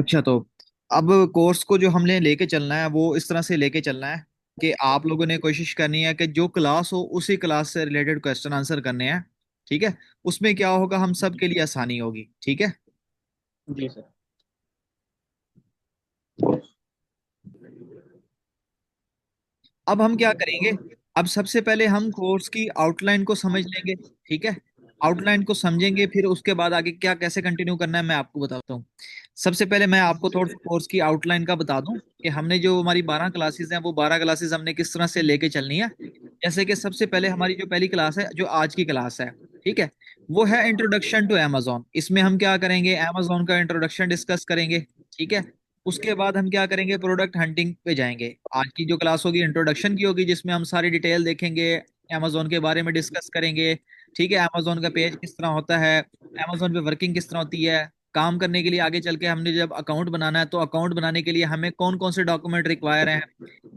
अच्छा, तो अब कोर्स को जो हमने लेके चलना है वो इस तरह से लेके चलना है कि आप लोगों ने कोशिश करनी है कि जो क्लास हो उसी क्लास से रिलेटेड क्वेश्चन आंसर करने हैं। ठीक है। उसमें क्या होगा, हम सब के लिए आसानी होगी। ठीक है। जी सर। अब हम क्या करेंगे, अब सबसे पहले हम कोर्स की आउटलाइन को समझ लेंगे। ठीक है। आउटलाइन को समझेंगे, फिर उसके बाद आगे क्या कैसे कंटिन्यू करना है मैं आपको बताता हूँ। सबसे पहले मैं आपको थोड़ा सा कोर्स की आउटलाइन का बता दूं कि हमने जो हमारी 12 क्लासेस हैं वो 12 क्लासेस हमने किस तरह से लेके चलनी है। जैसे कि सबसे पहले हमारी जो पहली क्लास है, जो आज की क्लास है, ठीक है, वो है इंट्रोडक्शन टू अमेजोन। इसमें हम क्या करेंगे, अमेजोन का इंट्रोडक्शन डिस्कस करेंगे। ठीक है। उसके बाद हम क्या करेंगे, प्रोडक्ट हंटिंग पे जाएंगे। आज की जो क्लास होगी इंट्रोडक्शन की होगी, जिसमें हम सारी डिटेल देखेंगे, अमेजोन के बारे में डिस्कस करेंगे। ठीक है, अमेजोन का पेज किस तरह होता है, अमेजोन पे वर्किंग किस तरह होती है, काम करने के लिए आगे चल के हमने जब अकाउंट बनाना है तो अकाउंट बनाने के लिए हमें कौन कौन से डॉक्यूमेंट रिक्वायर हैं,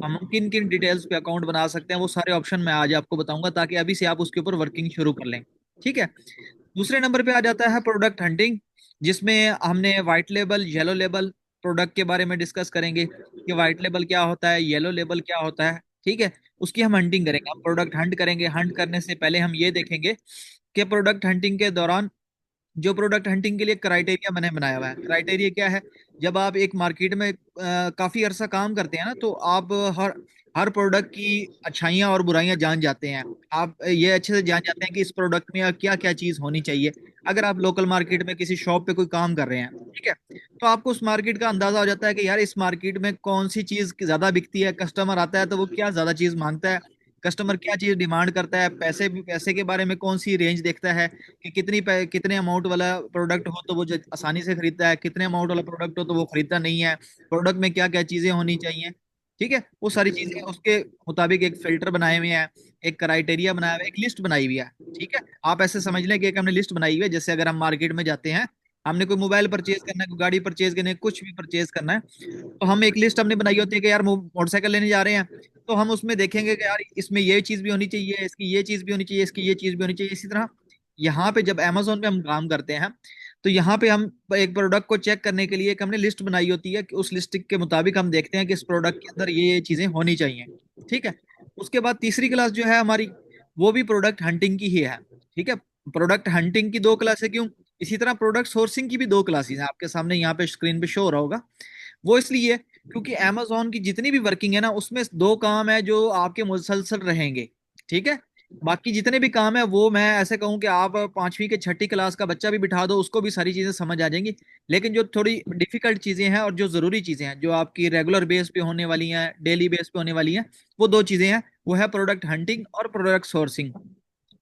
हम किन किन डिटेल्स पे अकाउंट बना सकते हैं, वो सारे ऑप्शन मैं आज आपको बताऊंगा ताकि अभी से आप उसके ऊपर वर्किंग शुरू कर लें। ठीक है। दूसरे नंबर पे आ जाता है प्रोडक्ट हंटिंग, जिसमें हमने white label yellow label product के बारे में डिस्कस करेंगे कि व्हाइट लेबल क्या होता है, येलो लेबल क्या होता है। ठीक है। उसकी हम हंटिंग करेंगे, हम प्रोडक्ट हंट करेंगे। हंट करने से पहले हम ये देखेंगे कि प्रोडक्ट हंटिंग के दौरान जो प्रोडक्ट हंटिंग के लिए क्राइटेरिया मैंने बनाया हुआ है। क्राइटेरिया क्या है, जब आप एक मार्केट में काफी अरसा काम करते हैं ना, तो आप हर हर प्रोडक्ट की अच्छाइयाँ और बुराइयां जान जाते हैं। आप ये अच्छे से जान जाते हैं कि इस प्रोडक्ट में क्या क्या चीज होनी चाहिए। अगर आप लोकल मार्केट में किसी शॉप पे कोई काम कर रहे हैं, ठीक है, तो आपको उस मार्केट का अंदाजा हो जाता है कि यार इस मार्केट में कौन सी चीज ज्यादा बिकती है। कस्टमर आता है तो वो क्या ज्यादा चीज मांगता है, कस्टमर क्या चीज डिमांड करता है, पैसे भी पैसे के बारे में कौन सी रेंज देखता है कि कितने अमाउंट वाला प्रोडक्ट हो तो वो आसानी से खरीदता है, कितने अमाउंट वाला प्रोडक्ट हो तो वो खरीदता नहीं है, प्रोडक्ट में क्या क्या चीजें होनी चाहिए। ठीक है, वो सारी चीजें उसके मुताबिक एक फिल्टर बनाए हुए हैं, एक क्राइटेरिया बनाया हुआ है, एक लिस्ट बनाई हुई है। ठीक है। आप ऐसे समझ लें कि एक हमने लिस्ट बनाई हुई है, जैसे अगर हम मार्केट में जाते हैं, हमने कोई मोबाइल परचेज करना है, कोई गाड़ी परचेज करनी है, कुछ भी परचेज करना है, तो हम एक लिस्ट हमने बनाई होती है कि यार मोटरसाइकिल लेने जा रहे हैं, तो हम उसमें देखेंगे कि यार इसमें ये चीज भी होनी चाहिए, इसकी ये चीज भी होनी चाहिए, इसकी ये चीज भी होनी चाहिए। इसी तरह यहाँ पे जब अमेजोन पे हम काम करते हैं, तो यहाँ पे हम एक प्रोडक्ट को चेक करने के लिए एक हमने लिस्ट बनाई होती है कि उस लिस्ट के मुताबिक हम देखते हैं कि इस प्रोडक्ट के अंदर ये चीजें होनी चाहिए। ठीक है। उसके बाद तीसरी क्लास जो है हमारी, वो भी प्रोडक्ट हंटिंग की ही है। ठीक है। प्रोडक्ट हंटिंग की दो क्लास है, क्यों, इसी तरह प्रोडक्ट सोर्सिंग की भी दो क्लासेस हैं, आपके सामने यहाँ पे स्क्रीन पे शो हो रहा होगा। वो इसलिए क्योंकि अमेजोन की जितनी भी वर्किंग है ना, उसमें दो काम है जो आपके मुसलसल रहेंगे। ठीक है। बाकी जितने भी काम है वो मैं ऐसे कहूं कि आप पांचवी के छठी क्लास का बच्चा भी बिठा दो, उसको भी सारी चीजें समझ आ जाएंगी। लेकिन जो थोड़ी डिफिकल्ट चीजें हैं और जो जरूरी चीजें हैं जो आपकी रेगुलर बेस पे होने वाली हैं, डेली बेस पे होने वाली हैं, वो दो चीजें हैं। वो है प्रोडक्ट हंटिंग और प्रोडक्ट सोर्सिंग।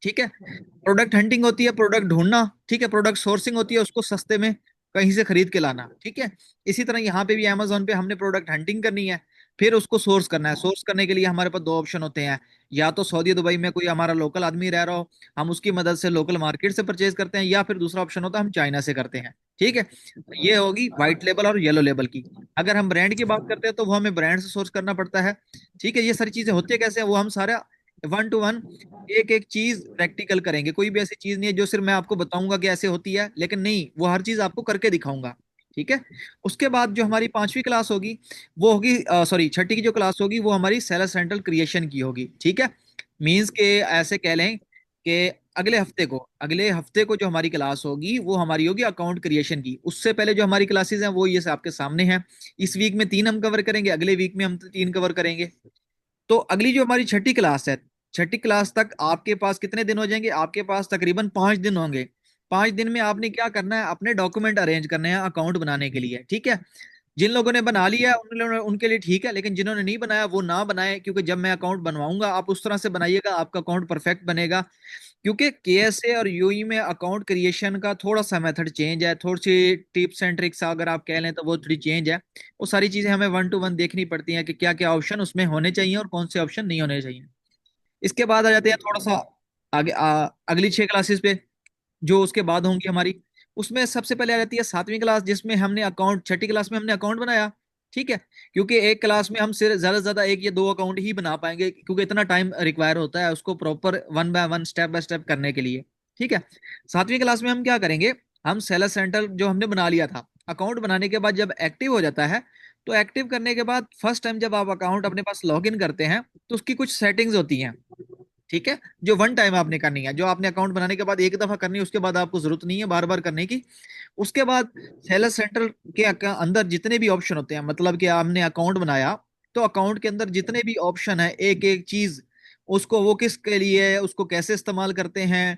ठीक है। प्रोडक्ट हंटिंग होती है प्रोडक्ट ढूंढना, ठीक है, प्रोडक्ट सोर्सिंग होती है उसको सस्ते में कहीं से खरीद के लाना। ठीक है। इसी तरह यहाँ पे भी अमेजोन पे हमने प्रोडक्ट हंटिंग करनी है, फिर उसको सोर्स करना है। सोर्स करने के लिए हमारे पास दो ऑप्शन होते हैं, या तो सऊदी दुबई में कोई हमारा लोकल आदमी रह रहा हो, हम उसकी मदद से लोकल मार्केट से परचेज करते हैं, या फिर दूसरा ऑप्शन होता है हम चाइना से करते हैं। ठीक है। ये होगी व्हाइट लेबल और येलो लेबल की। अगर हम ब्रांड की बात करते हैं तो वो हमें ब्रांड से सोर्स करना पड़ता है। ठीक है। ये सारी चीजें होती है कैसे हैं, वो हम सारा वन टू वन एक एक चीज प्रैक्टिकल करेंगे। कोई भी ऐसी चीज नहीं है जो सिर्फ मैं आपको बताऊंगा कि ऐसे होती है, लेकिन नहीं, वो हर चीज आपको करके दिखाऊंगा। ठीक है। उसके बाद जो हमारी पांचवी क्लास होगी वो होगी, सॉरी, छठी की जो क्लास होगी वो हमारी सेलर सेंट्रल क्रिएशन की होगी। ठीक है। मींस के ऐसे कह लें कि अगले हफ्ते को जो हमारी क्लास होगी वो हमारी होगी अकाउंट क्रिएशन की। उससे पहले जो हमारी क्लासेस हैं वो ये आपके सामने हैं। इस वीक में तीन हम कवर करेंगे, अगले वीक में हम तीन कवर करेंगे। तो अगली जो हमारी छठी क्लास है, छठी क्लास तक आपके पास कितने दिन हो जाएंगे, आपके पास तकरीबन 5 दिन होंगे। 5 दिन में आपने क्या करना है, अपने डॉक्यूमेंट अरेंज करने हैं अकाउंट बनाने के लिए। ठीक है। जिन लोगों ने बना लिया उनके लिए ठीक है, लेकिन जिन्होंने नहीं बनाया वो ना बनाए, क्योंकि जब मैं अकाउंट बनवाऊंगा आप उस तरह से बनाइएगा आपका अकाउंट परफेक्ट बनेगा। क्योंकि केएसए और यूई में अकाउंट क्रिएशन का थोड़ा सा मेथड चेंज है, थोड़ी सी टिप्स एंड ट्रिक्स अगर आप कह लें तो वो थोड़ी चेंज है। वो सारी चीजें हमें वन टू वन देखनी पड़ती हैं कि क्या क्या ऑप्शन उसमें होने चाहिए और कौन से ऑप्शन नहीं होने चाहिए। इसके बाद आ जाते हैं थोड़ा सा आगे, अगली 6 क्लासेस पे जो उसके बाद होंगी हमारी। उसमें सबसे पहले आ जाती है 7वीं क्लास, जिसमें हमने अकाउंट, छठी क्लास में हमने अकाउंट बनाया। ठीक है। क्योंकि एक क्लास में हम सिर्फ ज्यादा से ज्यादा एक या दो अकाउंट ही बना पाएंगे, क्योंकि इतना टाइम रिक्वायर होता है उसको proper one by one step by step करने के लिए। ठीक है। 7वीं क्लास में हम क्या करेंगे, हम सेलर सेंटर जो हमने बना लिया था, अकाउंट बनाने के बाद जब एक्टिव हो जाता है, तो एक्टिव करने के बाद फर्स्ट टाइम जब आप अकाउंट अपने पास लॉग इन करते हैं, तो उसकी कुछ सेटिंग्स होती हैं, ठीक है, जो वन टाइम आपने करनी है, जो आपने अकाउंट बनाने के बाद एक दफा करनी है, उसके बाद आपको जरूरत नहीं है बार बार करने की। उसके बाद सेलर सेंटर के अंदर जितने भी ऑप्शन होते हैं, मतलब कि आपने अकाउंट बनाया, तो अकाउंट के अंदर जितने भी ऑप्शन है, एक एक चीज, उसको वो किसके लिए है, उसको कैसे इस्तेमाल करते हैं,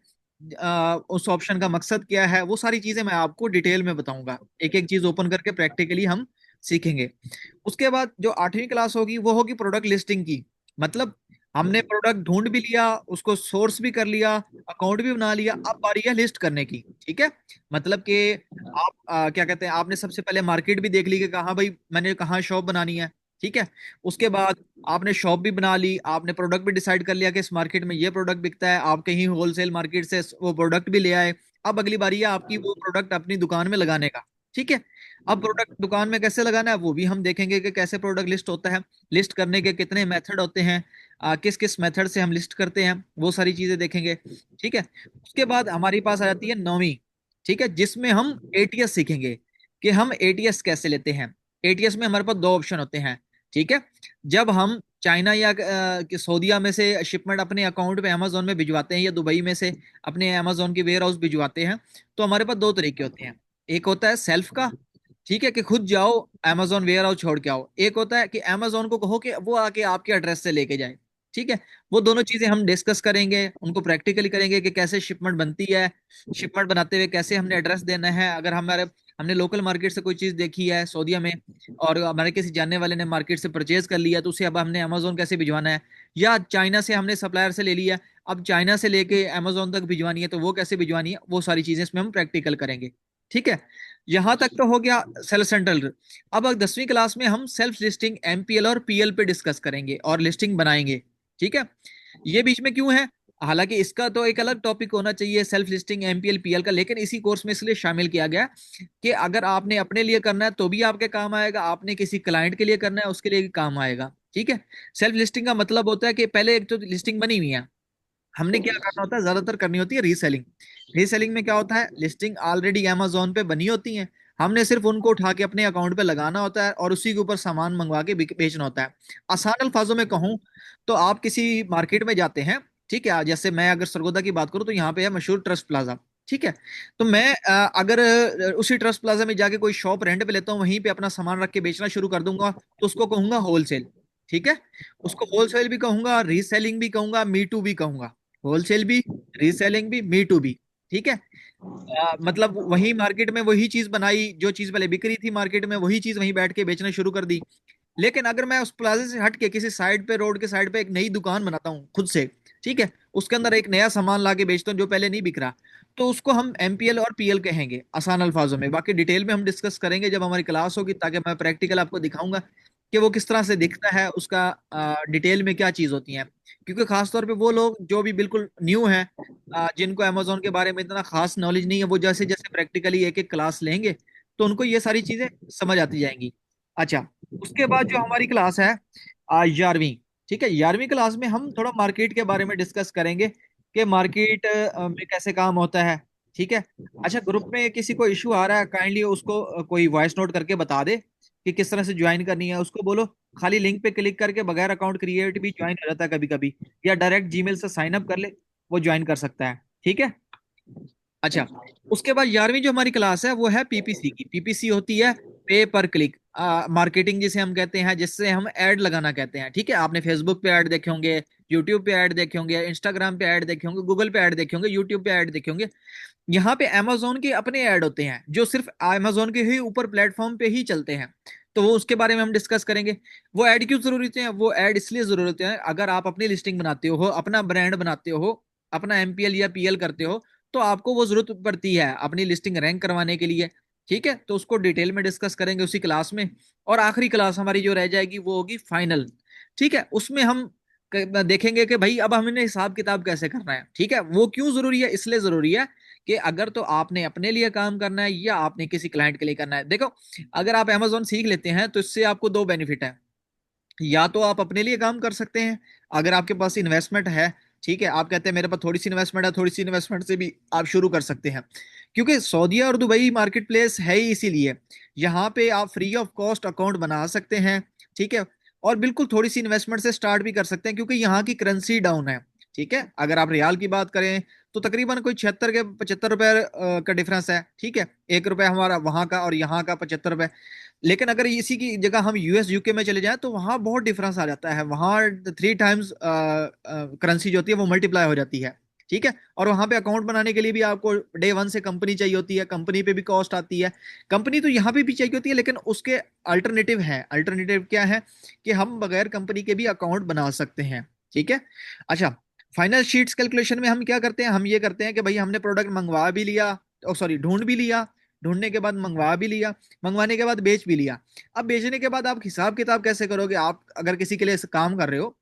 उस ऑप्शन का मकसद क्या है, वो सारी चीजें मैं आपको डिटेल में बताऊंगा, एक एक चीज ओपन करके प्रैक्टिकली हम सीखेंगे। उसके बाद जो 8वीं क्लास होगी वो होगी प्रोडक्ट लिस्टिंग की। मतलब हमने प्रोडक्ट ढूंढ भी लिया, उसको सोर्स भी कर लिया, अकाउंट भी बना लिया, अब बारी है लिस्ट करने की, ठीक है। मतलब कि आप क्या कहते हैं, आपने सबसे पहले मार्केट भी देख ली कि कहाँ भाई मैंने कहाँ शॉप बनानी है, ठीक है। उसके बाद आपने शॉप भी बना ली, आपने प्रोडक्ट भी डिसाइड कर लिया कि इस मार्केट में ये प्रोडक्ट बिकता है, आप कहीं होलसेल मार्केट से वो प्रोडक्ट भी ले आए। अब अगली बारी है आपकी वो प्रोडक्ट अपनी दुकान में लगाने का, ठीक है। अब प्रोडक्ट दुकान में कैसे लगाना है वो भी हम देखेंगे कि कैसे प्रोडक्ट लिस्ट होता है, लिस्ट करने के कितने मेथड होते हैं, किस किस मेथड से हम लिस्ट करते हैं, वो सारी चीजें देखेंगे, ठीक है। उसके बाद हमारी पास आ जाती है 9वीं, ठीक है, जिसमें हम एटीएस सीखेंगे कि हम एटीएस कैसे लेते हैं। एटीएस में हमारे पास दो ऑप्शन होते हैं, ठीक है। जब हम चाइना या कि सऊदीया में से शिपमेंट अपने अकाउंट पे अमेजोन में भिजवाते हैं, या दुबई में से अपने अमेजोन की वेयर हाउस भिजवाते हैं, तो हमारे पास दो तरीके होते हैं। एक होता है सेल्फ का, ठीक है, कि खुद जाओ अमेजोन वेयर हाउस छोड़ के आओ। एक होता है कि अमेजोन को कहो कि वो आके आपके एड्रेस से लेके जाए, ठीक है। वो दोनों चीजें हम डिस्कस करेंगे, उनको प्रैक्टिकली करेंगे कि कैसे शिपमेंट बनती है, शिपमेंट बनाते हुए कैसे हमने एड्रेस देना है। अगर हमारे हमने लोकल मार्केट से कोई चीज देखी है सऊदीया में, और हमारे किसी जानने वाले ने मार्केट से परचेज कर लिया, तो उसे अब हमने अमेजोन कैसे भिजवाना है। या चाइना से हमने सप्लायर से ले लिया, अब चाइना से लेके अमेजोन तक भिजवानी है, तो वो कैसे भिजवानी है, वो सारी चीजें इसमें हम प्रैक्टिकल करेंगे, ठीक है। यहां तक तो हो गया सेल्फ सेंट्रल। अब 10वीं क्लास में हम सेल्फ लिस्टिंग, एमपीएल और पीएल पे डिस्कस करेंगे और लिस्टिंग बनाएंगे, ठीक है। ये बीच में क्यों है, हालांकि इसका तो एक अलग टॉपिक होना चाहिए सेल्फ लिस्टिंग एमपीएल पीएल का, लेकिन इसी कोर्स में इसलिए शामिल किया गया कि अगर आपने अपने लिए करना है तो भी आपके काम आएगा, आपने किसी क्लाइंट के लिए करना है उसके लिए भी काम आएगा, ठीक है। सेल्फ लिस्टिंग का मतलब होता है कि पहले एक तो लिस्टिंग बनी हुई है, हमने क्या करना होता है, ज्यादातर करनी होती है रीसेलिंग। रीसेलिंग में क्या होता है, लिस्टिंग ऑलरेडी अमेजोन पे बनी होती है, हमने सिर्फ उनको उठा के अपने अकाउंट पे लगाना होता है और उसी के ऊपर सामान मंगवा के बेचना होता है। आसान अल्फाजों में कहूँ तो आप किसी मार्केट में जाते हैं, ठीक है, जैसे मैं अगर सरगोदा की बात करूँ तो यहाँ पे है मशहूर ट्रस्ट प्लाजा, ठीक है। तो मैं अगर उसी ट्रस्ट प्लाजा में जाके कोई शॉप रेंट पे लेता हूँ, वहीं पे अपना सामान रख के बेचना शुरू कर दूंगा, तो उसको कहूंगा होलसेल, ठीक है। उसको होलसेल भी कहूंगा, रीसेलिंग भी कहूंगा, मी टू भी कहूंगा। होलसेल भी, रीसेलिंग भी, मी टू भी, ठीक है। मतलब वही मार्केट में वही चीज बनाई, जो चीज पहले बिक रही थी मार्केट में, वही चीज वहीं बैठ के बेचना शुरू कर दी। लेकिन अगर मैं उस प्लाजे से हट के किसी साइड पे, रोड के साइड पे एक नई दुकान बनाता हूँ खुद से, ठीक है, उसके अंदर एक नया सामान ला के बेचता हूँ जो पहले नहीं बिक रहा, तो उसको हम एमपीएल और पीएल कहेंगे आसान अल्फाजों में। बाकी डिटेल में हम डिस्कस करेंगे जब हमारी क्लास होगी, ताकि मैं प्रैक्टिकल आपको दिखाऊंगा कि वो किस तरह से दिखता है, उसका डिटेल में क्या चीज होती है। क्योंकि खासतौर पे वो लोग जो भी बिल्कुल न्यू हैं, जिनको अमेजोन के बारे में इतना खास नॉलेज नहीं है, वो जैसे जैसे प्रैक्टिकली एक एक क्लास लेंगे तो उनको ये सारी चीजें समझ आती जाएंगी। अच्छा, उसके बाद जो हमारी क्लास है 11वीं, ठीक है, 11वीं क्लास में हम थोड़ा मार्केट के बारे में डिस्कस करेंगे कि मार्केट में कैसे काम होता है, ठीक है। अच्छा, ग्रुप में किसी को इशू आ रहा है, काइंडली उसको कोई वॉइस नोट करके बता दे कि किस तरह से ज्वाइन करनी है, उसको बोलो खाली लिंक पे क्लिक करके बगैर अकाउंट क्रिएट भी ज्वाइन हो जाता है कभी कभी, या डायरेक्ट जीमेल से साइन अप कर ले, वो ज्वाइन कर सकता है, ठीक है। अच्छा, उसके बाद 11वीं जो हमारी क्लास है वो है पीपीसी की। पीपीसी होती है पे पर क्लिक मार्केटिंग, जिसे हम कहते हैं, जिससे हम ऐड लगाना कहते हैं, ठीक है। आपने फेसबुक पे ऐड देखे होंगे, यूट्यूब पे ऐड देखे होंगे, इंस्टाग्राम पे ऐड देखे होंगे, गूगल पे ऐड देखे होंगे, यूट्यूब पे ऐड देखे होंगे। यहाँ पे अमेजोन के अपने ऐड होते हैं जो सिर्फ अमेजोन के ही ऊपर प्लेटफॉर्म पे ही चलते हैं, तो वो उसके बारे में हम डिस्कस करेंगे। वो ऐड क्यों जरूरी होते हैं, वो ऐड इसलिए जरूरी होते हैं, अगर आप अपनी लिस्टिंग बनाते हो, अपना ब्रांड बनाते हो, अपना एमपीएल या पीएल करते हो, तो आपको वो जरूरत पड़ती है अपनी लिस्टिंग रैंक करवाने के लिए, ठीक है। तो उसको डिटेल में डिस्कस करेंगे उसी क्लास में। और आखिरी क्लास हमारी जो रह जाएगी वो होगी फाइनल, ठीक है। उसमें हम देखेंगे कि भाई अब हमने हिसाब किताब कैसे करना है, ठीक है। वो क्यों जरूरी है, इसलिए जरूरी है कि अगर तो आपने अपने लिए काम करना है या आपने किसी क्लाइंट के लिए करना है। देखो, अगर आप अमेजोन सीख लेते हैं तो इससे आपको दो बेनिफिट है। या तो आप अपने लिए काम कर सकते हैं, अगर आपके पास इन्वेस्टमेंट है, ठीक है, आप कहते हैं मेरे पास थोड़ी सी इन्वेस्टमेंट है, थोड़ी सी इन्वेस्टमेंट से भी आप शुरू कर सकते हैं, क्योंकि सऊदी और दुबई मार्केट प्लेस है ही इसीलिए। यहाँ पे आप फ्री ऑफ कॉस्ट अकाउंट बना सकते हैं, ठीक है, और बिल्कुल थोड़ी सी इन्वेस्टमेंट से स्टार्ट भी कर सकते हैं, क्योंकि यहाँ की करेंसी डाउन है। ठीक है, अगर आप रियाल की बात करें तो तकरीबन कोई 76 के 75 रुपए का डिफरेंस है। ठीक है, 1 रुपए हमारा वहां का और यहाँ का 75 रुपए। लेकिन अगर इसी की जगह हम यूएस यूके में चले जाएं तो वहां बहुत डिफरेंस आ जाता है, वहां 3 टाइम्स करेंसी जो होती है वो मल्टीप्लाई हो जाती है। ठीक है, और वहां पे अकाउंट बनाने के लिए भी आपको डे वन से कंपनी चाहिए होती है, कंपनी पे भी कॉस्ट आती है। कंपनी तो यहाँ पे भी चाहिए होती है, लेकिन उसके अल्टरनेटिव है। अल्टरनेटिव क्या है कि हम बगैर कंपनी के भी अकाउंट बना सकते हैं। ठीक है, अच्छा, फाइनल शीट्स कैलकुलेशन में हम क्या करते हैं, हम ये करते हैं कि भाई हमने प्रोडक्ट मंगवा भी लिया, सॉरी ढूंढ भी लिया, ढूंढने के बाद मंगवा भी लिया, मंगवाने के बाद बेच भी लिया। अब बेचने के बाद आप हिसाब किताब कैसे करोगे? आप अगर किसी के लिए काम कर रहे हो,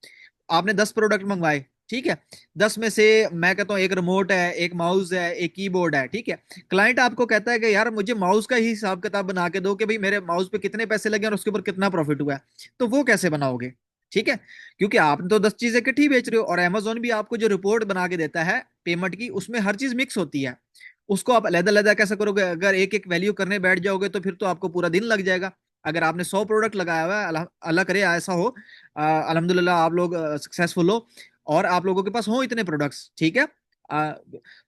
आपने 10 प्रोडक्ट मंगवाए, ठीक है, 10 में से मैं कहता हूँ एक रिमोट है, एक माउस है, एक कीबोर्ड है, ठीक है। क्लाइंट आपको कहता है कि यार मुझे माउस का ही हिसाब किताब बना के दो कि भाई मेरे माउस पे कितने पैसे लगे और उसके ऊपर कितना प्रॉफिट हुआ है। तो वो कैसे बनाओगे? ठीक है, क्योंकि आपने तो 10 चीजें इकट्ठी बेच रहे हो, और अमेजोन भी आपको जो रिपोर्ट बना के देता है पेमेंट की, उसमें हर चीज मिक्स होती है। उसको आप अलग अलग कैसे करोगे? अगर एक एक वैल्यू करने बैठ जाओगे तो फिर तो आपको पूरा दिन लग जाएगा। अगर आपने 100 प्रोडक्ट लगाया हुआ है, अल्लाह करे ऐसा हो, अल्हम्दुलिल्लाह आप लोग सक्सेसफुल हो और आप लोगों के पास हो इतने प्रोडक्ट्स, ठीक है, आ,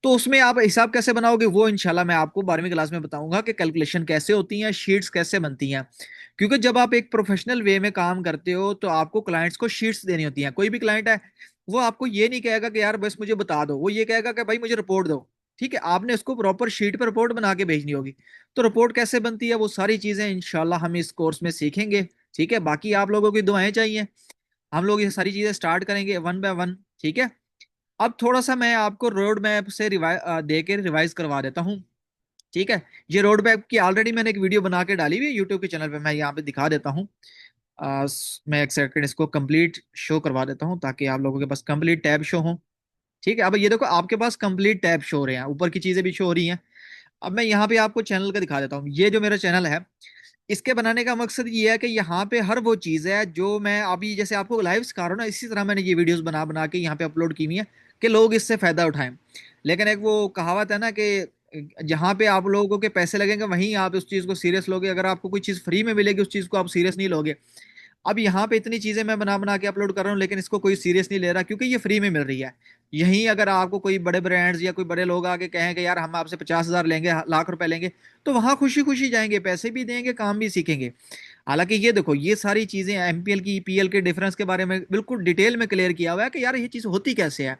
तो उसमें आप हिसाब कैसे बनाओगे वो इंशाल्लाह मैं आपको 12वीं क्लास में बताऊंगा कि कैलकुलेशन कैसे होती हैं, शीट्स कैसे बनती हैं। क्योंकि जब आप एक प्रोफेशनल वे में काम करते हो तो आपको क्लाइंट्स को शीट्स देनी होती हैं। कोई भी क्लाइंट है वो आपको ये नहीं कहेगा कि यार बस मुझे बता दो, वो ये कहेगा कि भाई मुझे रिपोर्ट दो। ठीक है, आपने उसको प्रॉपर शीट पर रिपोर्ट बना के भेजनी होगी। तो रिपोर्ट कैसे बनती है वो सारी चीजें इंशाल्लाह हम इस कोर्स में सीखेंगे। ठीक है, बाकी आप लोगों की दुआएं चाहिए, हम लोग ये सारी चीजें स्टार्ट करेंगे वन बाय वन। ठीक है, अब थोड़ा सा मैं आपको रोड मैप से दे के रिवाइज करवा देता हूँ। ठीक है, ये रोड मैप की ऑलरेडी मैंने एक वीडियो बना के डाली हुई है यूट्यूब के चैनल पे, मैं यहाँ पे दिखा देता हूँ। मैं एक सेकंड इसको कंप्लीट शो करवा देता हूँ ताकि आप लोगों के पास कंप्लीट टैब शो हो। ठीक है, अब ये देखो आपके पास कंप्लीट टैब शो हो रहे हैं, ऊपर की चीजें भी शो हो रही हैं। अब मैं यहाँ पे आपको चैनल का दिखा देता हूँ, ये जो मेरा चैनल है इसके बनाने का मकसद ये है कि यहाँ पे हर वो चीज़ है जो मैं अभी जैसे आपको लाइव सिखा रहा हूँ ना, इसी तरह मैंने ये वीडियोस बना बना के यहाँ पे अपलोड की हुई है कि लोग इससे फायदा उठाएं। लेकिन एक वो कहावत है ना कि जहाँ पे आप लोगों के पैसे लगेंगे वहीं आप उस चीज़ को सीरियस लोगे, अगर आपको कोई चीज़ फ्री में मिलेगी उस चीज़ को आप सीरियस नहीं लोगे। अब यहाँ पे इतनी चीजें मैं बना बना के अपलोड कर रहा हूँ लेकिन इसको कोई सीरियस नहीं ले रहा, क्योंकि ये फ्री में मिल रही है। यहीं अगर आपको कोई बड़े ब्रांड्स या कोई बड़े लोग आके कहें कि यार हम आपसे 50,000 लेंगे, लाख रुपए लेंगे, तो वहां खुशी खुशी जाएंगे, पैसे भी देंगे, काम भी सीखेंगे। हालांकि ये देखो ये सारी चीजें एमपीएल की ईपीएल के डिफरेंस के बारे में बिल्कुल डिटेल में क्लियर किया हुआ है कि यार ये चीज होती कैसे है।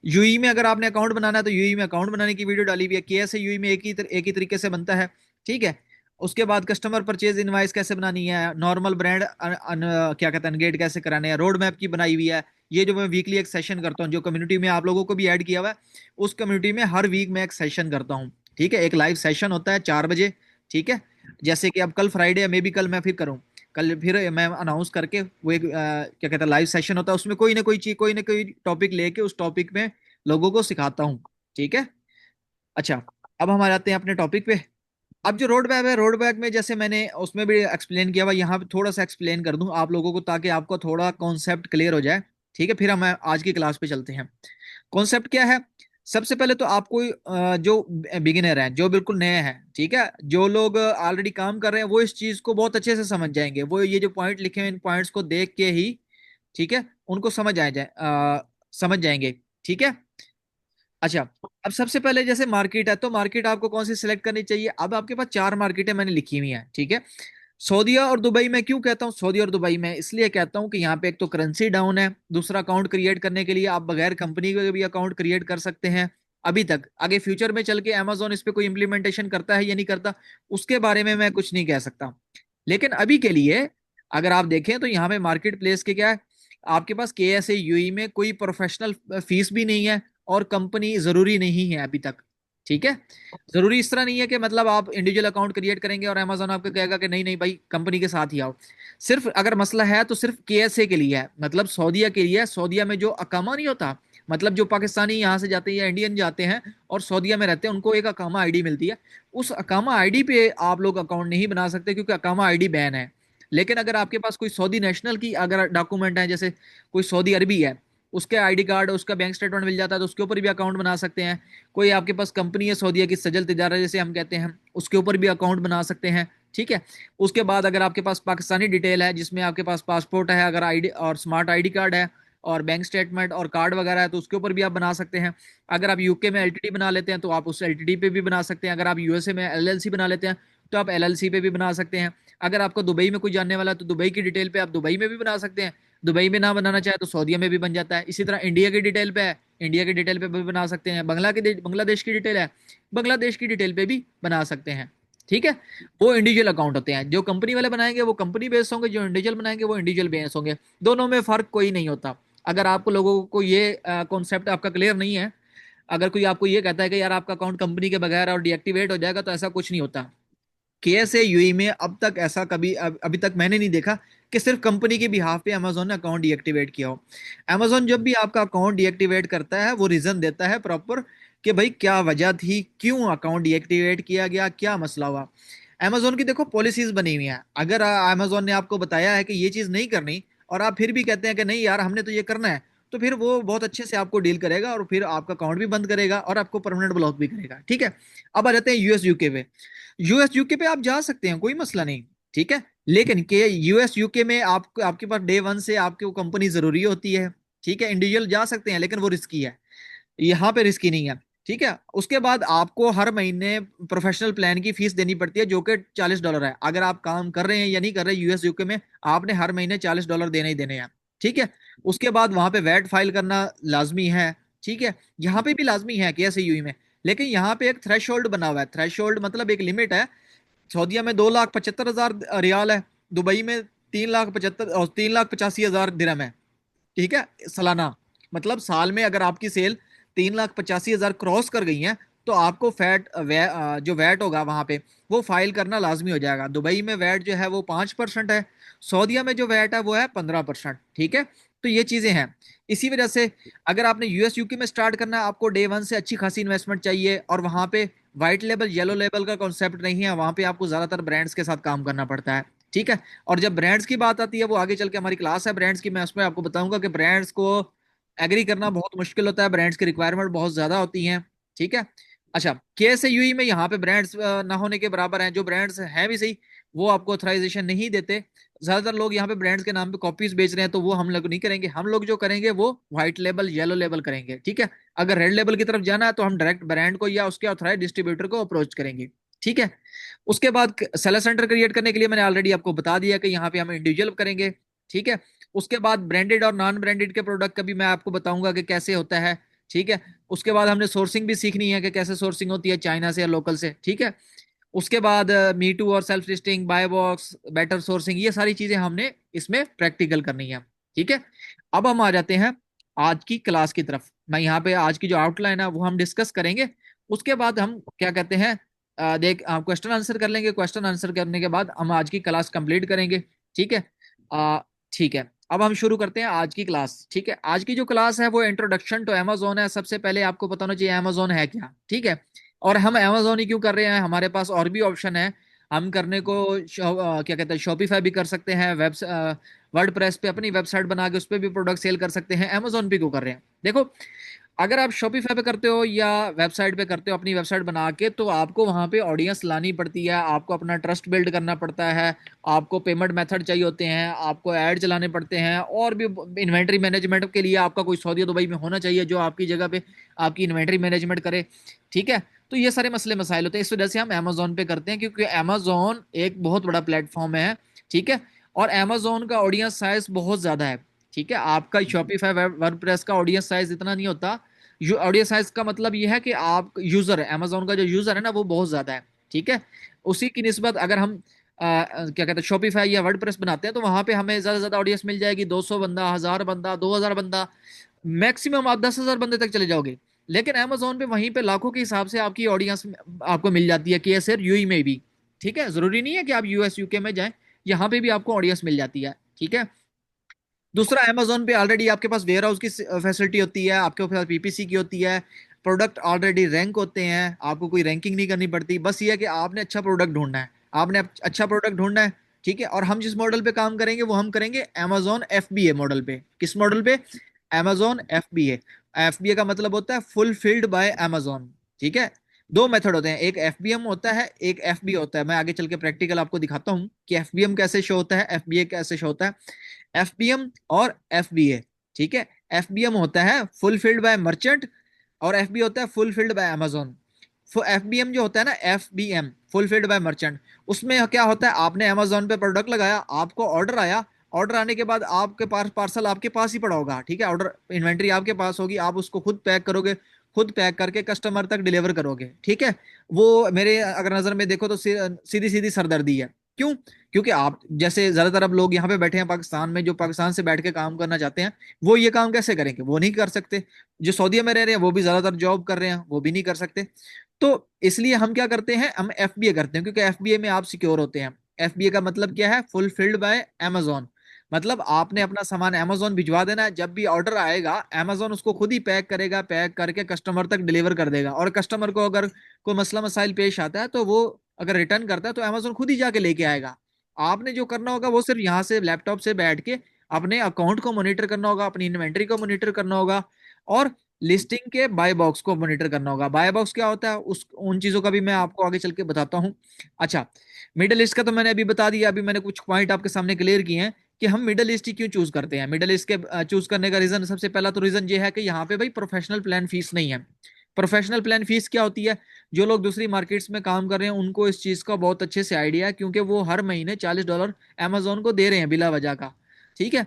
यूई में अगर आपने अकाउंट बनाना है तो यूई में अकाउंट बनाने की वीडियो डाली हुई है, कैसे यूई में एक ही तरीके से बनता है। ठीक है, उसके बाद कस्टमर परचेज इनवाइस कैसे बनानी है, नॉर्मल ब्रांड क्या कहते हैं अनगेट कैसे कराने हैं, रोड मैप की बनाई हुई है। ये जो मैं वीकली एक सेशन करता हूँ, जो कम्युनिटी में आप लोगों को भी ऐड किया हुआ है, उस कम्युनिटी में हर वीक में एक सेशन करता हूँ। ठीक है, एक लाइव सेशन होता है 4 बजे। ठीक है, जैसे कि अब कल फ्राइडे है, मे बी कल मैं फिर करूँ, कल फिर मैं अनाउंस करके वो एक क्या कहता है लाइव सेशन होता है, उसमें कोई ना कोई चीज कोई ना कोई टॉपिक लेके उस टॉपिक में लोगों को सिखाता हूँ। ठीक है, अच्छा, अब हम आ जाते हैं अपने टॉपिक पे। अब जो रोड मैप है, रोड मैप में जैसे मैंने उसमें भी एक्सप्लेन किया हुआ, यहाँ पे थोड़ा सा एक्सप्लेन कर दूं आप लोगों को ताकि आपको थोड़ा कॉन्सेप्ट क्लियर हो जाए। ठीक है, फिर हम आज की क्लास पे चलते हैं। कॉन्सेप्ट क्या है? सबसे पहले तो आपको जो बिगिनर हैं, जो बिल्कुल नए हैं, ठीक है, जो लोग ऑलरेडी काम कर रहे हैं वो इस चीज को बहुत अच्छे से समझ जाएंगे, वो ये जो पॉइंट लिखे हैं इन पॉइंट्स को देख के ही, ठीक है, उनको समझ जाएंगे। ठीक है, अच्छा, अब सबसे पहले जैसे मार्केट है तो मार्केट आपको कौन सी सिलेक्ट करनी चाहिए? अब आपके पास 4 मार्केटें मैंने लिखी हुई हैं। ठीक है, सऊदीया और दुबई में क्यों कहता हूँ सऊदी और दुबई में? इसलिए कहता हूँ कि यहाँ पे एक तो करेंसी डाउन है, दूसरा अकाउंट क्रिएट करने के लिए आप बगैर कंपनी के भी अकाउंट क्रिएट कर सकते हैं अभी तक। आगे फ्यूचर में चल के अमेजोन इस पे कोई इंप्लीमेंटेशन करता है या नहीं करता, उसके बारे में मैं कुछ नहीं कह सकता। लेकिन अभी के लिए अगर आप देखें तो यहाँ पे मार्केट प्लेस के क्या है, आपके पास के एस ए यूई में कोई प्रोफेशनल फीस भी नहीं है, और कंपनी जरूरी नहीं है अभी तक। ठीक है, जरूरी इस तरह नहीं है कि मतलब आप इंडिविजुअल अकाउंट क्रिएट करेंगे और अमेजोन आपको कहेगा कि नहीं नहीं भाई कंपनी के साथ ही आओ। सिर्फ अगर मसला है तो सिर्फ केएसए के लिए है, मतलब सऊदीया के लिए है। सऊदीया में जो अकामा नहीं होता, मतलब जो पाकिस्तानी यहाँ से जाते हैं या इंडियन जाते हैं और सऊदीया में रहते हैं, उनको एक अकामा आईडी मिलती है। उस अकामा आईडी पे आप लोग अकाउंट नहीं बना सकते क्योंकि अकामा आईडी बैन है। लेकिन अगर आपके पास कोई सऊदी नेशनल की अगर डॉक्यूमेंट है, जैसे कोई सऊदी अरबी है, उसके आईडी कार्ड, उसका बैंक स्टेटमेंट मिल जाता है तो उसके ऊपर भी अकाउंट बना सकते हैं। कोई आपके पास कंपनी है सऊदीया की, सजल तिजारा जैसे हम कहते हैं, उसके ऊपर भी अकाउंट बना सकते हैं। ठीक है। उसके बाद अगर आपके पास पाकिस्तानी डिटेल है, जिसमें आपके पास पासपोर्ट है, अगर आईडी और स्मार्ट आईडी कार्ड है और बैंक स्टेटमेंट और कार्ड वगैरह है, तो उसके ऊपर भी आप बना सकते हैं। अगर आप यूके में एलटीडी बना लेते हैं तो आप उस एलटीडी पे भी बना सकते हैं। अगर आप यूएसए में एलएलसी बना लेते हैं तो आप एलएलसी पे भी बना सकते हैं। अगर आपको दुबई में कोई जानने वाला है तो दुबई की डिटेल पे आप दुबई में भी बना सकते हैं। दुबई में ना बनाना चाहे तो सऊदीया में भी बन जाता है। इसी तरह इंडिया की डिटेल पे है, इंडिया की डिटेल पे भी बना सकते हैं। बांग्लादेश की डिटेल है, बांग्लादेश की डिटेल पे भी बना सकते हैं। ठीक है। वो इंडिविजुअल अकाउंट होते हैं। जो कंपनी वाले बनाएंगे वो कंपनी बेस होंगे, जो इंडिविजुअल बनाएंगे वो इंडिविजुअल बेस होंगे। दोनों में फर्क कोई नहीं होता। अगर आपको लोगों को ये कॉन्सेप्ट आपका क्लियर नहीं है, अगर कोई आपको ये कहता है कि यार आपका अकाउंट कंपनी के बगैर और डीएक्टिवेट हो जाएगा, तो ऐसा कुछ नहीं होता। केएसए यूई में अब तक ऐसा कभी अभी तक मैंने नहीं देखा कि सिर्फ कंपनी के बिहाफ पे अमेजोन ने अकाउंट डीएक्टिवेट किया हो। अमेजोन जब भी आपका अकाउंट डीएक्टिवेट करता है वो रीजन देता है प्रॉपर कि भाई क्या वजह थी, क्यों अकाउंट डीएक्टिवेट किया गया, क्या मसला हुआ। अमेजोन की देखो पॉलिसीज बनी हुई हैं। अगर अमेजोन ने आपको बताया है कि ये चीज नहीं करनी और आप फिर भी कहते हैं कि नहीं यार हमने तो ये करना है, तो फिर वो बहुत अच्छे से आपको डील करेगा और फिर आपका अकाउंट भी बंद करेगा और आपको परमानेंट ब्लॉक भी करेगा। ठीक है। अब आ जाते हैं यूएस यूके पे। यूएस यूके पे आप जा सकते हैं, कोई मसला नहीं। ठीक है। लेकिन के यूएस यूके में आपको आपके पास डे वन से आपकी वो कंपनी जरूरी होती है। ठीक है। इंडिविजुअल जा सकते हैं लेकिन वो रिस्की है, यहाँ पे रिस्की नहीं है। ठीक है। उसके बाद आपको हर महीने प्रोफेशनल प्लान की फीस देनी पड़ती है जो कि $40 है। अगर आप काम कर रहे हैं या नहीं कर रहे यूएस यूके में, आपने हर महीने $40 देने ही देने हैं। ठीक है। उसके बाद वहां पे वैट फाइल करना लाजमी है। ठीक है। यहाँ पे भी लाजमी है कैसे यूई में, लेकिन यहाँ पे एक थ्रेश बना हुआ है। थ्रेश मतलब एक लिमिट है। सऊदीया में 2,75,000 रियाल है, दुबई में 3,75,000 और 3,85,000 दिरहम है। ठीक है, सालाना। मतलब साल में अगर आपकी सेल 3,85,000 क्रॉस कर गई है तो आपको जो वैट होगा वहां पे वो फाइल करना लाजमी हो जाएगा। दुबई में वैट जो है वो 5% है, सऊदीया में जो वैट है वो है 15%। ठीक है। तो ये चीजें हैं। इसी वजह से अगर आपने यूएस यूके में स्टार्ट करना है, आपको डे वन से अच्छी खासी इन्वेस्टमेंट चाहिए और वहां पे व्हाइट लेबल येलो लेबल का कॉन्सेप्ट नहीं है। वहां पे आपको ज्यादातर ब्रांड्स के साथ काम करना पड़ता है। ठीक है। और जब ब्रांड्स की बात आती है, वो आगे चल के हमारी क्लास है ब्रांड्स की, मैं उसमें आपको बताऊंगा कि ब्रांड्स को एग्री करना बहुत मुश्किल होता है, ब्रांड्स की रिक्वायरमेंट बहुत ज्यादा होती हैं। ठीक है। अच्छा, केएसए यूई में यहाँ पे ब्रांड्स ना होने के बराबर हैं। जो ब्रांड्स हैं भी सही, वो आपको ऑथराइजेशन नहीं देते। ज्यादातर लोग यहाँ पे ब्रांड्स के नाम पे कॉपीज बेच रहे हैं, तो वो हम लोग नहीं करेंगे। हम लोग जो करेंगे वो व्हाइट लेबल येलो लेबल करेंगे। ठीक है। अगर रेड लेबल की तरफ जाना है तो हम डायरेक्ट ब्रांड को या उसके ऑथराइज डिस्ट्रीब्यूटर को अप्रोच करेंगे। ठीक है। उसके बाद सेलर सेंटर क्रिएट करने के लिए मैंने ऑलरेडी आपको बता दिया कि यहाँ पे हम इंडिविजुअल करेंगे। ठीक है। उसके बाद ब्रांडेड और नॉन ब्रांडेड के प्रोडक्ट का भी मैं आपको बताऊंगा कि कैसे होता है। ठीक है। उसके बाद हमने सोर्सिंग भी सीखनी है कि कैसे सोर्सिंग होती है चाइना से या लोकल से। ठीक है। उसके बाद मी टू और self listing, buy box, better sourcing, ये सारी चीजें हमने इसमें प्रैक्टिकल करनी है। ठीक है। अब हम आ जाते हैं आज की क्लास की तरफ। मैं यहाँ पे आज की जो आउटलाइन है वो हम डिस्कस करेंगे। उसके बाद हम क्या कहते हैं, देख क्वेश्चन आंसर कर लेंगे। क्वेश्चन आंसर करने के बाद हम आज की क्लास कंप्लीट करेंगे। ठीक है। आ, ठीक है। अब हम शुरू करते हैं आज की क्लास। ठीक है। आज की जो क्लास है वो इंट्रोडक्शन टू अमेजोन है। सबसे पहले आपको पता होना चाहिए अमेजोन है क्या। ठीक है। और हम अमेजोन ही क्यों कर रहे हैं, हमारे पास और भी ऑप्शन है। हम करने को क्या कहते हैं, शॉपिफाई भी कर सकते हैं, वर्ड प्रेस पे अपनी वेबसाइट बना के उस पर भी प्रोडक्ट सेल कर सकते हैं। अमेजोन पे क्यों कर रहे हैं, देखो, अगर आप शॉपिफाई पे करते हो या वेबसाइट पे करते हो अपनी वेबसाइट बना के, तो आपको वहां पे ऑडियंस लानी पड़ती है, आपको अपना ट्रस्ट बिल्ड करना पड़ता है, आपको पेमेंट मेथड चाहिए होते हैं, आपको ऐड चलाने पड़ते हैं, और भी इन्वेंट्री मैनेजमेंट के लिए आपका कोई सऊदी दुबई में होना चाहिए जो आपकी जगह पे आपकी इन्वेंट्री मैनेजमेंट करे। ठीक है। तो ये सारे मसले मसाइल होते हैं। इस वजह से हम अमेजोन पे करते हैं, क्योंकि अमेजोन एक बहुत बड़ा प्लेटफॉर्म है। ठीक है। और अमेजोन का ऑडियंस साइज बहुत ज्यादा है। ठीक है। आपका शॉपिफाई वर्डप्रेस का ऑडियंस साइज इतना नहीं होता। ऑडियंस साइज का मतलब ये है कि आप यूजर है, अमेजोन का जो यूजर है ना वो बहुत ज्यादा है। ठीक है। उसी की निस्बत अगर हम क्या कहते हैं शॉपिफाई या वर्डप्रेस बनाते हैं, तो वहां पे हमें ज्यादा से ज्यादा ऑडियंस मिल जाएगी। 200 बंदा, 1000 बंदा, 2000 बंदा, मैक्सिमम आप 10,000 बंदे तक चले जाओगे। लेकिन अमेजोन पे वहीं पे लाखों के हिसाब से आपकी ऑडियंस आपको मिल जाती है, केएसआर यूई में भी। ठीक है। जरूरी नहीं है कि आप यूएस यूके में जाएं, यहाँ पे भी आपको ऑडियंस मिल जाती है। ठीक है। दूसरा, अमेजोन पे ऑलरेडी आपके पास वेयर हाउस की फैसिलिटी होती है, आपके पास पीपीसी की होती है, प्रोडक्ट ऑलरेडी रैंक होते हैं, आपको कोई रैंकिंग नहीं करनी पड़ती। बस ये है कि आपने अच्छा प्रोडक्ट ढूंढना है, आपने अच्छा प्रोडक्ट ढूंढना है। ठीक है। और हम जिस मॉडल पे काम करेंगे वो हम करेंगे अमेजोन एफबीए मॉडल पे। किस मॉडल पे? Amazon FBA। FBA का मतलब होता है फुलफिल्ड बाय Amazon। ठीक है। दो मेथड होते हैं, एक FBM होता है, एक FBA होता है। मैं आगे चल के प्रैक्टिकल आपको दिखाता हूँ कि FBM कैसे शो होता है, FBA कैसे शो होता है। FBM और FBA, ठीक है। FBM होता है फुलफिल्ड बाय मर्चेंट, और FBA होता है फुलफिल्ड बाय Amazon। FBM जो होता है ना, FBM फुलफिल्ड बाय मर्चेंट, उसमें क्या होता है, आपने Amazon पे प्रोडक्ट लगाया, आपको ऑर्डर आया, ऑर्डर आने के बाद आपके पास पार्सल आपके पास ही पड़ा होगा, ठीक है। ऑर्डर इन्वेंट्री आपके पास होगी, आप उसको खुद पैक करोगे, खुद पैक करके कस्टमर तक डिलीवर करोगे, ठीक है। वो मेरे अगर नजर में देखो तो सीधी सीधी सरदर्दी है। क्यों? क्योंकि आप जैसे ज्यादातर अब लोग यहाँ पे बैठे हैं पाकिस्तान में, जो पाकिस्तान से बैठ के काम करना चाहते हैं, वो ये काम कैसे करेंगे? वो नहीं कर सकते। जो सऊदीया में रह रहे हैं वो भी ज्यादातर जॉब कर रहे हैं, वो भी नहीं कर सकते। तो इसलिए हम क्या करते हैं, हम FBA करते हैं, क्योंकि FBA में आप सिक्योर होते हैं। FBA का मतलब क्या है? Fulfilled by Amazon। मतलब आपने अपना सामान Amazon भिजवा देना है, जब भी ऑर्डर आएगा Amazon उसको खुद ही पैक करेगा, पैक करके कस्टमर तक डिलीवर कर देगा। और कस्टमर को अगर कोई मसला मसाइल पेश आता है तो वो अगर रिटर्न करता है तो Amazon खुद ही जाके लेके आएगा। आपने जो करना होगा वो सिर्फ यहाँ से लैपटॉप से बैठ के अपने अकाउंट को मॉनिटर करना होगा, अपनी इन्वेंट्री को मॉनिटर करना होगा, और लिस्टिंग के बाय बॉक्स को मॉनिटर करना होगा। बाय बॉक्स क्या होता है, उस उन चीजों का भी मैं आपको आगे चल के बताता हूँ। अच्छा, मिडिल ईस्ट का तो मैंने अभी बता दिया, अभी मैंने कुछ पॉइंट आपके सामने क्लियर किए हैं कि हम मिडिल ईस्ट ही क्यों चूज करते हैं। मिडिल ईस्ट के चूज करने का रीजन, सबसे पहला तो रीजन ये है कि यहाँ पे भाई प्रोफेशनल प्लान फीस नहीं है। प्रोफेशनल प्लान फीस क्या होती है? जो लोग दूसरी मार्केट्स में काम कर रहे हैं उनको इस चीज का बहुत अच्छे से आइडिया है, क्योंकि वो हर महीने $40 अमेजोन को दे रहे हैं बिला वजह का, ठीक है।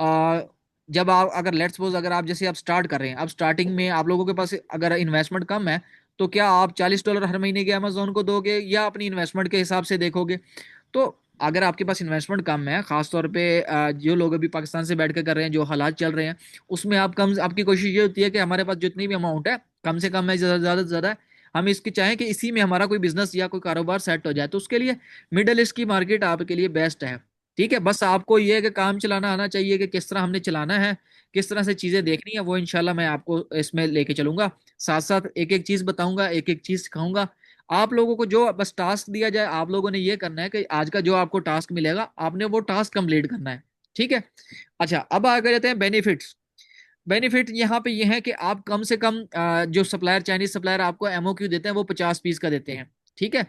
आ, जब आप अगर लेट्स सपोज अगर आप जैसे आप स्टार्ट कर रहे हैं, अब स्टार्टिंग में आप लोगों के पास अगर इन्वेस्टमेंट कम है, तो क्या आप $40 हर महीने के अमेजोन को दोगे, या अपनी इन्वेस्टमेंट के हिसाब से देखोगे? तो अगर आपके पास इन्वेस्टमेंट कम है, खासतौर पे जो लोग अभी पाकिस्तान से बैठ कर रहे हैं, जो हालात चल रहे हैं, उसमें आप कम, आपकी कोशिश ये होती है कि हमारे पास जितनी भी अमाउंट है, कम से कम है, ज्यादा से ज्यादा है, हम इसकी चाहें कि इसी में हमारा कोई बिजनेस या कोई कारोबार सेट हो जाए, तो उसके लिए मिडल ईस्ट की मार्केट आपके लिए बेस्ट है। ठीक है, बस आपको ये है कि काम चलाना आना चाहिए, कि किस तरह हमने चलाना है, किस तरह से चीजें देखनी है, वो इंशाल्लाह मैं आपको इसमें लेके चलूंगा। साथ साथ एक एक चीज बताऊंगा, एक एक चीज सिखाऊंगा। आप लोगों को जो बस टास्क दिया जाए, आप लोगों ने ये करना है कि आज का जो आपको टास्क मिलेगा, आपने वो टास्क कंप्लीट करना है, ठीक है। अच्छा, अब आगे जाते हैं बेनिफिट्स। बेनिफिट यहाँ पे ये है कि आप कम से कम जो सप्लायर, चाइनीज सप्लायर आपको MOQ देते हैं वो 50 पीस का देते हैं, ठीक है।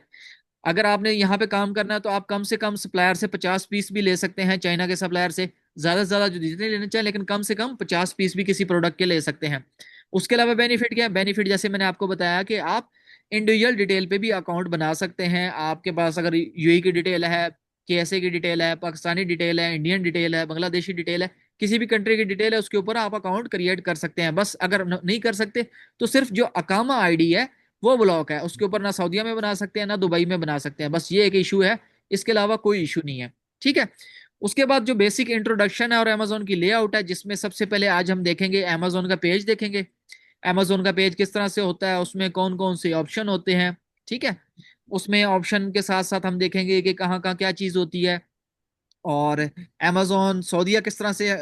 अगर आपने यहाँ पे काम करना है तो आप कम से कम सप्लायर से 50 पीस भी ले सकते हैं, चाइना के सप्लायर से ज्यादा जो जितने लेने चाहिए, लेकिन कम से कम 50 पीस भी किसी प्रोडक्ट के ले सकते हैं। उसके अलावा बेनिफिट क्या है? बेनिफिट जैसे मैंने आपको बताया कि आप इंडिविजुअल डिटेल पे भी अकाउंट बना सकते हैं। आपके पास अगर UAE की डिटेल है, KSA की डिटेल है, पाकिस्तानी डिटेल है, इंडियन डिटेल है, बांग्लादेशी डिटेल है, किसी भी कंट्री की डिटेल है, उसके ऊपर आप अकाउंट क्रिएट कर सकते हैं। बस अगर नहीं कर सकते तो सिर्फ जो अकामा ID है वो ब्लॉक है, उसके ऊपर ना सऊदीया में बना सकते हैं ना दुबई में बना सकते हैं, बस ये एक इशू है, इसके अलावा कोई इशू नहीं है, ठीक है। उसके बाद जो बेसिक इंट्रोडक्शन है और अमेजोन की लेआउट है, जिसमें सबसे पहले आज हम देखेंगे अमेजोन का पेज देखेंगे। अमेजोन का पेज किस तरह से होता है, उसमें कौन कौन से ऑप्शन होते हैं, ठीक है। उसमें ऑप्शन के साथ साथ हम देखेंगे कि कहाँ कहाँ क्या चीज होती है, और अमेजोन सऊदीया किस तरह से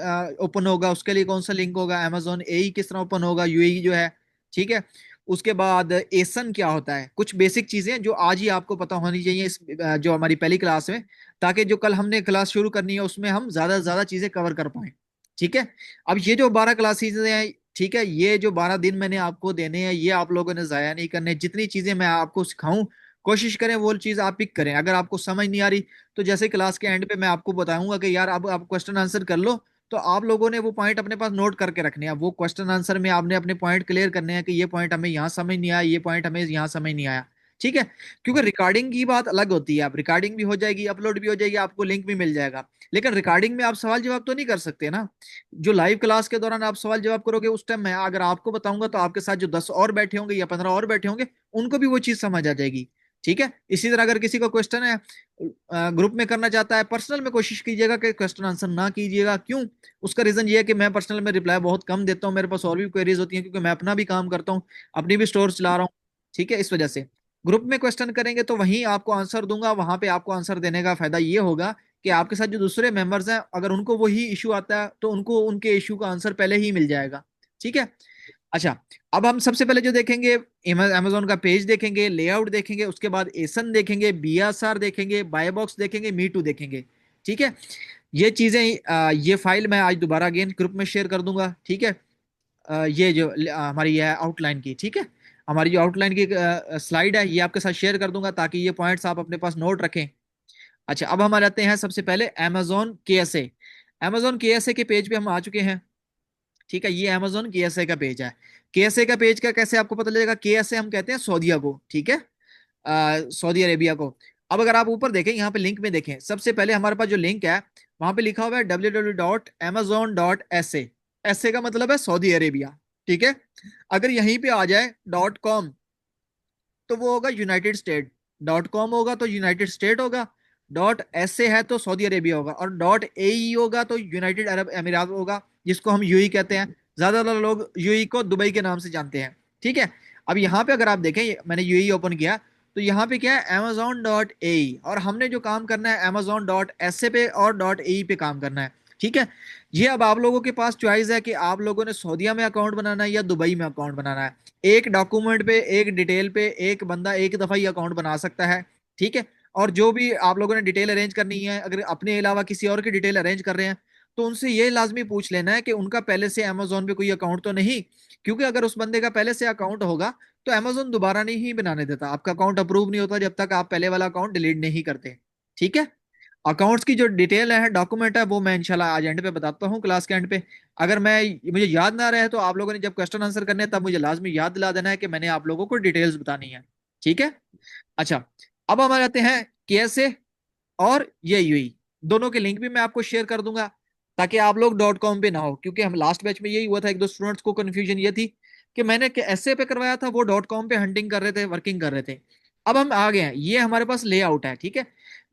ओपन होगा, उसके लिए कौन सा लिंक होगा, अमेजोन AE किस तरह ओपन होगा, UAE जो है, ठीक है। उसके बाद एसन क्या होता है, कुछ बेसिक चीजें जो आज ही आपको पता होनी चाहिए इस जो हमारी पहली क्लास में, ताकि जो कल हमने क्लास शुरू करनी है उसमें हम ज्यादा से ज्यादा चीजें कवर कर पाए, ठीक है। अब ये जो 12 क्लासेज हैं, ठीक है, ये जो 12 दिन मैंने आपको देने हैं, ये आप लोगों ने जाया नहीं करने। जितनी चीजें मैं आपको सिखाऊं, कोशिश करें वो चीज आप पिक करें। अगर आपको समझ नहीं आ रही तो जैसे क्लास के एंड पे मैं आपको बताऊंगा कि यार अब आप क्वेश्चन आंसर कर लो, तो आप लोगों ने वो पॉइंट अपने पास नोट करके रखने हैं। वो क्वेश्चन आंसर में आपने अपने पॉइंट क्लियर करने हैं कि ये पॉइंट हमें यहाँ समझ नहीं आया, ये पॉइंट हमें यहाँ समझ नहीं आया, ठीक है। क्योंकि रिकॉर्डिंग की बात अलग होती है, आप रिकॉर्डिंग भी हो जाएगी, अपलोड भी हो जाएगी, आपको लिंक भी मिल जाएगा, लेकिन रिकॉर्डिंग में आप सवाल जवाब तो नहीं कर सकते ना। जो लाइव क्लास के दौरान आप सवाल जवाब करोगे, उस टाइम मैं अगर आपको बताऊंगा तो आपके साथ जो 10 और बैठे होंगे या 15 और बैठे होंगे, उनको भी वो चीज समझ आ जाएगी, ठीक है। इसी तरह अगर किसी को क्वेश्चन है, ग्रुप में करना चाहता है, पर्सनल में कोशिश कीजिएगा कि क्वेश्चन आंसर ना कीजिएगा। क्यों? उसका रीजन ये है कि मैं पर्सनल में रिप्लाई बहुत कम देता हूँ, मेरे पास और भी क्वेरीज होती हैं, क्योंकि मैं अपना भी काम करता हूँ, अपनी भी स्टोर चला रहा हूँ, ठीक है। इस वजह से ग्रुप में क्वेश्चन करेंगे तो वहीं आपको आंसर दूंगा, वहां पे आपको आंसर देने का फायदा ये होगा कि आपके साथ जो दूसरे मेंबर्स हैं, अगर उनको वही इशू आता है तो उनको उनके इशू का आंसर पहले ही मिल जाएगा, ठीक है। अच्छा, अब हम सबसे पहले जो देखेंगे, अमेजोन का पेज देखेंगे, लेआउट देखेंगे, उसके बाद एसन देखेंगे, BSR देखेंगे, बाय बॉक्स देखेंगे, मीटू देखेंगे, ठीक है। ये चीजें ये फाइल मैं आज दोबारा अगेन ग्रुप में शेयर कर दूंगा, ठीक है। ये जो हमारी ये है आउटलाइन की, ठीक है, हमारी जो आउटलाइन की स्लाइड है ये आपके साथ शेयर कर दूंगा ताकि ये पॉइंट्स आप अपने पास नोट रखें। अच्छा, अब हम आ जाते हैं सबसे पहले अमेजोन के एस ए। अमेजोन के एस ए के पेज पे हम आ चुके हैं, ठीक है। ये अमेजोन के एस ए का पेज है। के एस ए का पेज का कैसे आपको पता लगेगा? के एस ए हम कहते हैं सऊदीया को, ठीक है, सऊदी अरेबिया को। अब अगर आप ऊपर देखें, यहाँ पे लिंक में देखें, सबसे पहले हमारे पास जो लिंक है वहां पे लिखा हुआ है www.amazon.sa। एस ए का मतलब है सऊदी अरेबिया, ठीक है। अगर यहीं पे आ जाए .com तो वो होगा यूनाइटेड स्टेट। .com होगा तो यूनाइटेड स्टेट होगा, .sa है तो सऊदी अरेबिया होगा, और .ae होगा तो यूनाइटेड अरब अमीरात होगा, जिसको हम यूई कहते हैं। ज्यादातर लोग यूई को दुबई के नाम से जानते हैं, ठीक है। अब यहाँ पे अगर आप देखें, मैंने यूई ओपन किया तो यहाँ पे क्या है, amazon.ae, और हमने जो काम करना है amazon.sa पे और .ae पे काम करना है, ठीक है। ये अब आप लोगों के पास चॉइस है कि आप लोगों ने सऊदीया में अकाउंट बनाना है या दुबई में अकाउंट बनाना है। एक डॉक्यूमेंट पे, एक डिटेल पे एक बंदा एक दफा ही अकाउंट बना सकता है, ठीक है। और जो भी आप लोगों ने डिटेल अरेंज करनी है, अगर अपने अलावा किसी और की डिटेल अरेंज कर रहे हैं तो उनसे ये लाजमी पूछ लेना है कि उनका पहले से अमेजोन पे कोई अकाउंट तो नहीं। क्योंकि अगर उस बंदे का पहले से अकाउंट होगा तो अमेजोन दोबारा नहीं बनाने देता, आपका अकाउंट अप्रूव नहीं होता जब तक आप पहले वाला अकाउंट डिलीट नहीं करते, ठीक है। अकाउंट्स की जो डिटेल है, डॉक्यूमेंट है, वो मैं इंशाल्लाह आज एंड पे बताता हूँ, क्लास के एंड पे। अगर मैं मुझे याद ना रहे तो आप लोगों ने जब क्वेश्चन आंसर करने हैं तब मुझे लाजमी याद दिला देना है कि मैंने आप लोगों को डिटेल्स बतानी है, ठीक है। अच्छा, अब हम आ जाते हैं कैसे, और ये यूई दोनों के लिंक भी मैं आपको शेयर कर दूंगा ताकि आप लोग .com पे ना हो, क्योंकि हम लास्ट बैच में यही हुआ था, एक दो स्टूडेंट्स को कंफ्यूजन ये थी कि मैंने ऐसे पे करवाया था, वो .com पे हंटिंग कर रहे थे, वर्किंग कर रहे थे। अब हम आ गए हैं, ये हमारे पास लेआउट है, ठीक है।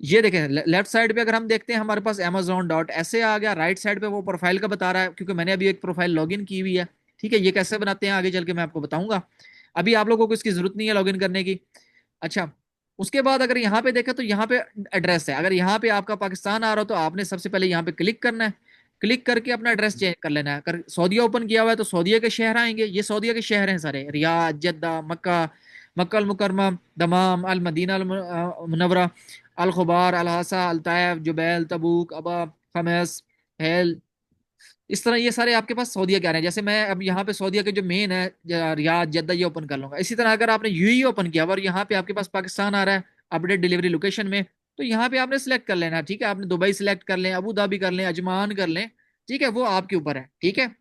ये देखें लेफ्ट साइड पे अगर हम देखते हैं हमारे पास amazon.sa आ गया, राइट साइड पे वो प्रोफाइल का बता रहा है, क्योंकि मैंने अभी एक प्रोफाइल लॉगिन की हुई है, ठीक है। ये कैसे बनाते हैं आगे चल के मैं आपको बताऊंगा, अभी आप लोगों को इसकी जरूरत नहीं है लॉगिन करने की। अच्छा, उसके बाद अगर यहाँ पे देखें तो यहाँ पे एड्रेस है, अगर यहाँ पे आपका पाकिस्तान आ रहा हो तो आपने सबसे पहले यहाँ पे क्लिक करना है, क्लिक करके अपना एड्रेस चेंज कर लेना है। अगर सऊदीया ओपन किया हुआ है तो सऊदीया के शहर आएंगे, ये सऊदीया के शहर हैं सारे, रियाद, जद्दा, मक्का, मक्का अल मुकरमा, दमाम, अल मदीना अल मुनव्वरा, अल खुबार, अल हसा, अल ताइफ, जुबैल, तबूक, अबा, खमस, हेल। इस तरह ये सारे आपके पास सऊदीया के आ रहे हैं। जैसे मैं अब यहाँ पे सऊदीया के जो मेन है रियाद, जद्दा, ये ओपन कर लूंगा। इसी तरह अगर आपने यूएई ओपन किया हुआ और यहाँ पे आपके पास पाकिस्तान आ रहा है अपडेट डिलीवरी लोकेशन में, तो यहाँ पे आपने सिलेक्ट कर लेना, ठीक है। आपने दुबई सिलेक्ट कर लें, अबू धाबी कर लें, अजमान कर लें, ठीक है, वो आपके ऊपर है, ठीक है।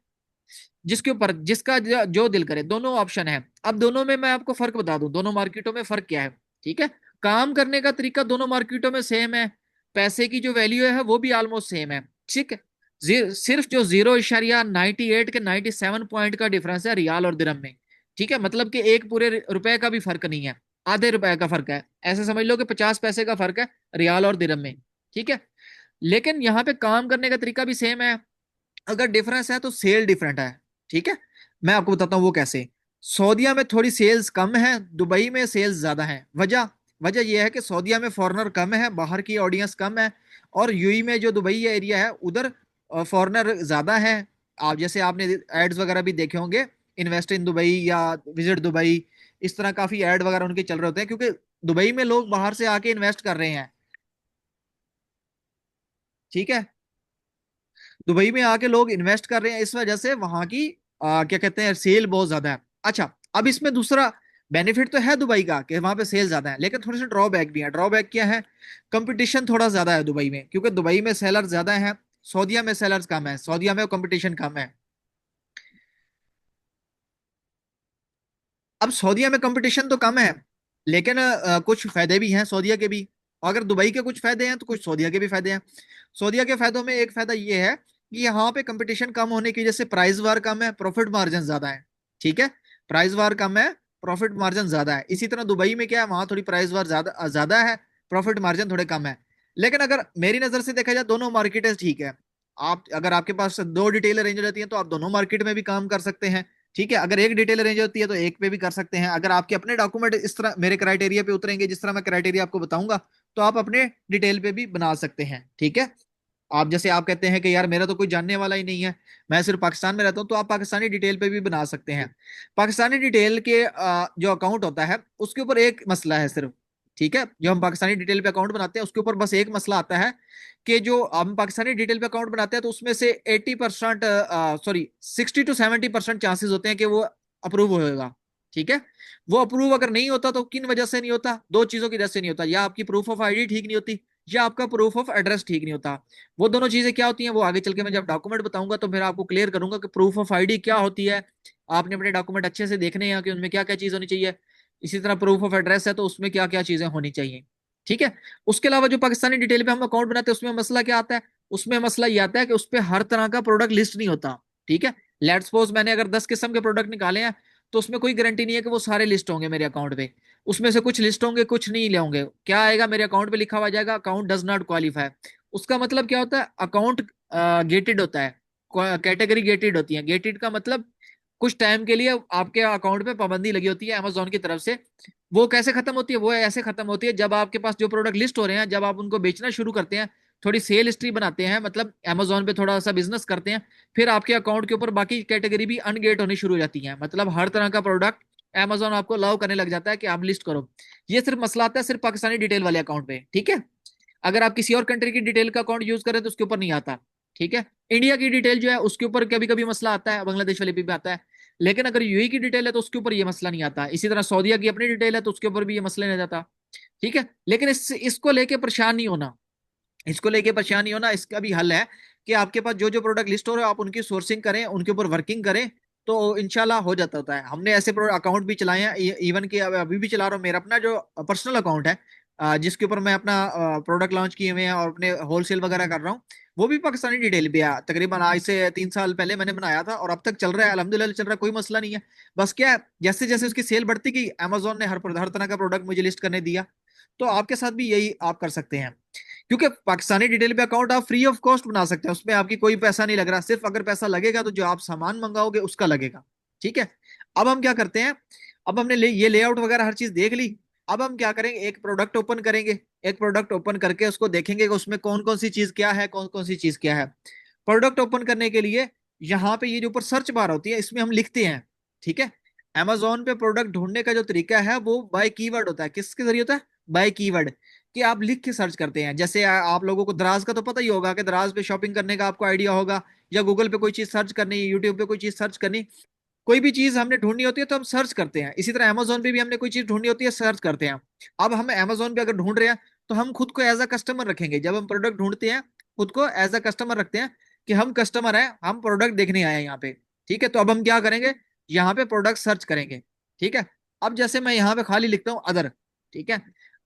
जिसके ऊपर जिसका जो दिल करे, दोनों ऑप्शन है। अब दोनों में मैं आपको फर्क बता दूं, दोनों मार्केटों में फर्क क्या है, ठीक है। काम करने का तरीका दोनों मार्केटों में सेम है, पैसे की जो वैल्यू है वो भी ऑलमोस्ट सेम है, ठीक है। सिर्फ जो 0.98 के 97 पॉइंट का डिफरेंस है रियाल और दिरहम में, ठीक है। मतलब कि एक पूरे रुपए का भी फर्क नहीं है, आधे रुपए का फर्क है, ऐसे समझ लो कि 50 पैसे का फर्क है रियाल और दिरहम में, ठीक है। लेकिन यहाँ पे काम करने का तरीका भी सेम है, अगर डिफरेंस है तो सेल डिफरेंट है, ठीक है। मैं आपको बताता हूँ वो कैसे। सऊदीया में थोड़ी सेल्स कम है, दुबई में सेल्स ज्यादा है। वजह वजह यह है कि सऊदीया में फॉरेनर कम है, बाहर की ऑडियंस कम है, और यूई में जो दुबई एरिया है उधर फॉरेनर ज्यादा है। आप जैसे आपने एड्स वगैरह भी देखे होंगे, इन्वेस्ट इन दुबई या विजिट दुबई, इस तरह काफी एड वगैरह उनके चल रहे होते हैं, क्योंकि दुबई में लोग बाहर से आके इन्वेस्ट कर रहे हैं, ठीक है। दुबई में आके लोग इन्वेस्ट कर रहे हैं, इस वजह से वहां की क्या कहते हैं, सेल बहुत ज्यादा है। अच्छा, अब इसमें दूसरा बेनिफिट तो है दुबई का कि वहां पे सेल ज्यादा है, लेकिन थोड़े से ड्रॉबैक भी है। ड्रॉबैक क्या है? कंपटीशन थोड़ा ज्यादा है दुबई में, क्योंकि दुबई में सेलर ज्यादा है, सऊदीया में सेलर्स कम है, सऊदीया में कंपटीशन कम है। अब सऊदीया में कंपटीशन तो कम है, लेकिन कुछ फायदे भी हैं सऊदीया के भी। और अगर दुबई के कुछ फायदे हैं तो कुछ सऊदीया के भी फायदे हैं। सऊदीया के फायदों में एक फायदा ये है कि यहाँ पे कंपटीशन कम होने की वजह से प्राइस वार कम है, प्रॉफिट मार्जिन ज्यादा है, ठीक है। प्राइस वार कम है, प्रॉफिट मार्जिन ज्यादा है। इसी तरह दुबई में क्या है, वहां थोड़ी प्राइस वार ज्यादा ज्यादा है, प्रॉफिट मार्जिन थोड़े कम है। लेकिन अगर मेरी नजर से देखा जाए दोनों मार्केटें ठीक है। आप अगर आपके पास दो डिटेल रेंज रहती है तो आप दोनों मार्केट में भी काम कर सकते हैं, ठीक है। अगर एक डिटेल रेंज होती है तो एक पे भी कर सकते हैं। अगर आपके अपने डॉक्यूमेंट इस तरह मेरे क्राइटेरिया पे उतरेंगे, जिस तरह मैं क्राइटेरिया आपको बताऊंगा, तो आप अपने डिटेल पे भी बना सकते हैं, ठीक है। आप जैसे आप कहते हैं कि यार मेरा तो कोई जानने वाला ही नहीं है, मैं सिर्फ पाकिस्तान में रहता हूं, तो आप पाकिस्तानी डिटेल पे भी बना सकते हैं। पाकिस्तानी डिटेल के जो अकाउंट होता है उसके ऊपर एक मसला है सिर्फ, ठीक है, जो हम पाकिस्तानी डिटेल पे अकाउंट बनाते हैं उसके ऊपर बस एक मसला आता है कि जो हम पाकिस्तानी डिटेल पे अकाउंट बनाते हैं तो उसमें से 80%, सॉरी 60 to 70% चांसेस होते हैं कि वो अप्रूव होएगा। ठीक है, वो अप्रूव अगर नहीं होता तो किन वजह से नहीं होता? दो चीजों की वजह से नहीं होता, या आपकी प्रूफ ऑफ आईडी ठीक नहीं होती, या आपका प्रूफ ऑफ एड्रेस ठीक नहीं होता। वो दोनों चीजें क्या होती हैं वो आगे चल के मैं जब डॉक्यूमेंट बताऊंगा तो फिर आपको क्लियर करूंगा कि प्रूफ ऑफ आईडी क्या होती है। आपने अपने डॉक्यूमेंट अच्छे से देखने हैं कि उनमें क्या क्या चीज होनी चाहिए। इसी तरह प्रूफ ऑफ एड्रेस है तो उसमें क्या क्या चीजें होनी चाहिए। ठीक है, उसके अलावा जो पाकिस्तानी डिटेल पे हम अकाउंट बनाते हैं उसमें मसला क्या आता है? उसमें मसला ये आता है कि उस पर हर तरह का प्रोडक्ट लिस्ट नहीं होता। ठीक है, लेट्स सपोज मैंने अगर 10 किस्म के प्रोडक्ट निकाले हैं तो उसमें कोई गारंटी नहीं है कि वो सारे लिस्ट होंगे मेरे अकाउंट पे। उसमें से कुछ लिस्ट होंगे, कुछ नहीं होंगे। क्या आएगा मेरे अकाउंट पे? लिखा हुआ जाएगा अकाउंट डज नॉट क्वालिफाई। उसका मतलब क्या होता है? अकाउंट गेटेड होता है, कैटेगरी गेटेड होती है। गेटेड का मतलब कुछ टाइम के लिए आपके अकाउंट पे पाबंदी लगी होती है अमेजोन की तरफ से। वो कैसे खत्म होती है? वो ऐसे खत्म होती है जब आपके पास जो प्रोडक्ट लिस्ट हो रहे हैं, जब आप उनको बेचना शुरू करते हैं, थोड़ी सेल हिस्ट्री बनाते हैं, मतलब अमेजोन पे थोड़ा सा बिजनेस करते हैं, फिर आपके अकाउंट के ऊपर बाकी कैटेगरी भी अनगेट होनी शुरू हो जाती है। मतलब हर तरह का प्रोडक्ट अमेजोन आपको अलाउ करने लग जाता है कि आप लिस्ट करो। ये सिर्फ मसला आता है सिर्फ पाकिस्तानी डिटेल वाले अकाउंट पे। ठीक है, अगर आप किसी और कंट्री की डिटेल का अकाउंट यूज करें तो उसके ऊपर नहीं आता। ठीक है, इंडिया की डिटेल जो है उसके ऊपर कभी कभी मसला आता है, बांग्लादेश वाले पे भी आता है। लेकिन अगर यूएई की डिटेल है तो उसके ऊपर ये मसला नहीं आता। इसी तरह सऊदीया की अपनी डिटेल है तो उसके ऊपर भी ये मसला नहीं आता। ठीक है, लेकिन इसको लेके परेशान नहीं होना। इसको लेके परेशान नहीं होना, इसका भी हल है कि आपके पास जो जो प्रोडक्ट लिस्ट हो रहे हो आप उनकी सोर्सिंग करें, उनके ऊपर वर्किंग करें, तो इंशाल्लाह हो जाता होता है। हमने ऐसे अकाउंट भी चलाए हैं, इवन कि अभी भी चला रहा हूँ। मेरा अपना जो पर्सनल अकाउंट है, जिसके ऊपर मैं अपना प्रोडक्ट लॉन्च किए हुए हैं और अपने होलसेल वगैरह कर रहा हूँ, वो भी पाकिस्तानी डिटेल पे है। तकरीबन आज से 3 साल पहले मैंने बनाया था और अब तक चल रहा है, अल्हम्दुलिल्लाह चल रहा है, कोई मसला नहीं है। बस क्या है, जैसे जैसे उसकी सेल बढ़ती गई अमेजोन ने हर तरह का प्रोडक्ट मुझे लिस्ट करने दिया। तो आपके साथ भी यही आप कर सकते हैं, क्योंकि पाकिस्तानी डिटेल पे अकाउंट आप फ्री ऑफ कॉस्ट बना सकते हैं। उसमें आपकी कोई पैसा नहीं लग रहा, सिर्फ अगर पैसा लगेगा तो जो आप सामान मंगाओगे उसका लगेगा। ठीक है, अब हम क्या करते हैं? अब हमने ये लेआउट वगैरह हर चीज देख ली। अब हम क्या करेंगे? एक प्रोडक्ट ओपन करेंगे। एक प्रोडक्ट ओपन करके उसको देखेंगे कि उसमें कौन कौन सी चीज क्या है, कौन कौन सी चीज क्या है। प्रोडक्ट ओपन करने के लिए यहाँ पे ये जो ऊपर सर्च बार होती है इसमें हम लिखते हैं। ठीक है, अमेजोन पे प्रोडक्ट ढूंढने का जो तरीका है वो बाय कीवर्ड होता है। किसके जरिए होता है? By keyword. कि आप लिख के सर्च करते हैं। जैसे आप लोगों को दराज का तो पता ही होगा कि दराज पे शॉपिंग करने का आपको आइडिया होगा, या गूगल पे कोई चीज सर्च करनी, यूट्यूब पे कोई चीज सर्च करनी, कोई भी चीज हमने ढूंढनी होती है तो हम सर्च करते हैं। इसी तरह अमेजोन पे भी हमने कोई चीज ढूंढनी होती है, सर्च करते हैं। अब हम अमेजोन पे अगर ढूंढ रहे हैं तो हम खुद को एज अ कस्टमर रखेंगे। जब हम प्रोडक्ट ढूंढते हैं खुद को एज अ कस्टमर रखते हैं कि हम कस्टमर हैं, हम प्रोडक्ट देखने आए हैं यहाँ पे। ठीक है, तो अब हम क्या करेंगे? यहाँ पे प्रोडक्ट सर्च करेंगे। ठीक है, अब जैसे मैं यहाँ पे खाली लिखता हूँ अदर। ठीक है,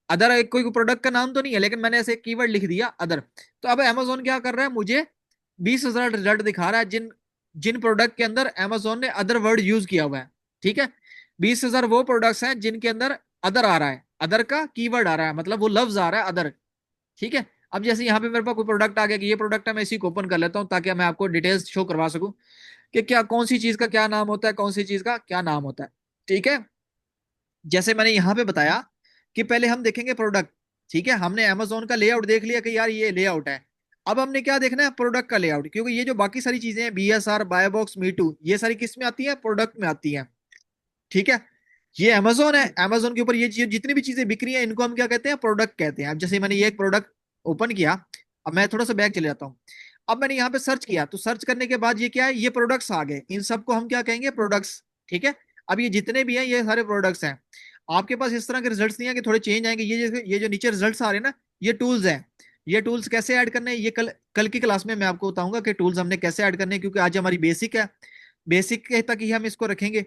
अदर एक कोई प्रोडक्ट का नाम तो नहीं है, लेकिन मैंने ऐसे कीवर्ड लिख दिया अदर। तो अब अमेजोन क्या कर रहा है? मुझे 20,000 रिजल्ट दिखा रहा है जिन जिन प्रोडक्ट के अंदर अमेजोन ने अदर वर्ड यूज किया हुआ है। ठीक है, 20,000 वो प्रोडक्ट्स हैं जिनके अंदर अदर आ रहा है, अदर का कीवर्ड आ रहा है, मतलब वो लफ्ज आ रहा है अदर। ठीक है, अब जैसे यहाँ पे मेरे पास कोई प्रोडक्ट आ गया कि ये प्रोडक्ट है, मैं इसी को ओपन कर लेता हूँ ताकि मैं आपको डिटेल्स शो करवा सकूं कि क्या कौन सी चीज का क्या नाम होता है, कौन सी चीज का क्या नाम होता है। ठीक है, जैसे मैंने यहाँ पे बताया कि पहले हम देखेंगे प्रोडक्ट। ठीक है, हमने अमेजोन का लेआउट देख लिया कि यार ये लेआउट है। अब हमने क्या देखना है? प्रोडक्ट का लेआउट, क्योंकि ये जो बाकी सारी चीजें हैं BSR, buy box, me too, ये सारी किस में आती है? प्रोडक्ट में आती है। ठीक है, ये अमेजोन है, अमेजोन के ऊपर ये चीज जितनी भी चीजें बिक रही है इनको हम क्या कहते हैं? प्रोडक्ट कहते हैं। अब जैसे मैंने ये एक प्रोडक्ट ओपन किया, अब मैं थोड़ा सा बैक चले जाता हूँ। अब मैंने यहाँ पे सर्च किया तो सर्च करने के बाद ये क्या है? ये प्रोडक्ट्स आ गए, इन सबको हम क्या कहेंगे? प्रोडक्ट्स। ठीक है, अब ये जितने भी हैं ये सारे प्रोडक्ट्स हैं। आपके पास इस तरह के रिजल्ट्स नहीं है कि थोड़े चेंज आएंगे। ये जो नीचे रिजल्ट्स आ रहे हैं ना, ये टूल्स हैं। ये टूल्स कैसे ऐड करने हैं ये कल कल की क्लास में मैं आपको बताऊंगा कि टूल्स हमने कैसे ऐड करने हैं, क्योंकि आज हमारी बेसिक है। बेसिक तक ही हम इसको रखेंगे।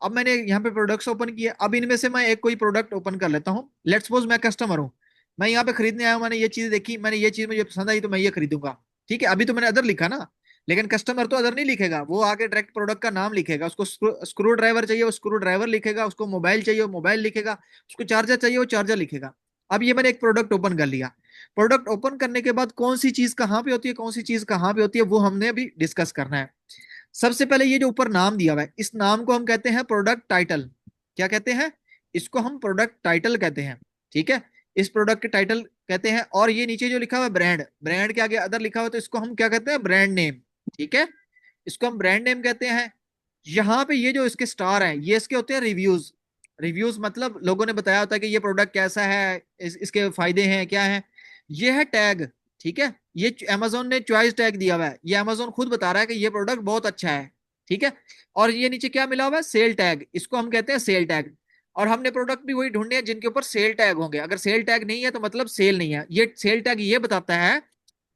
अब मैंने यहाँ पे प्रोडक्ट्स ओपन किए, अब इनमें से मैं एक कोई प्रोडक्ट ओपन कर लेता हूँ। लेट्स सपोज मैं कस्टमर हूँ, मैं यहाँ पे खरीदने आया हूँ, मैंने ये चीज देखी, मैंने ये चीज मुझे पसंद आई तो मैं ये खरीदूंगा। ठीक है, अभी तो मैंने अदर लिखा ना, लेकिन कस्टमर तो अदर नहीं लिखेगा, वो आगे डायरेक्ट प्रोडक्ट का नाम लिखेगा। उसको स्क्रू ड्राइवर चाहिए वो स्क्रू ड्राइवर लिखेगा, उसको मोबाइल चाहिए वो मोबाइल लिखेगा, उसको चार्जर चाहिए वो चार्जर लिखेगा। अब ये मैंने एक प्रोडक्ट ओपन कर लिया। प्रोडक्ट ओपन करने के बाद कौन सी चीज कहाँ पे होती है, कौन सी चीज कहाँ पे होती है, वो हमने अभी डिस्कस करना है। सबसे पहले ये जो ऊपर नाम दिया हुआ है इस नाम को हम कहते हैं प्रोडक्ट टाइटल। क्या कहते हैं? इसको हम प्रोडक्ट टाइटल कहते हैं। ठीक है, इस प्रोडक्ट के टाइटल कहते हैं। और ये नीचे जो लिखा हुआ है ब्रांड, ब्रांड के आगे अदर लिखा हुआ है तो इसको हम क्या कहते हैं? Brand name. ठीक है, इसको हम ब्रांड नेम कहते हैं। यहाँ पे ये जो इसके स्टार हैं ये इसके होते हैं रिव्यूज। रिव्यूज मतलब लोगों ने बताया होता है कि ये प्रोडक्ट कैसा है, इसके फायदे हैं क्या है। ये है टैग, ठीक है। ये अमेजोन ने चॉइस टैग दिया हुआ है, ये अमेजोन खुद बता रहा है कि ये प्रोडक्ट बहुत अच्छा है, ठीक है। और ये नीचे क्या मिला हुआ है, सेल टैग, इसको हम कहते हैं सेल टैग। और हमने प्रोडक्ट भी वही ढूंढने हैं जिनके ऊपर सेल टैग होंगे। अगर सेल टैग नहीं है तो मतलब सेल नहीं है। ये सेल टैग ये बताता है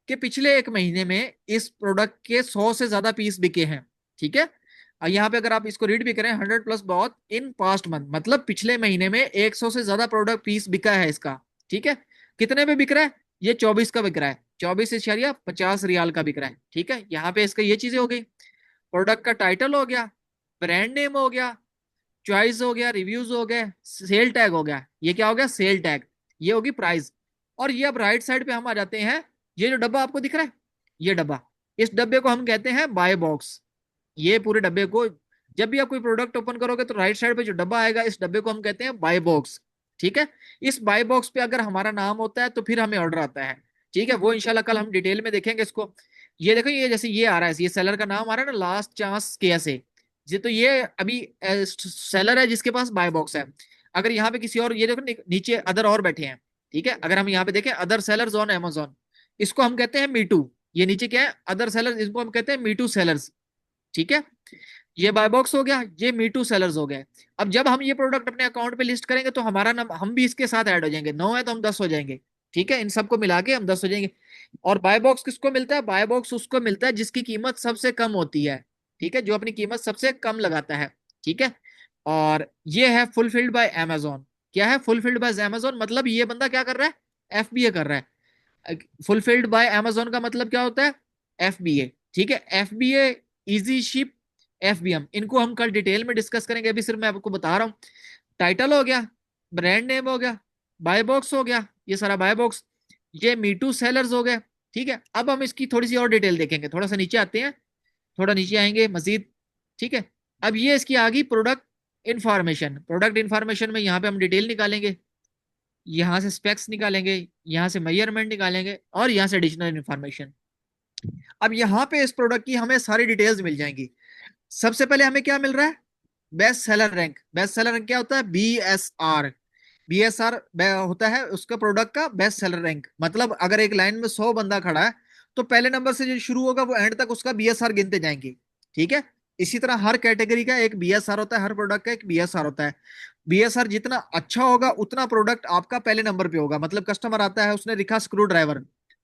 कि पिछले एक महीने में इस प्रोडक्ट के 100 से ज्यादा पीस बिके हैं, ठीक है। और यहाँ पे अगर आप इसको रीड भी करें, 100+ बहुत इन पास्ट मंथ, मतलब पिछले महीने में 100 से ज्यादा प्रोडक्ट पीस बिका है इसका, ठीक है। कितने में बिक रहा है, ये 24 का बिक रहा है, 24.50 रियाल का बिक रहा है, ठीक है। यहाँ पे इसका ये चीजें हो गई, प्रोडक्ट का टाइटल हो गया, ब्रांड नेम हो गया, चॉइस हो गया, रिव्यूज हो गए, सेल टैग हो गया। ये क्या हो गया, सेल टैग। ये होगी प्राइस। और ये अब राइट साइड पे हम आ जाते हैं, ये जो डब्बा आपको दिख रहा है, ये डब्बा, इस डब्बे को हम कहते हैं बाय बॉक्स। ये पूरे डब्बे को, जब भी आप कोई प्रोडक्ट ओपन करोगे तो राइट साइड पे जो डब्बा आएगा, इस डब्बे को हम कहते हैं बाय बॉक्स, ठीक है। इस बाय बॉक्स पे अगर हमारा नाम होता है तो फिर हमें ऑर्डर आता है, ठीक है। वो इंशाल्लाह कल हम डिटेल में देखेंगे इसको। ये देखो, ये जैसे ये आ रहा है, ये सेलर का नाम आ रहा है ना, लास्ट चांस कैसे। जी, तो ये अभी सेलर है जिसके पास बाय बॉक्स है। अगर यहाँ पे किसी और, ये देखो नीचे अदर और बैठे हैं, ठीक है। अगर हम यहाँ पे देखें, अदर सेलर्स ऑन अमेजोन, इसको हम कहते हैं मीटू। ये नीचे क्या है, अदर सेलर्स, इसको हम कहते हैं मीटू सेलर्स, ठीक है। ये बाय बॉक्स हो गया, ये मीटू सेलर्स हो गए। अब जब हम ये प्रोडक्ट अपने अकाउंट पे लिस्ट करेंगे तो हमारा नाम, हम भी इसके साथ ऐड हो जाएंगे, 9 है तो हम 10 हो जाएंगे, ठीक है। इन सबको मिला के हम 10 हो जाएंगे। और बाय बॉक्स किसको मिलता है, बाय बॉक्स उसको मिलता है जिसकी कीमत सबसे कम होती है, ठीक है, जो अपनी कीमत सबसे कम लगाता है, ठीक है। और ये है फुलफिल्ड बाय अमेजोन। क्या है फुलफिल्ड बाय अमेजोन, मतलब ये बंदा क्या कर रहा है, एफबीए कर रहा है। फुलफिल्ड बाय अमेजोन का मतलब क्या होता है, एफबीए, ठीक है। एफबीए, इजी शिप, एफबीएम, इनको हम कल डिटेल में डिस्कस करेंगे, अभी सिर्फ मैं आपको बता रहा हूँ। टाइटल हो गया, ब्रांड नेम हो गया, बाय बॉक्स हो गया, ये सारा बाय बॉक्स, ये मीटू सेलर्स हो गए, ठीक है। अब हम इसकी थोड़ी सी और डिटेल देखेंगे, थोड़ा सा नीचे आते हैं, थोड़ा नीचे आएंगे मजीद, ठीक है। अब ये इसकी आ गई प्रोडक्ट इंफॉर्मेशन। प्रोडक्ट इंफॉर्मेशन में यहाँ पे हम डिटेल निकालेंगे, यहाँ से स्पेक्स निकालेंगे, यहाँ से मेजरमेंट निकालेंगे, और यहाँ से एडिशनल इंफॉर्मेशन। अब यहाँ पे इस प्रोडक्ट की हमें सारी डिटेल्स मिल जाएंगी। सबसे पहले हमें क्या मिल रहा है, best seller rank. Best seller rank क्या होता है, BSR। BSR होता है उसका प्रोडक्ट का बेस्ट सेलर रैंक, मतलब अगर एक लाइन में 100 बंदा खड़ा है तो पहले नंबर से जो शुरू होगा वो एंड तक उसका BSR गिनते जाएंगे, ठीक है। इसी तरह हर कैटेगरी का एक BSR होता है, हर प्रोडक्ट का एक BSR होता है। BSR जितना अच्छा होगा उतना प्रोडक्ट आपका पहले नंबर पे होगा। मतलब कस्टमर आता है, उसने लिखा स्क्रू ड्राइवर,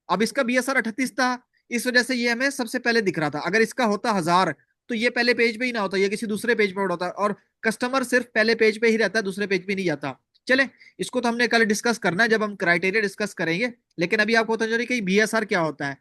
अब इसका BSR 38 था, इस वजह से ये हमें सबसे पहले दिख रहा था। अगर इसका होता 1000 तो ये पहले पेज पे ही ना होता, ये किसी दूसरे पेज पे होता। और कस्टमर सिर्फ पहले पेज पे ही रहता है, दूसरे पेज पे नहीं जाता। चले, इसको तो हमने कल डिस्कस करना है जब हम क्राइटेरिया डिस्कस करेंगे। लेकिन अभी आपको पता चलिए कि BSR क्या होता है।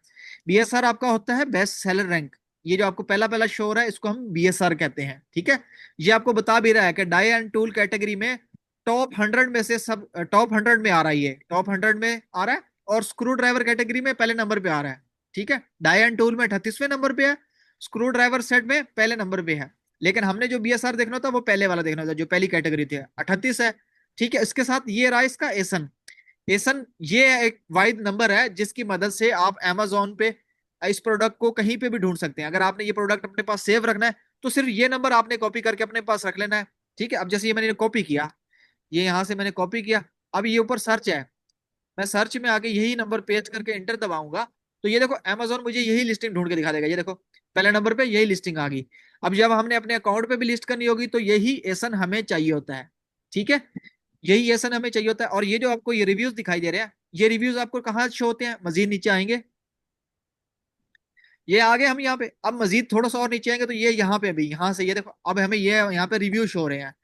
BSR आपका होता है बेस्ट सेलर रैंक। ये जो आपको पहला पहला शो हो रहा है इसको हम BSR कहते हैं, ठीक है। ये आपको बता भी रहा है कि डाई एंड टूल कैटेगरी में टॉप 100 में से सब टॉप 100 में आ रहा है, ये टॉप 100 में आ रहा है। और स्क्रू ड्राइवर कैटेगरी में पहले नंबर पे आ रहा है, ठीक है। डाई एंड टूल में 38वें नंबर पे है, स्क्रू ड्राइवर सेट में पहले नंबर पे है। लेकिन हमने जो BSR देखना था वो पहले वाला देखना था, जो पहली कैटेगरी थी, 38 है, ठीक है। इसके साथ ये रहा इसका एसन। एसन ये एक वाइड नंबर है जिसकी मदद से आप Amazon पे इस प्रोडक्ट को कहीं पे भी ढूंढ सकते हैं। अगर आपने ये प्रोडक्ट अपने पास सेव रखना है तो सिर्फ ये नंबर आपने कॉपी करके अपने पास रख लेना है, ठीक है। अब जैसे ये मैंने कॉपी किया, ये यहां से मैंने कॉपी किया, अब ये ऊपर सर्च है, मैं सर्च में आके यही नंबर पेस्ट करके इंटर दबाऊंगा तो ये देखो Amazon मुझे यही लिस्टिंग ढूंढ के दिखा देगा। ये देखो पहले नंबर पे यही लिस्टिंग आ गई। अब जब हमने अपने अकाउंट पे भी लिस्ट करनी होगी तो यही एसन हमें चाहिए होता है, ठीक है। यही एसन हमें चाहिए होता है। और ये जो आपको ये रिव्यूज दिखाई दे रहे हैं, ये रिव्यूज आपको कहाँ शो होते हैं, मजीद नीचे आएंगे, ये आगे हम यहाँ पे, अब मजीद थोड़ा सा और नीचे आएंगे तो ये यहाँ पे भी, यहाँ से ये देखो अब हमें ये यहाँ पे रिव्यू शो हो रहे हैं,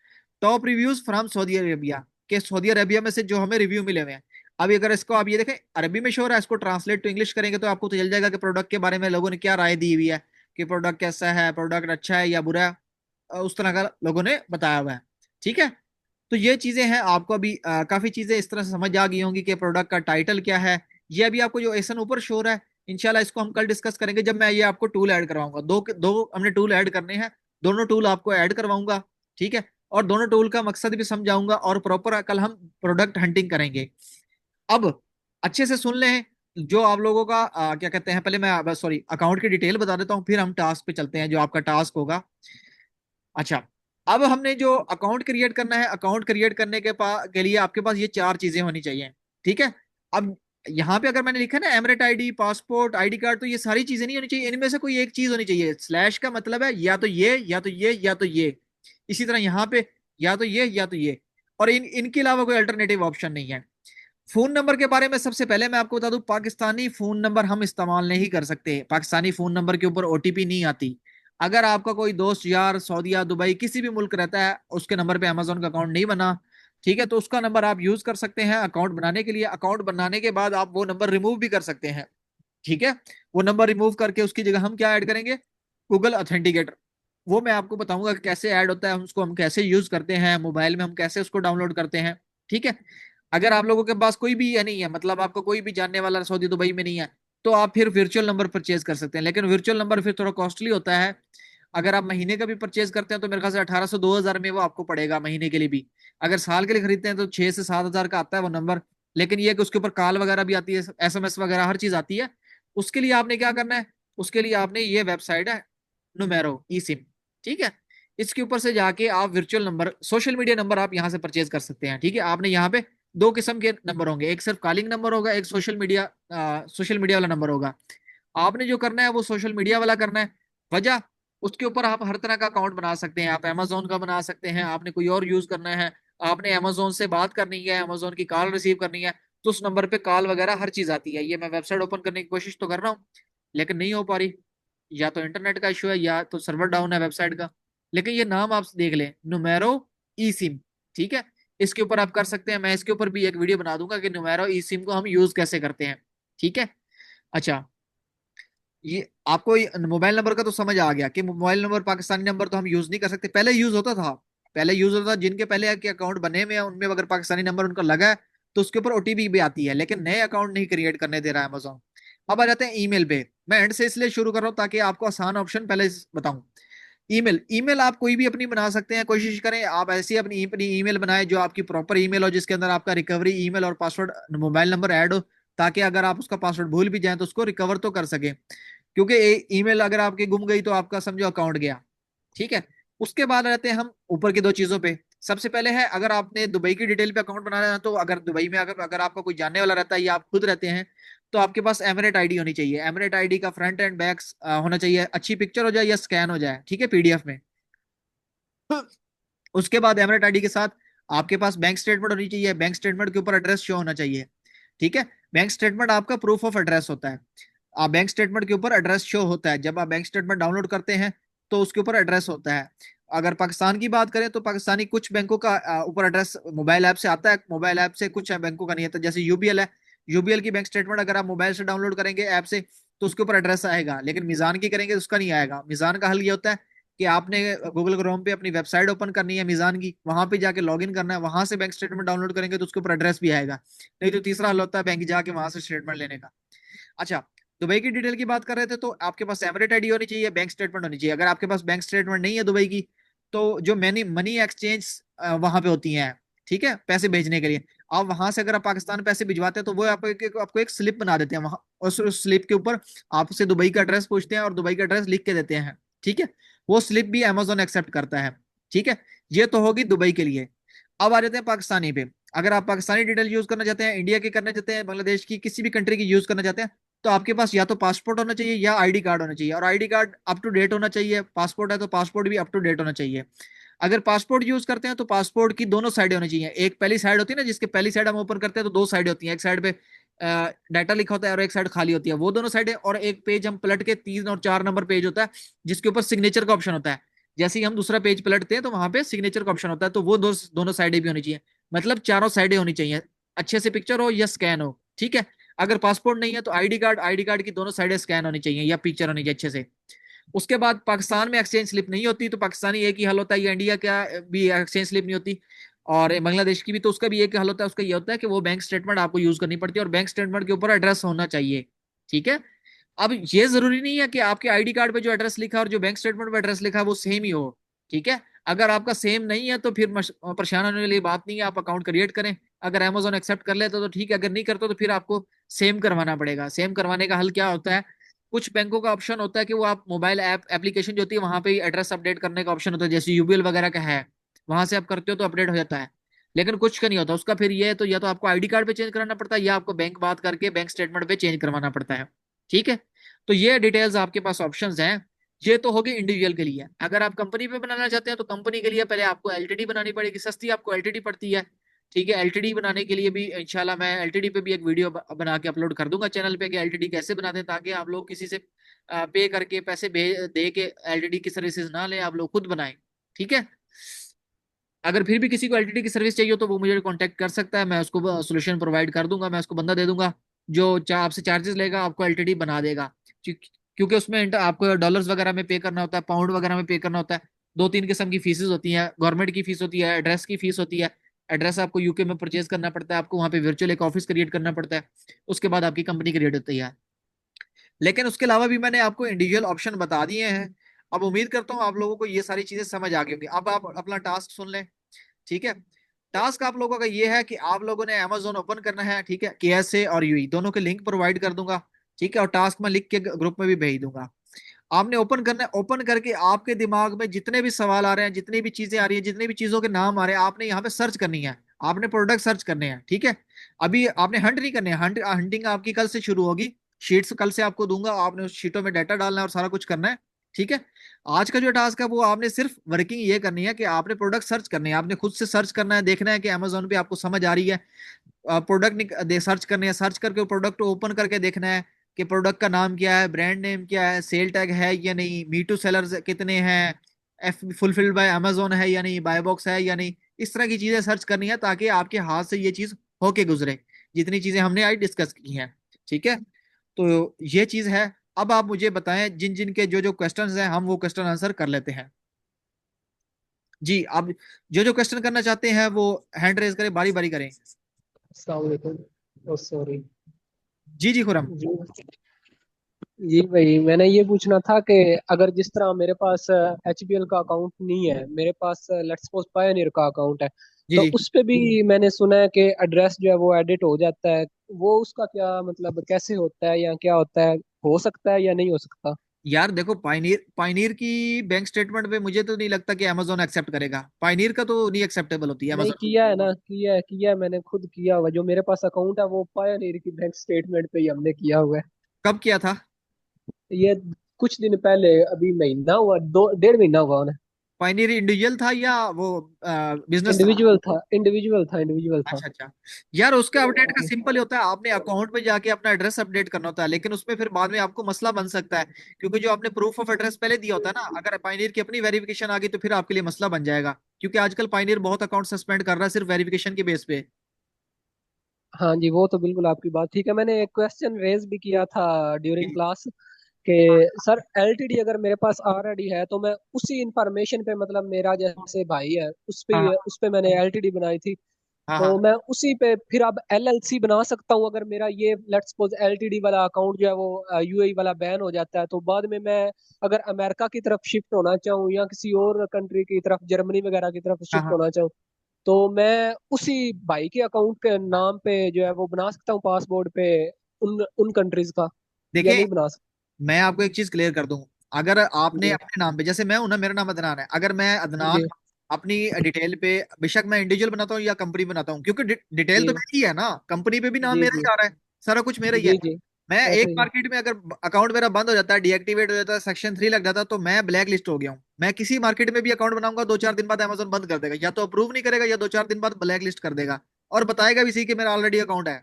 top reviews from Saudi Arabia, के सऊदी अरेबिया में से जो हमें रिव्यू मिले हुए हैं। अब अगर इसको आप ये देखें अरबी में शो हो रहा है, इसको ट्रांसलेट टू इंग्लिश करेंगे तो आपको तो चल जाएगा कि प्रोडक्ट के बारे में लोगों ने क्या राय दी हुई है, कि प्रोडक्ट कैसा है, प्रोडक्ट अच्छा है या बुरा है, उस तरह का लोगों ने बताया हुआ है, ठीक है। तो ये चीजें हैं, आपको अभी काफी चीजें इस तरह से समझ आ गई होंगी कि प्रोडक्ट का टाइटल क्या है। ये अभी आपको जो एसन ऊपर शो रहा है, इंशाल्लाह इसको हम कल डिस्कस करेंगे जब मैं ये आपको टूल ऐड करवाऊंगा। दो दो हमने टूल ऐड करने हैं, दोनों टूल आपको ऐड करवाऊंगा, ठीक है। और दोनों टूल का मकसद भी समझाऊंगा और प्रॉपर कल हम प्रोडक्ट हंटिंग करेंगे। अब अच्छे से सुन लें, जो आप लोगों का क्या कहते हैं, पहले मैं सॉरी अकाउंट की डिटेल बता देता हूँ, फिर हम टास्क पे चलते हैं जो आपका टास्क होगा। अच्छा, अब हमने जो अकाउंट क्रिएट करना है, अकाउंट क्रिएट करने के लिए आपके पास ये चार चीजें होनी चाहिए, ठीक है। अब यहाँ पे अगर मैंने लिखा ना एमरेट आईडी, पासपोर्ट, आईडी कार्ड, तो ये सारी चीजें नहीं होनी चाहिए, इनमें से कोई एक चीज होनी चाहिए। स्लैश का मतलब है या तो ये या तो ये या तो ये। इसी तरह यहाँ पे या तो ये या तो ये, और इनके अलावा कोई अल्टरनेटिव ऑप्शन नहीं है। फोन नंबर के बारे में सबसे पहले मैं आपको बता दूं, पाकिस्तानी फोन नंबर हम इस्तेमाल नहीं कर सकते। पाकिस्तानी फोन नंबर के ऊपर ओटीपी नहीं आती। अगर आपका कोई दोस्त यार सऊदीया, दुबई, किसी भी मुल्क रहता है, उसके नंबर पे अमेजोन का अकाउंट नहीं बना, ठीक है, तो उसका नंबर आप यूज कर सकते हैं अकाउंट बनाने के लिए। अकाउंट बनाने के बाद आप वो नंबर रिमूव भी कर सकते हैं, ठीक है। वो नंबर रिमूव करके उसकी जगह हम क्या ऐड करेंगे, गूगल ऑथेंटिकेटर। वो मैं आपको बताऊंगा कि कैसे ऐड होता है, उसको हम कैसे यूज करते हैं मोबाइल में, हम कैसे उसको डाउनलोड करते हैं, ठीक है। अगर आप लोगों के पास कोई भी ये नहीं है, मतलब आपको कोई भी जानने वाला सऊदी दुबई में नहीं है, तो आप फिर वर्चुअल नंबर परचेज कर सकते हैं, लेकिन वर्चुअल नंबर फिर थोड़ा कॉस्टली होता है। अगर आप महीने का भी परचेज करते हैं तो मेरे ख्याल से 1800 2000 में वो आपको पड़ेगा महीने के लिए भी। अगर साल के लिए खरीदते हैं तो 6 से 7 हजार का आता है वो नंबर। लेकिन ये है कि उसके ऊपर कॉल वगैरह भी आती है, एसएमएस वगैरह हर चीज आती है। उसके लिए आपने क्या करना है, उसके लिए आपने ये वेबसाइट है नुमेरो ई सिम, ठीक है। इसके ऊपर से जाके आप virtual number, social media number आप यहाँ से परचेज कर सकते हैं, ठीक है। आपने यहाँ पे दो किस्म के नंबर होंगे, एक सिर्फ कॉलिंग नंबर होगा, एक सोशल मीडिया वाला नंबर होगा। आपने जो करना है वो सोशल मीडिया वाला करना है। वजह, उसके ऊपर आप हर तरह का अकाउंट बना सकते हैं, आप अमेजोन का बना सकते हैं, आपने कोई और यूज करना है, आपने अमेजोन से बात करनी है, अमेजोन की कॉल रिसीव करनी है, तो उस नंबर पे कॉल वगैरह हर चीज आती है। ये मैं वेबसाइट ओपन करने की कोशिश तो कर रहा हूँ, लेकिन नहीं हो पा रही। या तो इंटरनेट का इशू है या तो सर्वर डाउन है वेबसाइट का। लेकिन ये नाम आप देख लें, नुमेरो ई सिम, ठीक है। इसके ऊपर आप कर सकते हैं, मैं इसके ऊपर भी एक वीडियो बना दूंगा कि नुमेरो ई सिम को हम यूज कैसे करते हैं, ठीक है। अच्छा, ये आपको मोबाइल नंबर का तो समझ आ गया कि मोबाइल नंबर पाकिस्तानी नंबर तो हम यूज नहीं कर सकते। पहले यूज होता था, पहले यूज होता था, जिनके पहले के अकाउंट बने हुए हैं उनमें अगर पाकिस्तानी नंबर उनका लगा है तो उसके ऊपर ओटीपी भी आती है, लेकिन नए अकाउंट नहीं क्रिएट करने दे रहा है अमेजोन। अब आ जाते हैं ईमेल पे। मैं एंड से इसलिए शुरू कर रहा हूँ ताकि आपको आसान ऑप्शन पहले बताऊं। ईमेल, ईमेल आप कोई भी अपनी बना सकते हैं, कोशिश करें आप ऐसी अपनी अपनी ईमेल बनाएं जो आपकी प्रॉपर ईमेल हो, जिसके अंदर आपका रिकवरी ईमेल और पासवर्ड मोबाइल नंबर ऐड हो, ताकि अगर आप उसका पासवर्ड भूल भी जाएं तो उसको रिकवर तो कर सके। क्योंकि ईमेल अगर आपकी गुम गई तो आपका समझो अकाउंट गया, ठीक है। उसके बाद रहते हैं हम ऊपर की दो चीजों पे। सबसे पहले है, अगर आपने दुबई की डिटेल पे अकाउंट बनाना है, तो अगर दुबई में अगर अगर आपका कोई जानने वाला रहता है या आप खुद रहते हैं, तो आपके पास एमरेट आईडी होनी चाहिए। एमरेट आईडी का फ्रंट एंड बैक होना चाहिए, अच्छी पिक्चर हो जाए या स्कैन हो जाए, ठीक है, पीडीएफ में। उसके बाद एमरेट आईडी के साथ आपके पास बैंक स्टेटमेंट होनी चाहिए, बैंक स्टेटमेंट के ऊपर एड्रेस शो होना चाहिए, ठीक है। बैंक स्टेटमेंट आपका प्रूफ ऑफ एड्रेस होता है। आप बैंक स्टेटमेंट के ऊपर एड्रेस शो होता है, जब आप बैंक स्टेटमेंट डाउनलोड करते हैं तो उसके ऊपर एड्रेस होता है। अगर पाकिस्तान की बात करें तो पाकिस्तानी कुछ बैंकों का ऊपर एड्रेस मोबाइल ऐप से आता है, मोबाइल ऐप से कुछ बैंकों का नहीं आता, जैसे यूबीएल है। यूबीएल की बैंक स्टेटमेंट अगर आप मोबाइल से डाउनलोड करेंगे ऐप से तो उसके ऊपर एड्रेस आएगा, लेकिन मिजान की करेंगे तो उसका नहीं आएगा। मिजान का हल ये होता है कि आपने गूगल क्रोम पे अपनी वेबसाइट ओपन करनी है मिजान की, वहां पे जाके लॉगिन करना है, वहां से बैंक स्टेटमेंट डाउनलोड करेंगे तो उसके ऊपर एड्रेस भी आएगा। नहीं तो तीसरा हल होता है बैंक जाके वहां से स्टेटमेंट लेने का। अच्छा, दुबई की डिटेल की बात कर रहे थे, तो आपके पास एमरेट आईडी होनी चाहिए, बैंक स्टेटमेंट होनी चाहिए। अगर आपके पास बैंक स्टेटमेंट नहीं है दुबई की, तो जो मनी मनी एक्सचेंज वहां पे होती हैं, ठीक है, पैसे भेजने के लिए, आप वहां से अगर आप पाकिस्तान पैसे भिजवाते हैं तो वो आपको एक स्लिप बना देते हैं वहां, उस स्लिप के ऊपर आपसे दुबई का एड्रेस पूछते हैं और दुबई का एड्रेस लिख के देते हैं, ठीक है। वो स्लिप भी अमेजोन एक्सेप्ट करता है, ठीक है। ये तो होगी दुबई के लिए। अब आ जाते हैं पाकिस्तानी पे। अगर आप पाकिस्तानी डिटेल यूज करना चाहते हैं, इंडिया की करना चाहते हैं, बांग्लादेश की, किसी भी कंट्री की यूज करना चाहते हैं, तो आपके पास या तो पासपोर्ट होना चाहिए या आईडी कार्ड होना चाहिए, और ID card up to date होना चाहिए। पासपोर्ट है तो पासपोर्ट भी अप टू डेट होना चाहिए। अगर पासपोर्ट यूज करते हैं तो पासपोर्ट की दोनों साइडें होनी चाहिए। एक पहली साइड होती है ना, जिसके पहली साइड हम ओपन करते हैं तो दो साइडें होती हैं, एक साइड पे डाटा लिखा होता है और एक साइड खाली होती है, वो दोनों साइडें, और एक पेज हम पलट के 3 और 4 नंबर पेज होता है जिसके ऊपर सिग्नेचर का ऑप्शन होता है। जैसे ही हम दूसरा पेज पलटते हैं तो वहां पे सिग्नेचर का ऑप्शन होता है, तो वो दोनों साइडें भी होनी चाहिए। मतलब चारों साइडें होनी चाहिए, अच्छे से पिक्चर हो या स्कैन हो, ठीक है। अगर पासपोर्ट नहीं है तो आईडी कार्ड की दोनों साइडें स्कैन होनी चाहिए या पिक्चर होनी चाहिए अच्छे से। उसके बाद पाकिस्तान में एक्सचेंज स्लिप नहीं होती तो पाकिस्तानी एक ही हल होता है, या इंडिया का भी एक्सचेंज स्लिप नहीं होती और बांग्लादेश की भी, तो उसका भी एक हल होता है। उसका ये होता है कि वो बैंक स्टेटमेंट आपको यूज करनी पड़ती है और बैंक स्टेटमेंट के ऊपर एड्रेस होना चाहिए, ठीक है। अब ये जरूरी नहीं है कि आपके आईडी कार्ड पे जो एड्रेस लिखा है और जो बैंक स्टेटमेंट पे एड्रेस लिखा है वो सेम ही हो, ठीक है। अगर आपका सेम नहीं है तो फिर परेशान होने वाली बात नहीं है, आप अकाउंट क्रिएट करें। अगर अमेजोन एक्सेप्ट कर लेते तो ठीक है, अगर नहीं करते तो फिर आपको सेम करवाना पड़ेगा। सेम करवाने का हल क्या होता है, कुछ बैंकों का ऑप्शन होता है कि वो आप मोबाइल ऐप एप्लीकेशन जो होती है वहां पे ही एड्रेस अपडेट करने का ऑप्शन होता है, जैसे यूबीएल वगैरह का है, वहां से आप करते हो तो अपडेट हो जाता है। लेकिन कुछ का नहीं होता उसका, फिर ये है तो या तो आपको आईडी कार्ड पे चेंज कराना पड़ता है या आपको बैंक बात करके बैंक स्टेटमेंट पे चेंज करवाना पड़ता है। ठीक है, तो ये डिटेल्स आपके पास ऑप्शंस हैं। ये तो होगी इंडिविजुअल के लिए। अगर आप कंपनी पे बनाना चाहते हैं तो कंपनी के लिए पहले आपको एलटीडी बनानी पड़ेगी, सस्ती आपको एलटीडी पड़ती है। ठीक है, एलटीडी बनाने के लिए भी इंशाल्लाह मैं एलटीडी पे भी एक वीडियो बना के अपलोड कर दूंगा चैनल पे कि एलटीडी कैसे बनाते हैं, ताकि आप लोग किसी से पे करके पैसे भेज दे के एलटीडी की सर्विसेज ना लें, आप लोग खुद बनाएं। ठीक है, अगर फिर भी किसी को एलटीडी की सर्विस चाहिए हो तो वो मुझे कांटेक्ट कर सकता है, मैं उसको सोल्यूशन प्रोवाइड कर दूंगा, मैं उसको बंदा दे दूंगा जो आपसे चार्जेस लेगा, आपको एलटीडी बना देगा। क्योंकि उसमें आपको डॉलर्स वगैरह में पे करना होता है, पाउंड वगैरह में पे करना होता है। दो तीन किस्म की फीसेस होती हैं, गवर्नमेंट की फीस होती है, एड्रेस की फीस होती है। एड्रेस आपको यूके में परचेज करना पड़ता है, आपको वहाँ पे वर्चुअल एक ऑफिस क्रिएट करना पड़ता है, उसके बाद आपकी कंपनी क्रिएट होती है। लेकिन उसके अलावा भी मैंने आपको इंडिविजुअल ऑप्शन बता दिए हैं। अब उम्मीद करता हूँ आप लोगों को ये सारी चीजें समझ आ गई होंगी। अब आप अपना टास्क सुन लें। ठीक है, टास्क आप लोगों का ये है कि आप लोगों ने अमेजोन ओपन करना है। ठीक है, केएसए और यूई दोनों के लिंक प्रोवाइड कर दूंगा। ठीक है, और टास्क में लिख के ग्रुप में भी भेज दूंगा। आपने ओपन करना है, ओपन करके आपके दिमाग में जितने भी सवाल आ रहे हैं, जितनी भी चीजें आ रही हैं, जितनी भी चीजों के नाम आ रहे हैं, आपने यहाँ पे सर्च करनी है। आपने प्रोडक्ट सर्च करने हैं। ठीक है, अभी आपने हंट नहीं करने हैं, हंटिंग आपकी कल से शुरू होगी। शीट्स कल से आपको दूंगा, आपने उस शीटों में डाटा डालना है और सारा कुछ करना है। ठीक है, आज का जो टास्क है वो आपने सिर्फ वर्किंग ये करनी है कि आपने प्रोडक्ट सर्च करनी है, आपने खुद से सर्च करना है, देखना है कि अमेजोन पे आपको समझ आ रही है। प्रोडक्ट सर्च करने हैं, सर्च करके प्रोडक्ट ओपन करके देखना है कि प्रोडक्ट का नाम क्या है, ब्रांड नेम क्या है, सेल टैग है या नहीं, मी टू सेलर्स कितने हैं, एफ फुलफिल्ड बाय अमेजोन है या नहीं, बाय बॉक्स है या नहीं। इस तरह की चीजें सर्च करनी है ताकि आपके हाथ से ये चीज होके गुजरे, जितनी चीजें हमने आज डिस्कस की हैं। ठीक है, तो ये चीज है। अब आप मुझे बताएं जिन जिन के जो जो क्वेश्चंस हैं, हम वो क्वेश्चन आंसर कर लेते हैं। जी, आप जो जो क्वेश्चन करना चाहते हैं वो हैंड रेज करें, बारी बारी करें। अस्सलाम वालेकुम। ओ सॉरी। जी जी खुरम। जी। जी भाई, मैंने ये पूछना था कि अगर जिस तरह मेरे पास एचबीएल का अकाउंट नहीं है, मेरे पास लेट्स सपोज पायोनियर का अकाउंट है, जी तो जी, उस पे भी मैंने सुना है कि एड्रेस जो है वो एडिट हो जाता है। वो उसका क्या मतलब, कैसे होता है या क्या होता है, हो सकता है या नहीं हो सकता? यार देखो, पाइनीर पाइनीर की बैंक स्टेटमेंट पे मुझे तो नहीं लगता कि अमेजोन एक्सेप्ट करेगा, पाइनीर का तो नहीं एक्सेप्टेबल होती है नहीं अमेजोन। किया है ना, किया है, मैंने खुद किया हुआ। जो मेरे पास अकाउंट है वो पायोनियर की बैंक स्टेटमेंट पे ही हमने किया हुआ है। कब किया था? ये कुछ दिन पहले, अभी महीना हुआ, दो डेढ़ महीना हुआ उन्हें। पाइनीर इंडिविजुअल था या वो बिजनेस था? इंडिविजुअल था। अच्छा अच्छा। यार उसका अपडेट का सिंपल ही होता है, आपने अकाउंट में जाके अपना एड्रेस अपडेट करना होता है, लेकिन उसमें फिर बाद में आपको मसला बन सकता है, क्योंकि जो आपने प्रूफ ऑफ एड्रेस पहले दिया होता है ना, अगर पाइनीर की अपनी वेरिफिकेशन आ गई तो फिर आपके लिए मसला बन जाएगा, क्योंकि आजकल पाइनीर बहुत अकाउंट सस्पेंड कर रहा है सिर्फ वेरिफिकेशन के बेस पे। हाँ जी, वो तो बिल्कुल आपकी बात ठीक है। मैंने एक क्वेश्चन रेज भी किया था ड्यूरिंग क्लास कि सर एलटीडी अगर मेरे पास ऑलरेडी है तो मैं उसी इंफॉर्मेशन पे, मतलब मेरा जैसे भाई है हाँ उस पे मैंने एलटीडी बनाई थी, हाँ तो हाँ मैं उसी पे फिर अब एलएलसी बना सकता हूँ। अगर मेरा ये लेट्स सपोज एलटीडी वाला अकाउंट जो है वो यूएई वाला बैन हो जाता है, तो बाद में मैं अगर अमेरिका की तरफ शिफ्ट होना चाहूँ या किसी और कंट्री की तरफ, जर्मनी वगैरह की तरफ हाँ शिफ्ट हाँ। होना चाहूँ, तो मैं उसी भाई के अकाउंट के नाम पे जो है वो बना सकता हूँ पासपोर्ट पे, उन उन कंट्रीज का, या देखिए, नहीं बना सकता? मैं आपको एक चीज क्लियर कर दूं। अगर आपने जी अपने नाम पे, जैसे मैं हूं ना, मेरा नाम अदनान है, अगर मैं अदनान जी अपनी डिटेल पे, बेशक मैं इंडिविजुअल बनाता हूँ या कंपनी बनाता हूँ, क्योंकि डिटेल जी तो मेरी है ना, कंपनी पे भी नाम जी मेरा ही जी आ रहा है, सारा कुछ मेरा ही है। जी जी। मैं एक ऐसे ही। मार्केट में अगर अकाउंट मेरा बंद हो जाता है, डीएक्टिवेट हो जाता है, सेक्शन 3 लग जाता है, तो मैं ब्लैक लिस्ट हो गया हूँ। मैं किसी मार्केट में भी अकाउंट बनाऊंगा, 2-4 दिन बाद अमेजोन बंद कर देगा, या तो अप्रूव नहीं करेगा या 2-4 दिन बाद ब्लैक लिस्ट कर देगा, और बताएगा भी सी कि मेरा ऑलरेडी अकाउंट है।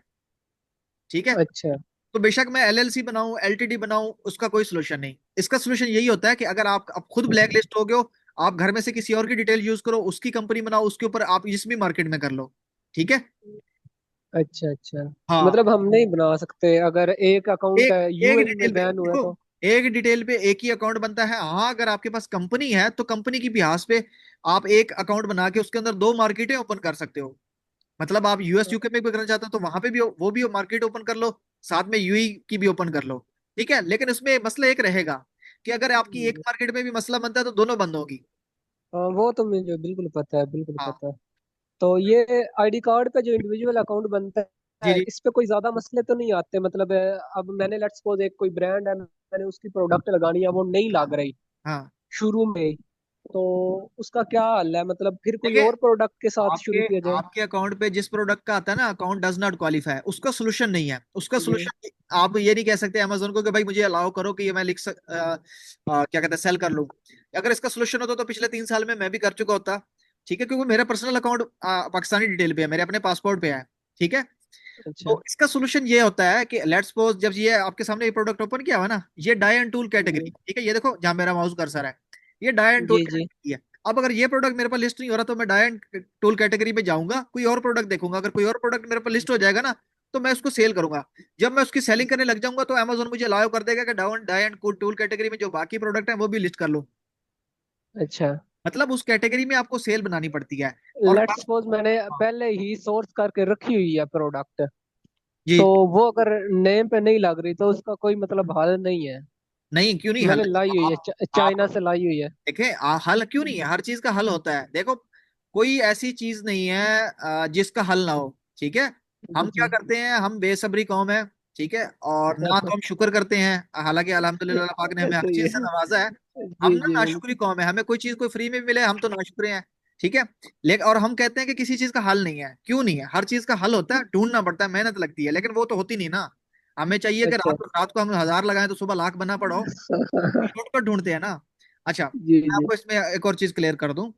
ठीक है, अच्छा। तो बेशक मैं एलएलसी बनाऊं, एलटीडी बनाऊं, उसका कोई सोल्यूशन नहीं। इसका सोल्यूशन यही होता है कि अगर आप अब खुद ब्लैक लिस्ट हो गए हो, आप घर में से किसी और की डिटेल यूज करो, उसकी कंपनी बनाओ, उसके ऊपर आप जिस भी मार्केट में कर लो। ठीक है। अच्छा अच्छा। हाँ, मतलब हम नहीं बना सकते अगर एक अकाउंट एक एक यूएई में डिटेल पे बैन हुआ देखो, तो? एक डिटेल पे एक ही अकाउंट बनता है। हाँ, अगर आपके पास कंपनी है तो कंपनी की बिहास पे आप एक अकाउंट बना के उसके अंदर दो मार्केटें ओपन कर सकते हो। मतलब आप यूएस यूके में भी करना चाहते हो तो वहां पे भी वो भी मार्केट ओपन कर लो, साथ में यूई की भी ओपन कर लो। ठीक है, लेकिन उसमें मसला एक रहेगा कि अगर आपकी एक मार्केट में भी मसला बनता है तो दोनों बंद होगी। हाँ, वो तो मुझे बिल्कुल पता है, बिल्कुल हाँ पता है। तो ये आईडी कार्ड पे जो इंडिविजुअल अकाउंट बनता जी जी। इस पे कोई ज्यादा मसले तो नहीं आते, मतलब अब मैंने लेट्स सपोज एक कोई ब्रांड है, मैंने उसकी प्रोडक्ट लगानी है, वो नहीं लग रही हाँ शुरू में, तो उसका क्या हल है? मतलब फिर कोई देखिए, और प्रोडक्ट के साथ आपके शुरू किया जाए? आपके अकाउंट पे जिस प्रोडक्ट का आता है ना, अकाउंट डज नॉट क्वालिफाई, उसका सोल्यूशन नहीं है। उसका जी। सोल्यूशन आप ये नहीं कह सकते अमेजोन को कि भाई मुझे अलाउ करो कि ये मैं क्या कहते हैं सेल कर लूं। अगर इसका सोल्यूशन होता तो पिछले 3 साल में मैं भी कर चुका होता। ठीक है, क्योंकि मेरा पर्सनल अकाउंट पाकिस्तानी डिटेल पे है, मेरे अपने पासपोर्ट पे है। ठीक है। अच्छा। तो इसका सोल्यूशन ये होता है कि लेट्स सपोज जब ये आपके सामने ये प्रोडक्ट ओपन किया हुआ ना, ये डाई एंड टूल कैटेगरी, जी ठीक है, ये देखो जहां मेरा माउस कर्सर है, ये डाई एंड टूल जी जी। कैटेगरी है। अब अगर ये प्रोडक्ट मेरे पास लिस्ट नहीं हो रहा तो मैं डाई एंड टूल कैटेगरी पे जाऊंगा, कोई और प्रोडक्ट देखूंगा, अगर कोई और प्रोडक्ट मेरे पास लिस्ट हो जाएगा ना, तो मैं उसको सेल करूंगा। जब मैं उसकी सेलिंग करने लग जाऊंगा तो अमेजोन मुझे अलाउ कर देगा कि डाई एंड टूल कैटेगरी में जो बाकी प्रोडक्ट है वो भी लिस्ट कर लो। अच्छा। मतलब उस कैटेगरी में आपको सेल बनानी पड़ती है। और लेट्स सपोज मैंने पहले ही सोर्स करके रखी हुई है प्रोडक्ट, जी। तो वो अगर नेम पे नहीं लग रही तो उसका कोई मतलब हल नहीं है? नहीं क्यों नहीं हल। मैंने लाई हुई है, चाइना आप से लाई हुई है। देखें हल क्यों नहीं है, हर चीज का हल होता है। देखो कोई ऐसी चीज नहीं है जिसका हल ना हो। ठीक है। हम क्या जी। करते हैं, हम बेसब्री कौम है। ठीक है। और ना तो हम शुक्र करते हैं, हालांकि अल्हम्दुलिल्लाह अल्लाह पाक ने हमें हर सही चीज से है। नवाजा है। हम जी ना जी नाशुक्री कौम है, हमें कोई चीज कोई फ्री में मिले हम तो नाशुक्रे हैं। ठीक है। लेकिन और हम कहते हैं कि किसी चीज का हल नहीं है, क्यों नहीं है, हर चीज का हल होता है, ढूंढना पड़ता है, मेहनत लगती है, लेकिन वो तो होती नहीं ना। हमें चाहिए कि अच्छा। रात को हम 1000 लगाएं तो सुबह लाख बना पड़ो। शॉर्टकट ढूंढते हैं ना। अच्छा जी मैं जी। आपको इसमें एक और चीज क्लियर कर दूं।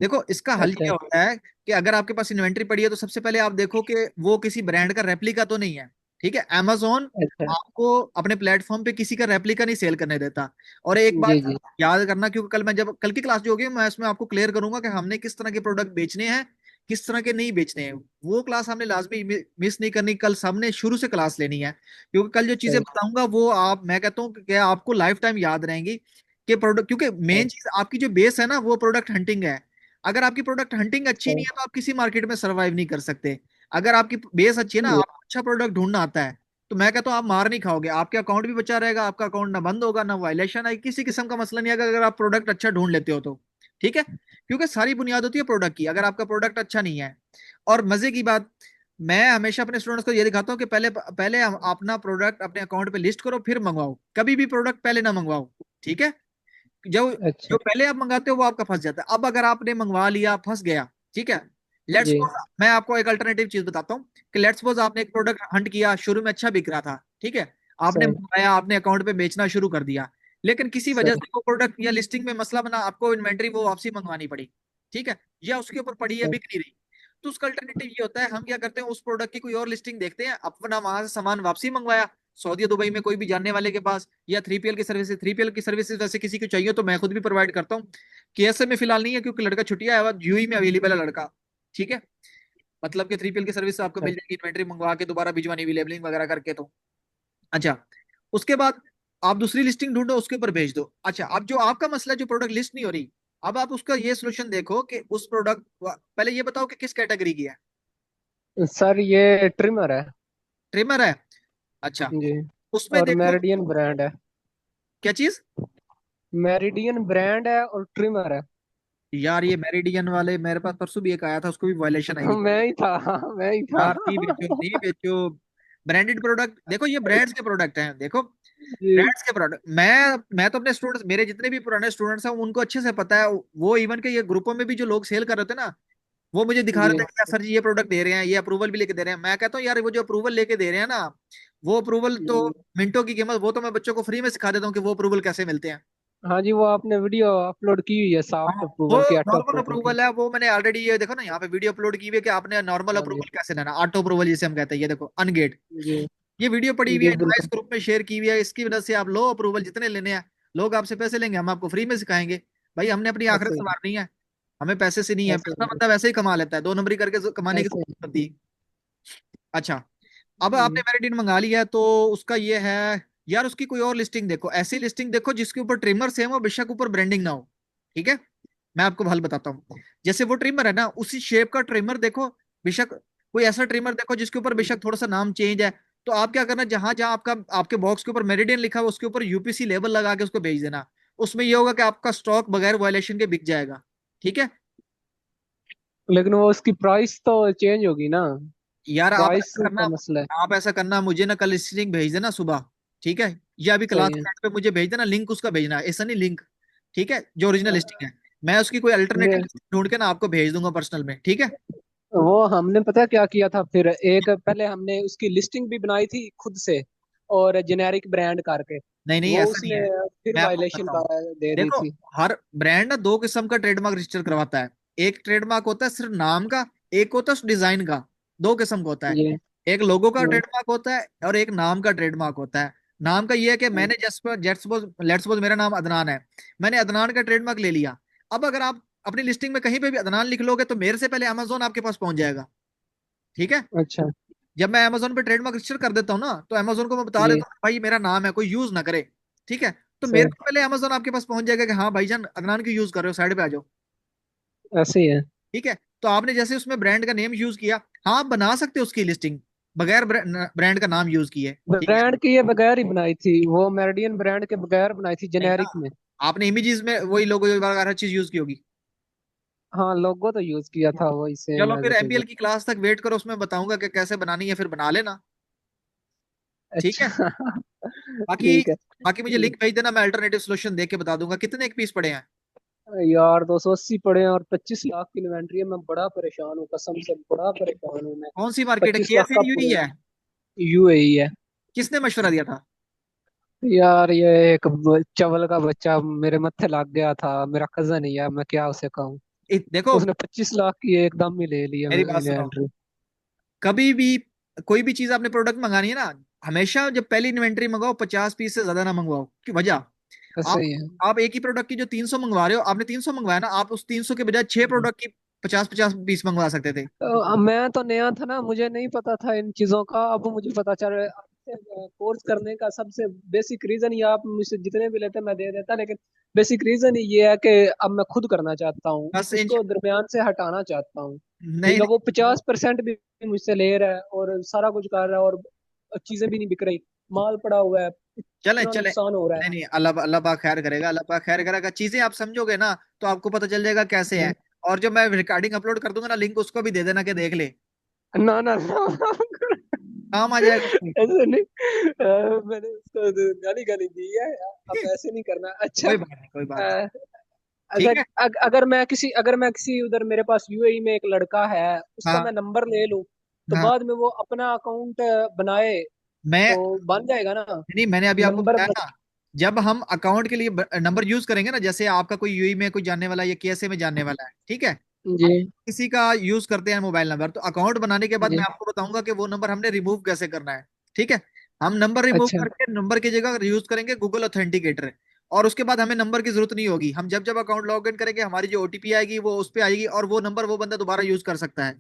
देखो इसका हल अच्छा ये होता है कि अगर आपके पास इन्वेंट्री पड़ी है तो सबसे पहले आप देखो कि वो किसी ब्रांड का रेप्लिका तो नहीं है। ठीक है। amazon अच्छा। आपको अपने प्लेटफॉर्म पे किसी का रेप्लिका नहीं सेल करने देता। और एक जी बात जी। याद करना, क्योंकि कल मैं जब कल की क्लास जो होगी मैं इसमें आपको क्लियर करूंगा कि हमने किस तरह के प्रोडक्ट बेचने हैं, किस तरह के नहीं बेचने हैं। वो क्लास हमने लाजमी मिस नहीं करनी, कल सबने शुरू से क्लास लेनी है, क्योंकि कल जो चीजें अच्छा। बताऊंगा वो आप मैं कहता हूँ कि आपको लाइफ टाइम याद रहेंगी। कि प्रोडक्ट, क्योंकि मेन चीज आपकी जो बेस है ना वो प्रोडक्ट हंटिंग है। अगर आपकी प्रोडक्ट हंटिंग अच्छी नहीं है तो आप किसी मार्केट में सर्वाइव नहीं कर सकते। अगर आपकी बेस अच्छी है ना, अच्छा। आपको अच्छा प्रोडक्ट ढूंढना आता है, तो मैं कहता हूँ आप मार नहीं खाओगे, आपके अकाउंट भी बचा रहेगा, आपका अकाउंट ना बंद होगा ना वायलेशन है, किसी किस्म का मसला नहीं आएगा अगर आप प्रोडक्ट अच्छा ढूंढ लेते हो तो। ठीक है। क्योंकि सारी बुनियाद होती है प्रोडक्ट की, अगर आपका प्रोडक्ट अच्छा नहीं है। और मजे की बात, मैं हमेशा अपने स्टूडेंट्स को ये दिखाता हूँ कि पहले पहले अपना प्रोडक्ट अपने अकाउंट पे लिस्ट करो फिर मंगवाओ, कभी भी प्रोडक्ट पहले ना मंगवाओ। ठीक है। जो अच्छा। जो पहले आप मंगाते हो वो आपका फंस जाता है। अब अगर आपने मंगवा लिया फंस गया, ठीक है, लेट्स जी। सपोज मैं आपको एक अल्टरनेटिव चीज बताता हूँ कि लेट्स सपोज आपने एक प्रोडक्ट हंट किया, शुरू में अच्छा बिक रहा था, ठीक है, आपने सही। मंगाया, आपने अकाउंट पे बेचना शुरू कर दिया, लेकिन किसी वजह सही। से वो प्रोडक्ट या लिस्टिंग में मसला बना, आपको इन्वेंट्री वो वापसी मंगवानी पड़ी। ठीक है। या उसके ऊपर पड़ी है सही। बिक नहीं रही, तो उसका अल्टरनेटिव ये होता है हम क्या करते हैं, उस प्रोडक्ट की कोई और लिस्टिंग देखते हैं, अपना वहां से सामान वापसी मंगवाया सऊदी दुबई में कोई भी जानने वाले के पास, या 3PL की सर्विसेज, 3PL की सर्विसेज वैसे किसी को चाहिए तो मैं खुद भी प्रोवाइड करता हूँ। केएसए में फिलहाल नहीं है क्योंकि लड़का छुट्टियां है, यूई में अवेलेबल है लड़का। ठीक है। मतलब कि 3PL की सर्विस आपको मिल जाएगी, इन्वेंट्री मंगवा के दोबारा भिजवानी हुई लेबलिंग वगैरह करके तो। अच्छा। उसके बाद आप दूसरी लिस्टिंग ढूंढो, उसके ऊपर भेज दो। अच्छा अब जो आपका मसला है, जो प्रोडक्ट लिस्ट नहीं हो रही, अब आप उसका ये सोल्यूशन देखो कि उस प्रोडक्ट, पहले ये बताओ कि किस कैटेगरी की है। सर ये ट्रिमर है। ट्रिमर है। अच्छा। जी। उसमें और देखो मेरिडियन ब्रांड है। क्या चीज। मेरिडियन ब्रांड है और ट्रिमर है। यार ये मेरिडियन वाले मेरे पास परसों भी एक आया था, उसको भी वायलेशन आई हुई। मैं ही था। मैं ही था। यार नहीं बेचो नहीं बेचो। ब्रांडेड प्रोडक्ट देखो, ये ब्रांड्स के प्रोडक्ट हैं देखो। जी ब्रांड्स के प्रोडक्ट, मैं तो अपने स्टूडेंट्स, मेरे जितने भी पुराने स्टूडेंट्स हैं उनको अच्छे से पता है। वो इवन के ये ग्रुपों में भी जो लोग सेल कर रहे थे ना, वो मुझे दिखा रहे जी थे कि यार सर जी ये प्रोडक्ट दे रहे हैं, ये अप्रूवल भी लेके दे रहे हैं। मैं कहता हूँ यार वो जो अप्रूवल लेके दे रहे हैं ना, वो अप्रूवल तो जी। मिनटों की कीमत, वो तो मैं बच्चों को फ्री में सिखा देता हूँ कि वो अप्रूवल कैसे मिलते हैं। हाँ जी, वो आपने वीडियो अपलोड की हुई है हाँ सॉफ्ट वो अप्रूवल की, ऑटो नॉर्मल अप्रूवल की। अप्रूवल है, वो मैंने ऑलरेडी ये देखो ना यहाँ पे वीडियो अपलोड की हुई है कि आपने नॉर्मल हाँ जी। अप्रूवल कैसे लेना, ऑटो अप्रूवल जिसे हम कहते हैं, ये देखो अनगेट। जी ये वीडियो पड़ी हुई जी है, इस बिल्कुल। ग्रुप में शेयर की हुई है, इसकी वजह से आप लो अप्रूवल जितने लेने हैं, लोग आपसे पैसे लेंगे, हम आपको फ्री में सिखाएंगे। भाई हमने अपनी आखिरत ऐसे ही। संवारनी है, हमें पैसे से नहीं है, ऐसे पैसा ही। बंदा वैसे ही कमा लेता है, 2 नंबरी करके कमाने की ऐसे जरूरत ही। नहीं होती। अच्छा। अब आपने हम्म। मेरिडिन मंगा लिया है तो उसका ये है, यार उसकी कोई और लिस्टिंग देखो, ऐसी लिस्टिंग देखो जिसके ऊपर ट्रिमर सेम हो, बेशक ऊपर ब्रांडिंग ना हो। ठीक है। मैं आपको हल बताता हूँ, जैसे वो ट्रिमर है ना उसी शेप का ट्रिमर देखो, बेशक कोई ऐसा ट्रिमर देखो जिसके ऊपर बेशक थोड़ा सा नाम चेंज है। तो आप क्या करना, जहां जहां आपका आपके बॉक्स के ऊपर मेरिडियन लिखा हुआ उसके ऊपर यूपीसी लेबल लगा के उसको भेज देना। उसमें ये होगा कि आपका स्टॉक बगैर वायलेशन के बिक जाएगा। ठीक है। लेकिन वो उसकी प्राइस तो चेंज होगी ना? यार आप प्राइस ऐसा करना, का मसला है। मुझे ना कल लिस्टिंग भेज देना सुबह, ठीक है? या अभी क्लास सही है। के टाइम पे मुझे भेज देना लिंक, उसका भेजना है, ऐसा नहीं लिंक, ठीक है? जो ओरिजिनल लिस्टिंग है, मैं उसकी कोई ये अल्टरनेटिव ढूंढ के ना आपको भेज दूंगा पर्सनल में, ठीक है? वो हमने पता क्या किया था फिर, एक पहले हमने उसकी लिस्टिंग भी बनाई थी खुद से, और जेनेरिक ब्रांड करके, नहीं नहीं, वो ऐसा नहीं उसने है। फिर मैं आपको वायलेशन बताता का हूँ, दे दी देखो, थी। हर ब्रांड ना दो किस्म का ट्रेडमार्क रजिस्टर करवाता है। एक ट्रेडमार्क होता है सिर्फ नाम का, एक होता है डिजाइन का। दो किस्म का होता है। ये एक लोगो का ये ट्रेडमार्क होता है और एक नाम का ट्रेडमार्क होता है। नाम का ये है कि मैंने just jet suppose let's suppose मेरा नाम अदनान है, मैंने अदनान का ट्रेडमार्क ले लिया। अब अगर आप अपनी लिस्टिंग में कहीं पे भी अदनान लिख लोगे तो मेरे से पहले अमेजोन आपके पास पहुंच जाएगा, ठीक है? अच्छा। जब मैं अमेजोन पे ट्रेडमार्क रजिस्टर कर देता हूँ ना, तो अमेजोन को मैं बता ये देता हूँ भाई मेरा नाम है, कोई यूज ना करे, ठीक है? तो मेरे सही। को पहले अमेजोन आपके पास पहुंच जाएगा कि हाँ भाईजान अदनान की यूज कर रहे हो, साइड पे आ जाओ, ऐसे ही है। ठीक है? तो आपने जैसे उसमें ब्रांड का नेम यूज किया, हाँ आप बना सकते हो उसकी लिस्टिंग बगैर ब्रांड का नाम यूज किए, ठीक है? ब्रांड की ये बगैर ही बनाई थी, वो मेरिडियन ब्रांड के बगैर बनाई थी, नहीं ना, जेनेरिक में। आपने इमेजेस में वही लोगो वगैरह हर चीज यूज की होगी। हाँ, लोगो तो यूज किया था वही चलो सेम एज फिर इट इज। एमपीएल की क्लास तक वेट करो, उसमें बताऊंगा कि कैसे बनानी है, फिर बना लेना, ठीक है? अच्छा। बाकी ठीक है। बाकी मुझे लिंक भेज देना, मैं अल्टरनेटिव सोल्यूशन देख के बता दूंगा कितने एक पीस पड़े हैं। यार 280 पड़े हैं और 25 लाख की इन्वेंट्री है, मैं बड़ा परेशान हूँ, कसम से बड़ा परेशान हूँ मैं। कौन सी मार्केट है, 25 लाख केएसए का यूई पूरे है? यूएई है। किसने मशवरा दिया था? यार ये एक चवल का बच्चा मेरे मत्थे लग गया था, मेरा कजन ही है, मैं क्या उसे कहूँ। देखो, उसने 25 लाख की एकदम ही ले ली है मेरी बात सुनो, इन्वेंट्री। कभी भी कोई भी चीज आपने प्रोडक्ट मंगानी है ना, हमेशा जब पहली इन्वेंट्री मंगाओ 50 पीस से ज्यादा ना मंगवाओ। की वजह, आप सही है। आप एक ही प्रोडक्ट की जो 300 मंगवा रहे हो, आपने 300 मंगवाया ना, आप उस 300 के बजाय 6 प्रोडक्ट की 50-50 पीस मंगवा सकते थे। मैं तो नया था ना, मुझे नहीं पता था इन चीजों का, अब मुझे पता चल रहा है। आपसे कोर्स करने का सबसे बेसिक रीजन ये, आप मुझसे जितने भी लेते मैं दे देता, लेकिन बेसिक रीजन ये है कि अब मैं खुद करना चाहता हूँ, बस इन, उसको दरमियान से हटाना चाहता हूँ। नहीं ठीक है, नहीं, वो 50% भी मुझसे ले रहा है और सारा कुछ कर रहा है, और चीजें भी नहीं बिक रही, माल पड़ा हुआ है, चले इतना चले, नुकसान हो रहा नहीं नहीं, अल्लाह अल्लाह पाक खैर करेगा, अल्लाह पाक खैर करेगा। चीजें आप समझोगे ना तो आपको पता चल जाएगा कैसे है। है। और जो मैं रिकॉर्डिंग अपलोड कर दूंगा ना, लिंक उसको भी दे देना कि देख ले, ना ना ना। काम आ जाएगा उसमें। ऐसे नहीं। मैंने उसको गाली गाली दी है, अब ऐसे नहीं करना। अच्छा। कोई बात नहीं, कोई बात नहीं, अ, अच्छा। ठीक है? अगर मैं किसी उधर मेरे पास यूएई में एक लड़का है, उसका हाँ मैं नंबर ले लूं, तो हाँ, बाद में वो अपना अकाउंट बनाए मैं तो बन जाएगा ना। नहीं, मैंने अभी आपको नंबर बताया ना, जब हम अकाउंट के लिए नंबर यूज करेंगे ना, जैसे आपका कोई यूई में कोई जानने वाला है या केएसए में जानने वाला है, ठीक है? जी हम किसी का यूज करते हैं मोबाइल नंबर, तो अकाउंट बनाने के बाद मैं जी। आपको बताऊंगा कि वो नंबर हमने रिमूव कैसे करना है, ठीक है? हम नंबर रिमूव अच्छा। करके नंबर की जगह यूज करेंगे गूगल ऑथेंटिकेटर, और उसके बाद हमें नंबर की जरूरत नहीं होगी। हम जब जब अकाउंट लॉग इन करेंगे, हमारी जो ओटीपी आएगी वो उस पर आएगी, और वो नंबर वो बंदा दोबारा यूज कर सकता है,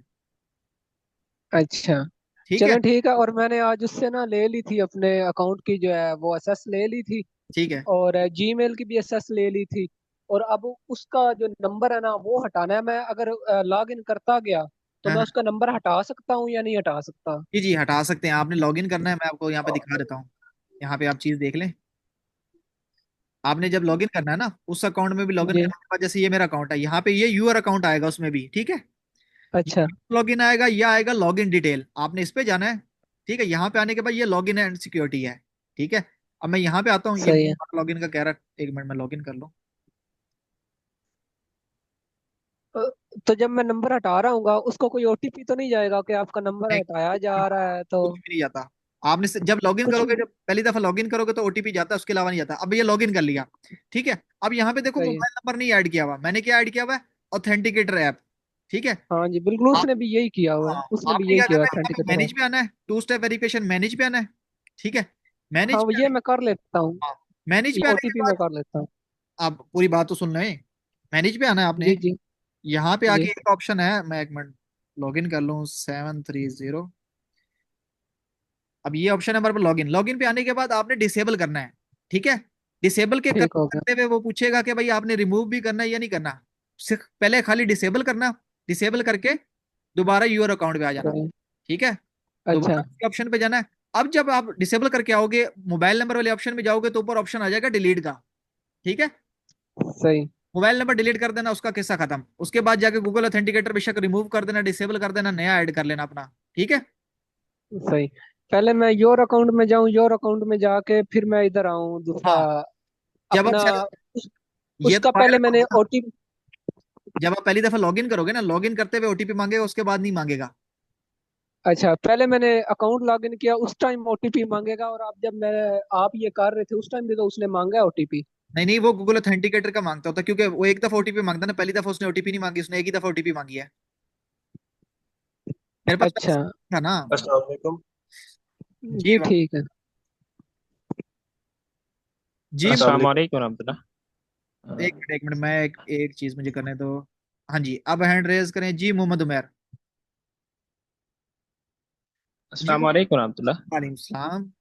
अच्छा। ठीक है? चलो ठीक है, और मैंने आज उससे ना ले ली थी अपने अकाउंट की जो है वो एसएस ले ली थी, ठीक है। और जीमेल की भी एसएस ले ली थी। और अब उसका जो नंबर है ना वो हटाना है। मैं अगर लॉग इन करता गया तो हाँ मैं हाँ, उसका नंबर हटा सकता हूँ या नहीं हटा सकता? जी जी, हटा सकते हैं। आपने लॉग इन करना है, मैं आपको यहाँ पे दिखा देता हूँ। यहाँ पे आप चीज देख लें। आपने जब लॉगिन करना है ना, उस अकाउंट में भी लॉगिन जी। करने के बाद, जैसे ये मेरा अकाउंट है, यहाँ पे ये यूअर अकाउंट आएगा उसमें भी, ठीक है? अच्छा। लॉगिन आएगा, ये आएगा लॉगिन डिटेल, आपने इस पे जाना है, ठीक है? यहाँ पे आने के बाद ये लॉगिन एंड सिक्योरिटी है, ठीक है? अब मैं यहाँ पे आता हूँ, ये सही है। लॉगिन का कह रहा है, 1 मिनट में लॉगिन कर लो। अ, तो जब मैं नंबर हटा रहा हूँ उसको कोई ओटीपी तो नहीं जाएगा कि आपका नंबर नहीं, हटाया जा रहा है तो? कुछ भी नहीं जाता। आपने जब लॉगिन कुछ करोगे, जब पहली दफा लॉगिन करोगे तो ओटीपी जाता है, उसके अलावा नहीं जाता। अब ये लॉगिन कर लिया, ठीक है? अब यहाँ पे देखो सही है। मोबाइल नंबर नहीं ऐड किया हुआ, मैंने क्या ऐड किया हुआ है? ऑथेंटिकेटर ऐप, ठीक है? हाँ जी, बिल्कुल, उसने भी यही किया हुआ है, हाँ, उसने भी आपने यही क्या किया करना है, यहाँ पे ऑथेंटिकेटर है। मैनेज पे आना है, टू स्टेप वेरिफिकेशन मैनेज पे आना है, ठीक है? हाँ, मैनेज पे ये आने मैं के कर लेता हूँ। बाद, हाँ, मैनेज ये पे आने के ओटीपी मैं बाद, कर लेता हूँ। आप पूरी बात तो सुन लें। मैनेज पे आना है आपने, जी जी। यहाँ पे जी। आके एक ऑप्शन है, मैं 1 मिनट लॉग इन कर लूँ, 730। अब ये ऑप्शन है हमारे पास लॉगिन। लॉगिन पे आने के बाद आपने डिसेबल करना है, ठीक है? डिसेबल के ठीक हो गया। करते हुए वो पूछेगा कि भाई आपने रिमूव भी करना है या नहीं करना। सिर्फ पहले खाली डिसेबल करना, डिसेबल करके दोबारा यूर अकाउंट पे आ जाना, सही। ठीक है? अच्छा। दोबारा ऑप्शन पे जाना है। अब जब आप डिसेबल करके आओगे, मोबाइल नंबर वाले ऑप्शन में जाओगे तो ऊपर ऑप्शन आ जाएगा डिलीट का, ठीक है? सही। मोबाइल नंबर डिलीट कर देना, उसका किस्सा खत्म। उसके बाद जाके गूगल ऑथेंटिकेटर बेशक रिमूव कर देना, डिसेबल कर देना, नया ऐड कर लेना अपना, ठीक है। सही। पहले मैं योर अकाउंट में जाऊं, योर अकाउंट में जाके फिर मैं इधर आऊं दूसरा हाँ, जब आप अपना शायद, उस, ये तो उसका आया पहले मैंने ना, ओटीपी। जब आप पहली दफा लॉगिन करोगे ना, लॉगिन करते हुए ओटीपी मांगेगा, उसके बाद नहीं मांगेगा। अच्छा, पहले मैंने अकाउंट लॉगिन किया उस टाइम ओटीपी मांगेगा, और आप जब मैं आप ये कर रहे थे उस टाइम भी तो उसने मांगा ओटीपी? नहीं नहीं, वो गूगल ऑथेंटिकेटर का मांगता होता है, क्योंकि वो एक दफा ओटीपी मांगता है ना, पहली दफा उसने ओटीपी नहीं मांगी, उसने एक ही दफा ओटीपी मांगी है। मेरे पास अच्छा। था ना। अस्सलाम वालेकुम। जी जी ठीक है। जी। अस्सलाम अस्सलाम वालेकुम। वालेकुम रहमतुल्लाह। एक मिनट, मैं एक चीज मुझे करने दो। हाँ जी, अब हैंड रेज करें जी, मोहम्मद उमर। जी, अस्सलाम वालेकुम रहमतुल्लाह। वालेकुम सलाम।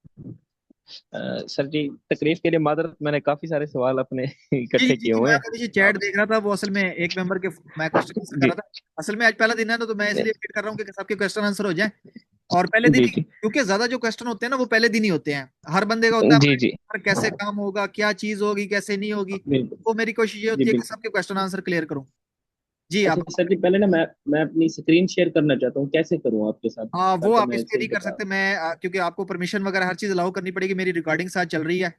सर जी, तकलीफ के लिए मादरत, मैंने काफी सारे सवाल अपने जी इकट्ठे जी किए जी, हुए मैं हैं। तो नीचे चैट आप देख रहा था, वो असल में एक मेंबर के मैं क्वेश्चन आंसर कर जी रहा था। असल में आज पहला दिन है ना, तो मैं इसलिए वेट कर रहा हूँ कि सबके क्वेश्चन आंसर हो जाए। और पहले दिन जी ही, जी क्योंकि ज्यादा जो क्वेश्चन होते हैं ना वो पहले दिन ही होते हैं। हर बंदे का होता है जी जी पर कैसे काम होगा, क्या चीज होगी, कैसे नहीं होगी। बिल्कुल। वो मेरी कोशिश ये जी होती है कि बिल्कुल। सबके क्वेश्चन आंसर क्लियर करूँ। जी अच्छा आप। सर जी, पहले ना मैं अपनी स्क्रीन शेयर करना चाहता हूँ, कैसे करूँ आपके साथ, हाँ, वो ताकि आप इस मैं पे सही नहीं कर बता। सकते, मैं क्योंकि आपको परमिशन वगैरह हर चीज अलाउ करनी पड़ेगी, मेरी रिकॉर्डिंग साथ चल रही है।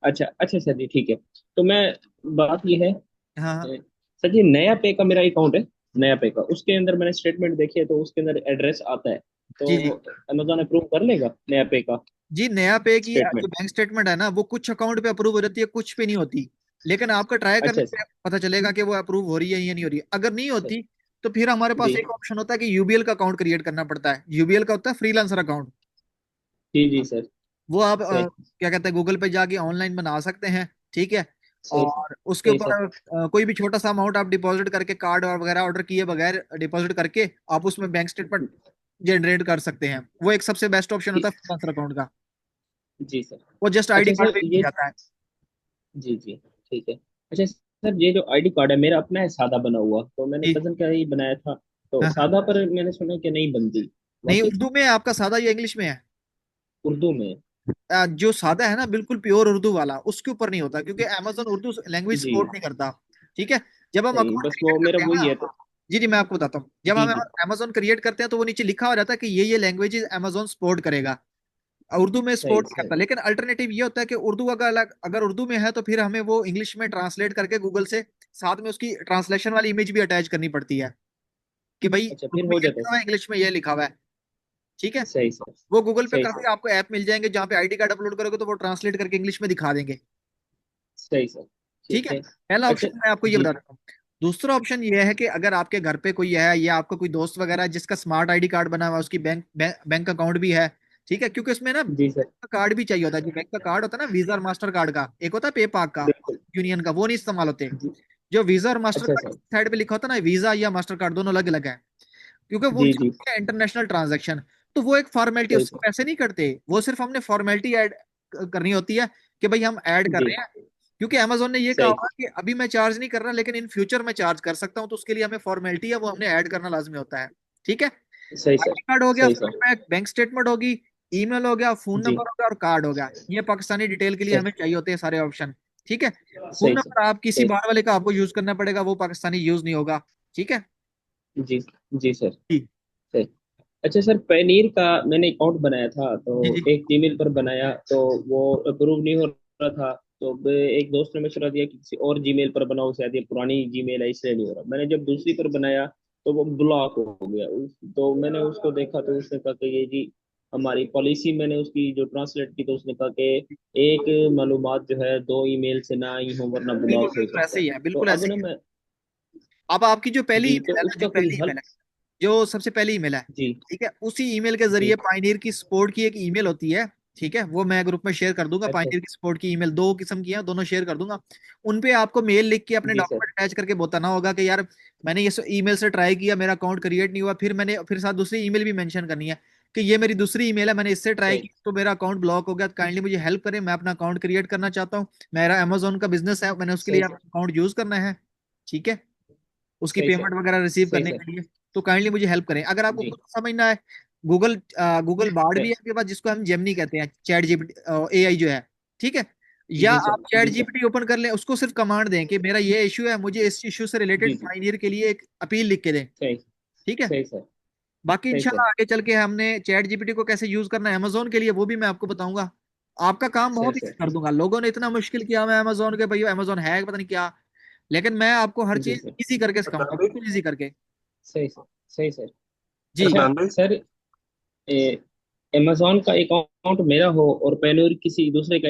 अच्छा अच्छा सर जी, ठीक है। तो मैं, बात ये है, हाँ हाँ। सर जी, नया पे का मेरा अकाउंट है। नया पे का, उसके अंदर मैंने स्टेटमेंट देखी है, तो उसके अंदर एड्रेस आता है। जी जी तो अमेजोन अप्रूव कर लेगा नया पे का जी, नया पे की जो स्टेटमेंट? बैंक स्टेटमेंट है ना, वो कुछ अकाउंट पे अप्रूव हो जाती है, कुछ पे नहीं होती। लेकिन आपका ट्राई करने अच्छा पे सर। पता चलेगा कि वो अप्रूव हो रही है या नहीं हो रही है। अगर नहीं सही। होती तो फिर हमारे पास जी एक ऑप्शन होता है कि यूबीएल का अकाउंट क्रिएट करना पड़ता है। यूबीएल का होता है फ्रीलांसर अकाउंट। जी जी सर। वो आप सही क्या कहते हैं, गूगल पे जाके ऑनलाइन बना सकते हैं। ठीक है। सही सर। और उसके सही सर। ऊपर कोई भी छोटा सा अमाउंट आप डिपॉजिट करके, कार्ड और वगैरह ऑर्डर किए बगैर डिपॉजिट करके, आप उसमें बैंक स्टेटमेंट जनरेट कर सकते हैं। वो एक सबसे बेस्ट ऑप्शन होता है ठीक। फ्रीलांसर अकाउंट का। जी सर। वो जस्ट आईडी अच्छा कार्ड सर पे मिल ये, जाता है। जी जी, ठीक है। अच्छा सर, ये जो आईडी कार्ड है मेरा अपना है, सादा बना हुआ, तो मैंने जी। कजन का ही बनाया था। तो हाँ हाँ। सादा पर मैंने सुना कि नहीं बनती नहीं, वाकई। उर्दू में है आपका सादा या इंग्लिश में है? उर्दू में। जो सादा है ना, बिल्कुल प्योर उर्दू वाला, उसके ऊपर नहीं होता, क्योंकि अमेजोन उर्दू लैंग्वेज जी। सपोर्ट नहीं करता। ठीक है। जब हम सही, अकाउंट बस क्रिएट वो मेरा करते हैं वही ना, है तो। जी जी मैं आपको बताता हूँ, जब जी हम जी। अमेजोन क्रिएट करते हैं तो वो नीचे लिखा हो जाता है कि ये लैंग्वेजेस अमेजोन सपोर्ट करेगा। उर्दू में सही सपोर्ट नहीं सही। करता, लेकिन अल्टरनेटिव ये होता है कि उर्दू अगर अगर उर्दू में है तो फिर हमें वो इंग्लिश में ट्रांसलेट करके गूगल से साथ में उसकी ट्रांसलेशन वाली इमेज भी अटैच करनी पड़ती है कि भाई अच्छा, फिर उर्दू में हो ये जाता है लिखा हुआ सर। है, इंग्लिश में ये लिखा हुआ है। ठीक है। सही सर। वो गूगल पे सही काफी सर। आपको ऐप मिल जाएंगे जहाँ पे आईडी कार्ड अपलोड करोगे तो वो ट्रांसलेट करके इंग्लिश में दिखा देंगे। सही सर। ठीक ठीक है। है। पहला अच्छा। ऑप्शन मैं आपको ये जी बता देता हूँ। दूसरा ऑप्शन ये है कि अगर आपके घर पे कोई है या आपका कोई दोस्त वगैरह है जिसका स्मार्ट आईडी कार्ड बना हुआ है, उसकी बैंक अकाउंट भी है। ठीक है, क्योंकि उसमें ना जी सर। कार्ड भी चाहिए होता है। जो बैंक का कार्ड होता है ना, वीजा और मास्टर कार्ड का, एक होता है पे पाक का, बिल्कुल। यूनियन का, वो नहीं इस्तेमाल होते। जी। जो वीजा और मास्टर अच्छा कार्ड सर। साइड पे लिखा होता है ना, वीजा या मास्टर कार्ड दोनों अलग अलग है, क्योंकि वो जी उनसे जी। International transaction. तो वो एक फॉर्मेलिटी, सही उससे सर। पैसे नहीं कटते, वो सिर्फ हमने फॉर्मेलिटी ऐड करनी होती है कि भाई हम ऐड कर जी। रहे हैं। क्योंकि अमेजोन ने ये कहा सही होगा कि अभी मैं चार्ज नहीं कर रहा, लेकिन इन फ्यूचर में चार्ज कर सकता हूँ, तो उसके लिए हमें फॉर्मेलिटी है वो हमने ऐड करना लाजमी होता है। ठीक है। सही सर। आईडी कार्ड हो गया, सही सर। फ्लैशबैक, बैंक स्टेटमेंट होगी, ईमेल हो गया, फोन जी। नंबर हो गया और कार्ड हो गया। ये पाकिस्तानी डिटेल के लिए हमें सही। चाहिए होते हैं सारे ऑप्शन। ठीक है। फोन सही सर। नंबर आप किसी सही। बाहर वाले का आपको यूज करना पड़ेगा, वो पाकिस्तानी यूज नहीं होगा। ठीक है। जी। जी सर। जी सही। अच्छा सर, पनीर का मैंने अकाउंट बनाया था, तो जी जी। एक जीमेल पर बनाया, तो वो अप्रूव नहीं हो रहा था। तो एक दोस्त ने मशवरा दिया कि किसी और जीमेल पर बनाओ, शायद ये पुरानी जीमेल है इसलिए नहीं हो रहा। मैंने जब दूसरी पर बनाया तो वो ब्लॉक हो गया। तो मैंने उसको देखा, तो उसने कहा कि ये जी हमारी पॉलिसी, मैंने उसकी जो ट्रांसलेट की, तो उसने कहा कि एक मालूमात जो है दो ईमेल से ना ही हो, वरना बिल्कुल ब्लॉक हो बिल्कुल सकता ऐसे है। ही है, तो बिल्कुल अब ऐसे ना ही है। मैं, अब आपकी जो पहली जी, तो ईमेल है ना, जो उसका कोई पहली ईमेल हल? है, जो सबसे पहली ईमेल है, जी ठीक है, उसी ईमेल के जी। जरिए पायनियर की सपोर्ट की एक ईमेल होती है। ठीक है, वो मैं ग्रुप में शेयर कर दूंगा। अच्छा। पायनियर की सपोर्ट की ईमेल दो किस्म की है, दोनों शेयर कर दूंगा। उन पे आपको मेल लिख के अपने जी सर। डॉक्यूमेंट अटैच करके बताना होगा कि यार मैंने ये ईमेल से ट्राई किया, मेरा अकाउंट क्रिएट नहीं हुआ। फिर साथ दूसरी ईमेल भी मेंशन करनी है कि ये मेरी दूसरी ईमेल है, मैंने इससे ट्राई सही। की तो मेरा अकाउंट ब्लॉक हो गया, काइंडली मुझे हेल्प करें, मैं अपना अकाउंट क्रिएट करना चाहता हूँ। मेरा अमेजोन का बिजनेस है, मैंने उसके लिए सही सर। अकाउंट यूज करना है। ठीक है, उसकी सही सर। पेमेंट वगैरह रिसीव सही करने सर। के लिए। तो काइंडली मुझे हेल्प करें। अगर आपको जी। खुद समझना है, गूगल गूगल बार्ड भी है आपके पास, जिसको हम जेमनी कहते हैं, चैट जीपीटी एआई जो है। ठीक है। या जी आप सर। चैट जी सर। जीपीटी ओपन कर लें, उसको सिर्फ कमांड दें कि मेरा ये इशू है, मुझे इस इशू से रिलेटेड जी जी। पाइनियर के लिए एक अपील लिख के दें। सही। ठीक है। सही सर। बाकी सही सर। इंशाल्लाह आगे चल के हमने चैट जीपीटी को कैसे यूज करना है अमेजोन के लिए वो भी मैं आपको बताऊंगा। आपका काम सर बहुत सर। इजी कर दूंगा। लोगों ने इतना मुश्किल किया मैं अमेजोन के भैया अमेजोन है पता नहीं क्या, लेकिन मैं आपको हर जी चीज सर। इजी करके सिखाऊंगा, बिल्कुल इजी करके। सही सर। सही सर। जी अच्छा सर, अमेजोन का अकाउंट मेरा हो और पेनूर किसी दूसरे का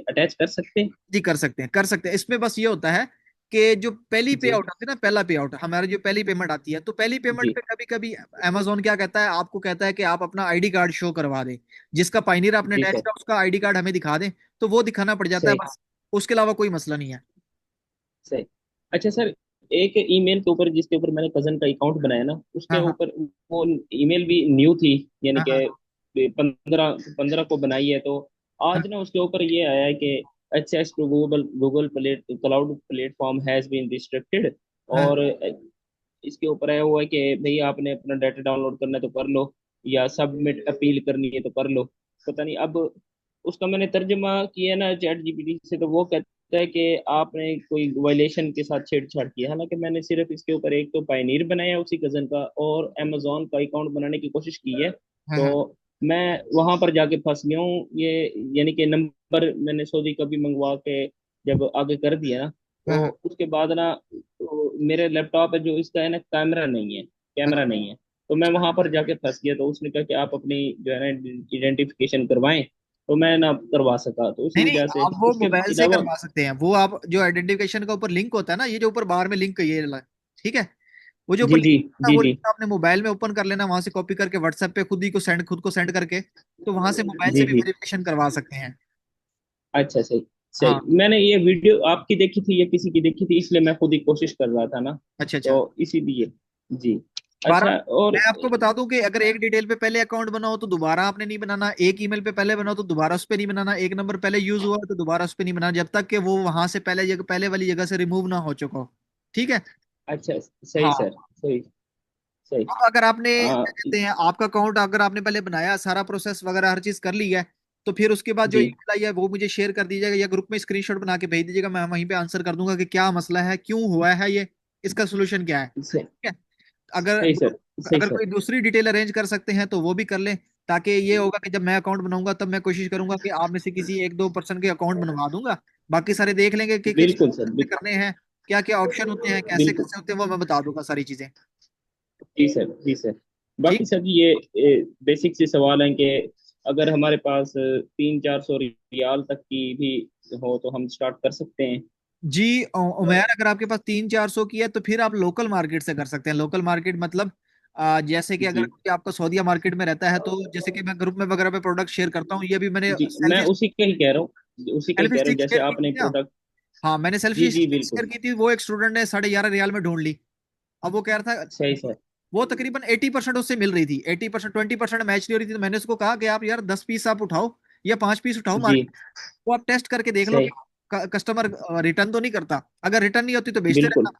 अटैच कर सकते हैं? जी कर सकते हैं, कर सकते हैं। इसमें बस ये होता है कि जो पहली पे जी आउट आती है ना, पहला पे आउट हमारी जो पहली पेमेंट आती है, तो पहली पेमेंट जी पे कभी कभी अमेजोन क्या कहता है, आपको कहता है कि आप अपना आईडी कार्ड शो करवा दें, जिसका पाइनियर आपने जी अटैच सर। किया उसका आईडी कार्ड हमें दिखा दें, तो वो दिखाना पड़ जाता है सही बस। उसके अलावा कोई मसला नहीं है। सही। अच्छा सर, एक ईमेल के ऊपर जिसके ऊपर मैंने कजन का अकाउंट बनाया ना, उसके हाँ हाँ ऊपर वो ईमेल भी न्यू थी, यानी हाँ हाँ कि 15 15 को बनाई है। तो हाँ आज ना उसके ऊपर ये आया है कि access to Google Google cloud platform has been restricted. हाँ और इसके ऊपर आया हुआ है कि भाई आपने अपना डाटा डाउनलोड करना है तो कर लो, या सबमिट अपील करनी है तो कर लो। पता नहीं अब उसका मैंने तर्जमा किया ना चैट जीपीटी से, तो वो कहता है कि आपने कोई वायलेशन के साथ छेड़छाड़ की है। हालांकि मैंने सिर्फ इसके ऊपर एक तो पायनीर बनाया उसी कजन का, और अमेजोन का अकाउंट बनाने की कोशिश की है। हाँ तो हाँ मैं वहां पर जाके फंस गया हूँ। ये यानी कि नंबर मैंने सऊदी का भी मंगवा के जब आगे कर दिया ना, हाँ तो हाँ उसके बाद ना, तो मेरे लैपटॉप है जो इसका है ना, हाँ। कैमरा नहीं है। तो मैं वहां पर जाके फंस गया। तो उसने कहा कि आप अपनी जो है ना आइडेंटिफिकेशन करवाएं। तो मैं ना करवा सका, तो उसी नहीं नहीं, वजह से आप वो उसके मोबाइल से अलावा। करवा सकते हैं। वो आप जो आइडेंटिफिकेशन का ऊपर लिंक होता है ना, ये जो ऊपर बाहर में लिंक ये वाला, ठीक है, वो जो ऊपर जी लिंक जी होता है, जी वो जी लिंक आपने मोबाइल में ओपन कर लेना, वहां से कॉपी करके व्हाट्सएप पे खुद को सेंड करके, तो वहां से मोबाइल से जी भी जी। वेरिफिकेशन करवा सकते हैं। अच्छा सही। हाँ। सही, मैंने ये वीडियो आपकी देखी थी या किसी की देखी थी, इसलिए मैं खुद ही कोशिश कर रहा था ना। अच्छा तो अच्छा। इसीलिए। जी। बारह, अच्छा। और मैं आपको बता दूं कि अगर एक डिटेल पे पहले अकाउंट बनाओ तो दोबारा आपने नहीं बनाना, एक ईमेल पे पहले बनाओ तो दोबारा उस पे नहीं बनाना, एक नंबर पहले यूज हुआ तो दोबारा उस पे नहीं बनाना, जब तक कि वो वहां से पहले वाली जगह से रिमूव ना हो चुका हो। ठीक है। अच्छा सही हाँ। सर। सही। सही। अब अगर आपने आ, क्या कहते हैं आपका अकाउंट अगर आपने पहले बनाया, सारा प्रोसेस वगैरह हर चीज कर ली है, तो फिर उसके बाद जो जी ईमेल आई है वो मुझे शेयर कर दीजिएगा या ग्रुप में स्क्रीनशॉट बना के भेज दीजिएगा। मैं वहीं पे आंसर कर दूंगा कि क्या मसला है, क्यों हुआ है ये, इसका सोल्यूशन क्या है। सही। ठीक है। अगर सही सर। सही अगर सर। कोई दूसरी डिटेल अरेंज कर सकते हैं तो वो भी कर लें, ताकि ये होगा कि जब मैं अकाउंट बनाऊंगा तब मैं कोशिश करूंगा कि आप में से किसी एक दो पर्सन के अकाउंट बनवा दूंगा। बाकी सारे देख लेंगे कि किस बिल्कुल सर। कैसे करने हैं, क्या क्या ऑप्शन होते हैं, कैसे बिल्कुल। कैसे होते हैं, वो मैं बता दूंगा सारी चीजें। जी सर। जी सर। बाकी ठीक। सर ये बेसिक से सवाल है कि अगर हमारे पास 300-400 रियाल तक की भी हो तो हम स्टार्ट कर सकते हैं? जी उमैर, अगर आपके पास 300-400 की है तो फिर आप लोकल मार्केट से कर सकते हैं। लोकल मार्केट मतलब जैसे कि अगर जी कोई आपका सऊदीया मार्केट में रहता है, तो जैसे कि मैं ग्रुप में वगैरह पे प्रोडक्ट शेयर करता हूँ, ये भी मैंने जी, मैं सेल्फी उसी का ही कह रहा हूँ, उसी का ही सेल्फी कह रहा हूँ, स्टिक जैसे शेयर की थी आपने ना। प्रोडक्ट। हाँ, मैंने सेल्फी जी जी स्टिक शेयर बिल्कुल। की थी, वो एक स्टूडेंट ने 11.5 रियाल में ढूंढ ली। अब वो कह रहा था, सही सर। वो तकरीबन 80% उससे मिल रही थी, 80% 20% मैच नहीं हो रही थी, तो मैंने उसको कहा कि आप यार 10 पीस आप उठाओ या 5 पीस उठाओ जी। मार्केट, वो आप टेस्ट करके देख लो सही। कि कस्टमर रिटर्न तो नहीं करता। अगर रिटर्न नहीं होती तो बेचते बिल्कुल। रहना।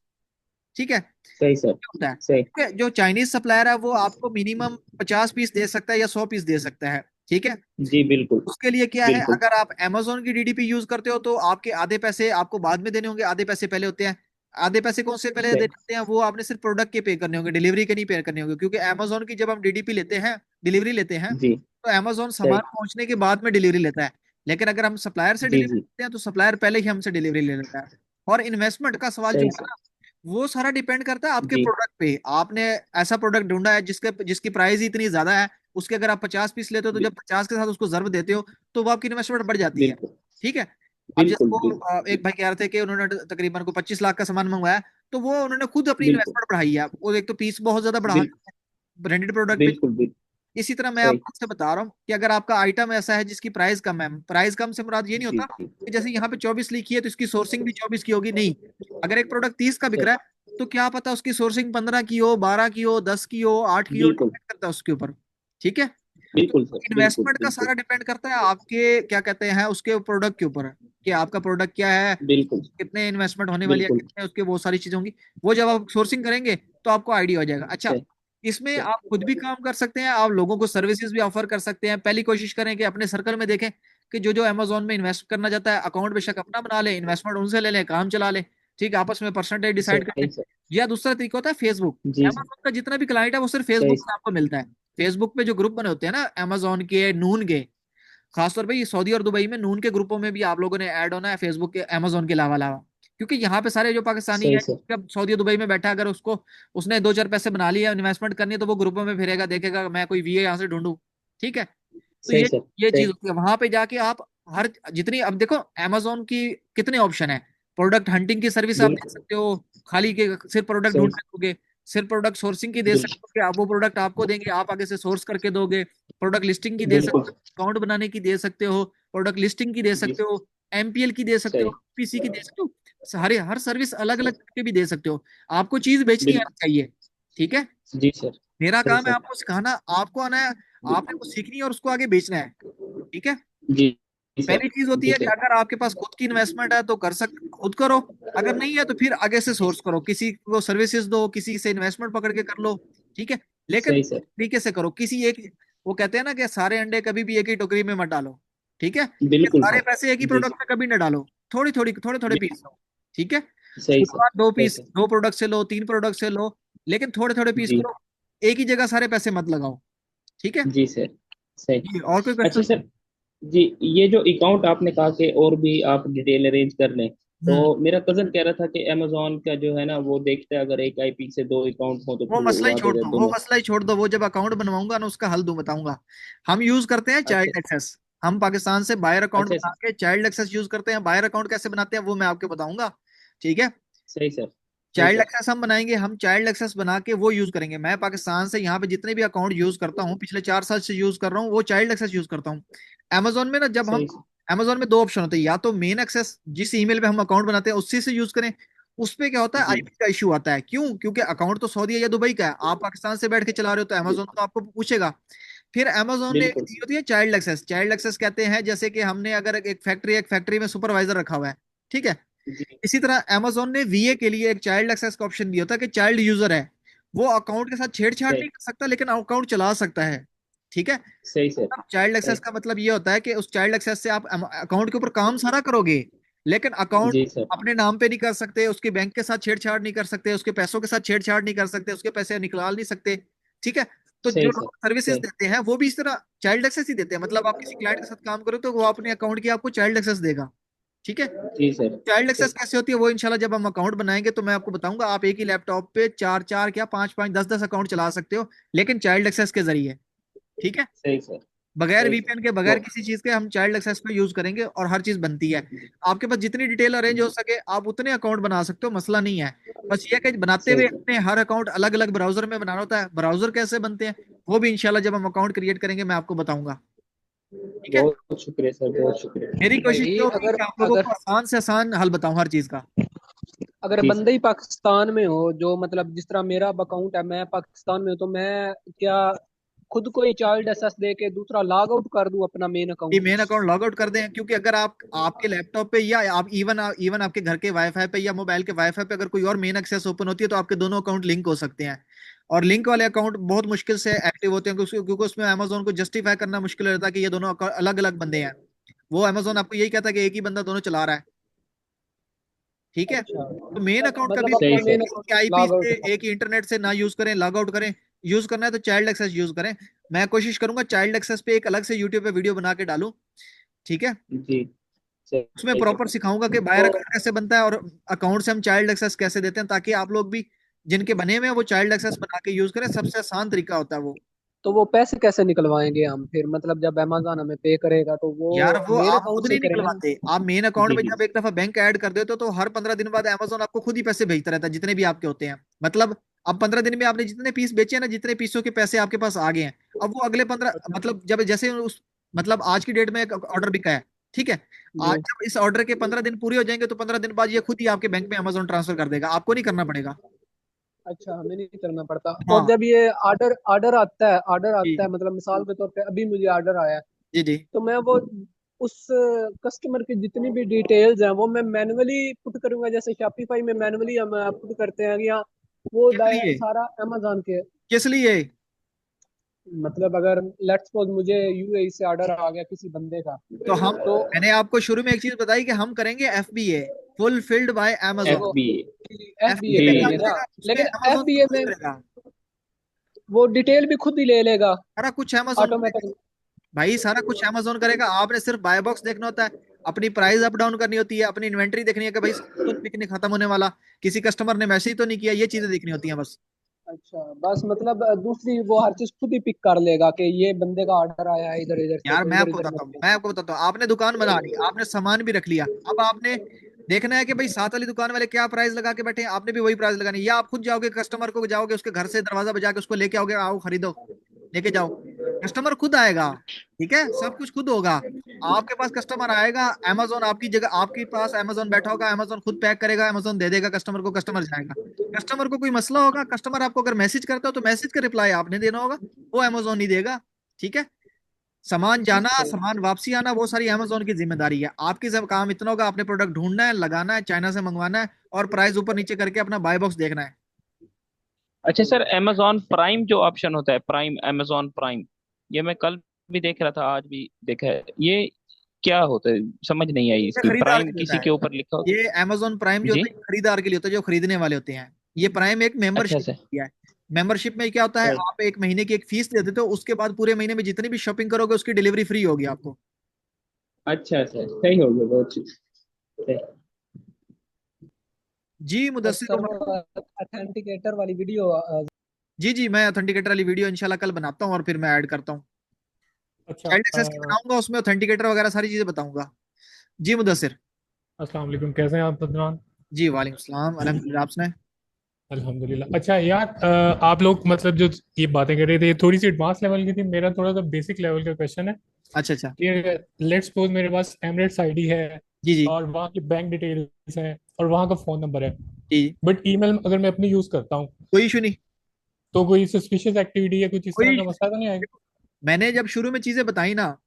ठीक है। सही सर। होता है सही। ठीक है। जो चाइनीज सप्लायर है वो आपको मिनिमम 50 पीस दे सकता है या 100 पीस दे सकता है। ठीक है। जी बिल्कुल। उसके लिए क्या है, बिल्कुल। अगर आप Amazon की डीडीपी यूज करते हो तो आपके आधे पैसे आपको बाद में देने होंगे, आधे पैसे पहले होते हैं। आधे पैसे कौन से पहले देने सही। होते हैं, वो आपने सिर्फ प्रोडक्ट के पे करने होंगे, डिलीवरी के नहीं पे करने होंगे, क्योंकि Amazon की जब हम डीडीपी लेते हैं, डिलीवरी लेते हैं, जी। तो Amazon सामान सही। पहुंचने के बाद में डिलीवरी लेता है। लेकिन अगर हम सप्लायर से जी डिलीवरी जी। लेते हैं तो सप्लायर पहले ही हमसे डिलीवरी ले लेता है। और इन्वेस्टमेंट का सवाल जो सही है सर। ना, वो सारा डिपेंड करता है आपके जी प्रोडक्ट पे। आपने ऐसा प्रोडक्ट ढूंढा है जिसकी प्राइस ही इतनी ज्यादा है, उसके अगर आप 50 पीस लेते हो तो जब 50 के साथ उसको जर्ब देते हो तो वो आपकी इन्वेस्टमेंट बढ़ जाती है। बिल्कुल। ठीक है। अब जैसे बिल्कुल। वो बिल्कुल। एक भाई कह रहे थे कि उन्होंने तकरीबन को 25 लाख का सामान मंगवाया, तो वो उन्होंने खुद अपनी बिल्कुल। इन्वेस्टमेंट बढ़ाई है। वो एक तो पीस बहुत ज्यादा बढ़ा बिल्कुल। दिए ब्रांडेड प्रोडक्ट पे। बिल्कुल। बिल्कुल। इसी तरह मैं सही। आपको से बता रहा हूँ कि अगर आपका आइटम ऐसा है जिसकी प्राइस कम है, प्राइस कम से मुराद ये नहीं जी होता जी। कि जैसे यहाँ पे 24 लिखी है तो इसकी सोर्सिंग भी 24 की होगी, नहीं। अगर एक प्रोडक्ट 30 का बिक सही। रहा है तो क्या पता उसकी सोर्सिंग 15 की हो, 12 की हो, 10 की हो, 8 की हो, बिल्कुल। डिपेंड करता है उसके ऊपर। ठीक है। तो बिल्कुल सर। बिल्कुल। इन्वेस्टमेंट का बिल्कुल। सारा डिपेंड करता है आपके क्या कहते हैं उसके प्रोडक्ट के ऊपर, कि आपका प्रोडक्ट क्या है, बिल्कुल। कितने इन्वेस्टमेंट होने वाली है, बिल्कुल। कितने उसके बहुत सारी चीजें होंगी। वो जब आप सोर्सिंग करेंगे तो आपको आइडिया हो जाएगा। अच्छा, सही। इसमें सही। आप खुद भी काम कर सकते हैं, आप लोगों को सर्विसेज भी ऑफर कर सकते हैं। पहली कोशिश करें कि अपने सर्कल में देखें कि जो जो अमेजोन में इन्वेस्ट करना चाहता है, अकाउंट बेशक अपना बना ले, इन्वेस्टमेंट उनसे ले लें, काम चला ले। ठीक है, आपस में परसेंटेज डिसाइड कर सही लें। सर। या दूसरा तरीका होता है फेसबुक। जी सर। अमेजोन का जितना भी क्लाइंट है वो सिर्फ सही फेसबुक पे आपको मिलता है। फेसबुक पे जो ग्रुप बने होते हैं ना अमेजोन के, नून के, खासतौर पे ये सऊदी और दुबई में नून के ग्रुपों में भी आप लोगों ने ऐड होना है, फेसबुक के अमेजोन के अलावा अलावा। क्योंकि यहाँ पे सारे जो पाकिस्तानी सही है, सर। जब सऊदी और दुबई में बैठा है, अगर उसको उसने दो चार पैसे बना लिए, इन्वेस्टमेंट करनी है, तो वो ग्रुपों में फिरेगा, देखेगा मैं कोई वीए यहाँ से ढूंढूं। ठीक है। तो सही सर। ये चीज सही होती है वहां पे जाके आप हर जितनी, अब देखो अमेजोन की कितने ऑप्शन है। प्रोडक्ट हंटिंग की सर्विस आप दे बिल्कुल। सकते हो, खाली के सिर्फ प्रोडक्ट सही। ढूंढने दोगे। सिर्फ प्रोडक्ट सोर्सिंग की दे सकते बिल्कुल। हो कि आप वो प्रोडक्ट आपको देंगे, आप आगे से सोर्स करके दोगे। प्रोडक्ट लिस्टिंग की दे सकते बिल्कुल। हो, अकाउंट बनाने की दे सकते हो, प्रोडक्ट लिस्टिंग की दे जी। सकते हो, एमपीएल की दे सकते हो, सही। पीसी की दे सकते हो। सारे हर सर्विस अलग अलग सही। करके भी दे सकते हो। आपको चीज बेचनी आनी बिल्कुल। चाहिए। ठीक है। जी सर। मेरा सही काम है सर। आपको सिखाना, आपको आना है, आपने जी। को सीखनी है और उसको आगे बेचना है। ठीक है। जी। जी सर। पहली चीज होती जी है कि सर। अगर आपके पास खुद की इन्वेस्टमेंट है तो कर सक खुद करो। अगर नहीं है तो फिर आगे से सोर्स करो, किसी को सर्विसेज दो, किसी से इन्वेस्टमेंट पकड़ के कर लो। ठीक है। लेकिन सही सर। तरीके से करो, किसी एक, वो कहते हैं ना कि सारे अंडे कभी भी एक ही टोकरी में मत डालो। ठीक है। कि बिल्कुल सारे सर। पैसे एक ही जी प्रोडक्ट सर। में कभी ना डालो, थोड़े थोड़े पीस बिल्कुल। लो। ठीक है। सही सर। शुरुआत दो सही पीस, सर। दो प्रोडक्ट से लो, तीन प्रोडक्ट से लो, लेकिन थोड़े थोड़े पीस जी। करो। एक ही जगह सारे पैसे मत लगाओ। ठीक है। जी सर। सही। जी, और कोई अच्छा क्वेश्चन? सर। जी। ये जो अकाउंट आपने कहा कि और भी आप डिटेल अरेंज कर लें, तो हम्म। मेरा कजन कह रहा था कि अमेजोन का जो है ना वो देखता है अगर एक आईपी से दो अकाउंट हो तो वो फिर वो मसला ही उड़ा छोड़ देगा दो, वो दोनों। मसला ही छोड़ दो, वो जब अकाउंट बनवाऊंगा ना उसका हल दूं बताऊंगा। हम यूज करते हैं अच्छा। Child access. हम पाकिस्तान से बायर अकाउंट अच्छा बना सर। के चाइल्ड एक्सेस यूज करते हैं। बायर अकाउंट कैसे बनाते हैं वो मैं आपको बताऊंगा। ठीक है। सही सर। सही चाइल्ड सर। एक्सेस हम बनाएंगे, हम चाइल्ड एक्सेस बना के वो यूज करेंगे। मैं पाकिस्तान से यहाँ पे जितने भी अकाउंट यूज करता हूँ, पिछले 4 साल से यूज कर रहा हूँ, वो चाइल्ड एक्सेस यूज करता हूँ। अमेजोन में ना जब हम, सही सर। अमेजोन में दो ऑप्शन होते हैं, या तो मेन एक्सेस जिस ईमेल पे हम अकाउंट बनाते हैं उसी से यूज करें। उस पे क्या होता है, जी। आईपी का इशू आता है। क्यों? क्योंकि अकाउंट तो सऊदी या दुबई का है, आप पाकिस्तान से बैठ के चला रहे हो तो जी। अमेजोन तो आपको पूछेगा। फिर अमेजोन ने बिल्कुल। दी होती है चाइल्ड एक्सेस। चाइल्ड एक्सेस कहते हैं जैसे कि हमने अगर एक फैक्ट्री में सुपरवाइजर रखा हुआ है। ठीक है। जी। इसी तरह अमेजोन ने वीए के लिए एक चाइल्ड एक्सेस का ऑप्शन दिया होता है कि चाइल्ड यूजर है, वो अकाउंट के साथ छेड़छाड़ सही। नहीं कर सकता लेकिन अकाउंट चला सकता है। ठीक है। सही सर। अब चाइल्ड सही। एक्सेस का मतलब ये होता है कि उस चाइल्ड एक्सेस से आप अकाउंट के ऊपर काम सारा करोगे, लेकिन अकाउंट जी सर। अपने नाम पे नहीं कर सकते, उसके बैंक के साथ छेड़छाड़ नहीं कर सकते, उसके पैसों के साथ छेड़छाड़ नहीं कर सकते, उसके पैसे निकाल नहीं सकते। ठीक है। तो जो सही सर। लोग सर्विसेज सही। देते हैं वो भी इस तरह चाइल्ड एक्सेस ही देते हैं। मतलब आप किसी क्लाइंट के साथ काम करो तो वो अपने अकाउंट की आपको चाइल्ड एक्सेस देगा। ठीक है। जी सर। चाइल्ड एक्सेस सही। कैसे होती है वो इंशाल्लाह जब हम अकाउंट बनाएंगे तो मैं आपको बताऊंगा। आप एक ही लैपटॉप पे चार चार क्या पांच पांच दस दस अकाउंट चला सकते हो, लेकिन चाइल्ड एक्सेस के जरिए। ठीक है। सही सर। बगैर सही सर। वीपीएन के, बगैर वो। किसी चीज के हम चाइल्ड एक्सेस पे यूज करेंगे और हर चीज बनती है। आपके पास जितनी डिटेल अरेंज हो सके आप उतने अकाउंट बना सकते हो, मसला नहीं है। बस ये कि बनाते सही हुए सर। अपने हर अकाउंट अलग अलग ब्राउजर में बनाना होता है। ब्राउजर कैसे बनते हैं वो भी इंशाल्लाह जब हम अकाउंट क्रिएट करेंगे मैं आपको बताऊंगा। ठीक है। बहुत शुक्रिया सर, बहुत मेरी शुक्रिया। कोशिश भाई ये होगी अगर कि आप लोगों अगर को आसान से आसान हल बताऊं हर चीज का। अगर जी बंदा सर। ही पाकिस्तान में हो, जो मतलब जिस तरह मेरा अब अकाउंट है, मैं पाकिस्तान में हूँ, तो मैं क्या खुद को ही चाइल्ड एसेस दे के दूसरा लॉग आउट कर दूं अपना मेन ये account? Main account log out कर दें, क्योंकि अगर आप आपके लैपटॉप पे या आप इवन इवन आपके घर के वाईफाई पे या मोबाइल के वाईफाई पे अगर कोई और मेन एक्सेस ओपन होती है तो आपके दोनों अकाउंट लिंक हो सकते हैं। और लिंक वाले अकाउंट बहुत मुश्किल से एक्टिव होते हैं, क्योंकि उसमें अमेजोन को जस्टिफाई करना मुश्किल हो जाता है कि ये दोनों अलग अलग बंदे हैं। वो अमेजोन आपको यही कहता है कि एक ही बंदा दोनों चला रहा है। ठीक है। अच्छा, तो मेन अकाउंट कभी मतलब भी अपना सही main sir. Account IP log out से, कर। एक ही इंटरनेट से ना यूज करें, लॉग आउट करें। यूज करना है तो चाइल्ड एक्सेस यूज करें। मैं कोशिश करूंगा चाइल्ड एक्सेस पे एक अलग से यूट्यूब पे वीडियो बना के डालूं। ठीक है। जी। उसमें सही सर। प्रॉपर सिखाऊंगा कि बायर तो अकाउंट कैसे बनता है और अकाउंट से हम चाइल्ड एक्सेस कैसे देते हैं, ताकि आप लोग भी जिनके बने हुए हैं वो चाइल्ड एक्सेस बना के यूज करें। सबसे आसान तरीका होता है वो। तो वो पैसे कैसे निकलवाएंगे हम फिर? मतलब जब अमेजोन हमें पे करेगा तो वो यार वो मेन आप अकाउंट खुद से नहीं ही करेंगे ना? निकलवाते। आप मेन अकाउंट जी में जी। जब एक दफा बैंक ऐड कर देते हो तो हर 15 दिन बाद अमेजोन आपको खुद ही पैसे भेजता रहता है, जितने भी आपके होते हैं। मतलब अब 15 दिन में आपने जितने पीस बेचे हैं ना, जितने पीसों के पैसे आपके पास आ गए हैं, अब वो अगले 15, अच्छा मतलब जब जैसे उस, मतलब आज की डेट में एक ऑर्डर बिका है। ठीक है। आज जी। जब इस ऑर्डर के 15 दिन पूरे हो जाएंगे तो 15 दिन बाद ये खुद ही आपके बैंक में अमेजोन ट्रांसफर कर देगा, आपको नहीं करना पड़ेगा। अच्छा, हमें नहीं करना पड़ता। और हाँ। जब ये ऑर्डर ऑर्डर आता जी है, मतलब मिसाल के तौर पे अभी मुझे ऑर्डर आया है, जी जी। तो मैं वो उस कस्टमर की जितनी भी डिटेल्स हैं वो मैं मैन्युअली पुट करूंगा, जैसे शॉपिफाई में मैन्युअली हम पुट करते हैं, या वो किस लिए? सारा अमेजोन के? किस लिए? मतलब अगर लेट्स सपोज मुझे यूएई से ऑर्डर आ गया किसी बंदे का, तो हम, तो मैंने आपको शुरू में एक चीज बताई कि हम करेंगे FBA. Fulfilled by F amazon। B F B A FBA जी। क्या करेंगे ना, करेगा उसमें लेकिन एफ amazon बी ए खुद में करेगा, वो डिटेल भी खुद ही ले लेगा सारा कुछ amazon करेगा। ऑटोमेटिक। भाई सारा कुछ amazon करेगा, आपने सिर्फ बाय बॉक्स देखना होता है, अपनी प्राइस अप डाउन करनी होती है, अपनी इन्वेंटरी देखनी है कि भाई तो पिक खत्म होने वाला, किसी कस्टमर ने मैसेज तो नहीं किया, ये चीजें देखनी होती हैं बस। अच्छा, बस मतलब दूसरी वो हर चीज खुद ही पिक कर लेगा कि ये बंदे का ऑर्डर आया है इधर इधर से, यार तो मैं इधर आपको इधर बताता मत हूँ, मैं भेजना। आपको बताता हूँ, आपने दुकान बना ली, आपने सामान भी रख लिया, अब आपने देखना है कि भाई साथ वाली दुकान वाले क्या प्राइस लगा के बैठे हैं, आपने भी वही प्राइस लगानी है, या आप खुद जाओगे कस्टमर को जाओगे उसके घर से दरवाजा बजा के उसको लेके आओगे, आओ खरीदो, लेके जाओ, कस्टमर खुद आएगा। ठीक है, सब कुछ खुद होगा, आपके पास कस्टमर आएगा, अमेजोन आपकी जगह, आपके पास अमेजोन बैठा होगा, अमेजोन खुद पैक करेगा, अमेजोन दे देगा कस्टमर को, कस्टमर जाएगा। कस्टमर को कोई मसला होगा, कस्टमर आपको अगर मैसेज करता हो तो मैसेज का रिप्लाई आपने देना होगा, वो अमेजोन ही देगा। ठीक है, सामान जाना सामान वापसी आना वो सारी अमेजोन की जिम्मेदारी है, आपकी सब काम इतना होगा, आपने प्रोडक्ट ढूंढना है, लगाना है, चाइना से मंगवाना है, और प्राइस ऊपर नीचे करके अपना बाय बॉक्स देखना है। अच्छा सर, amazon प्राइम जो ऑप्शन होता है, प्राइम, amazon प्राइम, ये मैं कल भी देख रहा था, आज भी देखा है, ये क्या होता है? समझ नहीं आई ये इसकी, खरीदार प्राइम के लिए होता किसी है, के ऊपर लिखा हो? ये अमेजोन प्राइम जो जी। होता है खरीदार के लिए होता है, जो खरीदने वाले होते हैं। ये प्राइम एक अच्छा मेंबरशिप सर। है। मेंबरशिप में क्या होता है, आप एक महीने की एक फीस दे देते हो, उसके बाद पूरे महीने में जितनी भी शॉपिंग करोगे उसकी डिलीवरी फ्री होगी आपको। अच्छा सर, सही हो गया, बहुत सही। जी और मुदस्सिर सर वो उमर। अथेंटिकेटर वाली वीडियो जी जी, मैं ऑथेंटिकेटर वाली वीडियो इंशाल्लाह कल बनाता हूँ और फिर मैं ऐड करता हूँ, अच्छा। चाइल्ड एक्सेस की बनाऊंगा, उसमें ऑथेंटिकेटर वगैरह सारी चीजें बताऊंगा। जी मुदस्सिर। अस्सलाम वालेकुम, कैसे हैं आप अदनान? जी वालेकुम सलाम, अल्हम्दुलिल्लाह, आपने? अल्हम्दुलिल्लाह। अच्छा यार, आप लोग मतलब जो ये बातें कर रहे थे, ये थोड़ी सी एडवांस लेवल की थी, मेरा थोड़ा सा बेसिक लेवल का क्वेश्चन है अच्छा अच्छा। कि लेट्स सपोज मेरे पास एमरेट्स आईडी है जी जी। और वहाँ की बैंक डिटेल्स हैं और वहाँ का फ़ोन नंबर है, जी, बट ईमेल अगर मैं अपनी यूज़ करता हूँ कोई इशू नहीं, तो कोई सस्पिशियस एक्टिविटी या कुछ इस कोई तरह का issue मसला तो नहीं आएगा? नहीं। मैंने जब शुरू में चीजें बताई ना,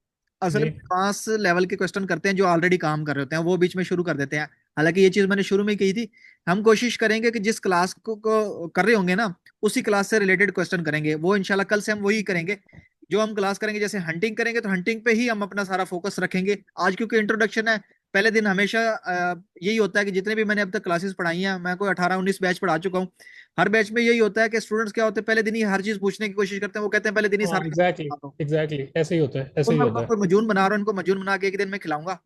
असल में जी। एडवांस लेवल के क्वेश्चन करते हैं जो ऑलरेडी काम कर रहे होते हैं, वो बीच में शुरू कर देते हैं। हालांकि ये चीज मैंने शुरू में की थी। हम कोशिश करेंगे कि जिस क्लास को कर रहे होंगे ना, उसी क्लास से रिलेटेड क्वेश्चन करेंगे, वो इंशाल्लाह कल से हम वही करेंगे जो हम क्लास करेंगे। जैसे हंटिंग करेंगे तो हंटिंग पे ही हम अपना सारा फोकस रखेंगे आज, क्योंकि इंट्रोडक्शन है। पहले दिन हमेशा यही होता है कि जितने भी मैंने अब तक क्लासेस पढ़ाई हैं, मैं कोई 18-19 बैच पढ़ा चुका हूँ, हर बैच में यही होता है कि स्टूडेंट्स क्या होते हैं, पहले दिन ही हर चीज पूछने की कोशिश करते हैं, वो कहते हैं पहले दिन ही हाँ, सारा एग्जैक्टली। बता दो। एग्जैक्टली ऐसे ही होता है, तो ऐसे ही मैं होता है। कोई मजून बना रहा हूँ, इनको मजून बना के एक दिन में खिलाऊंगा।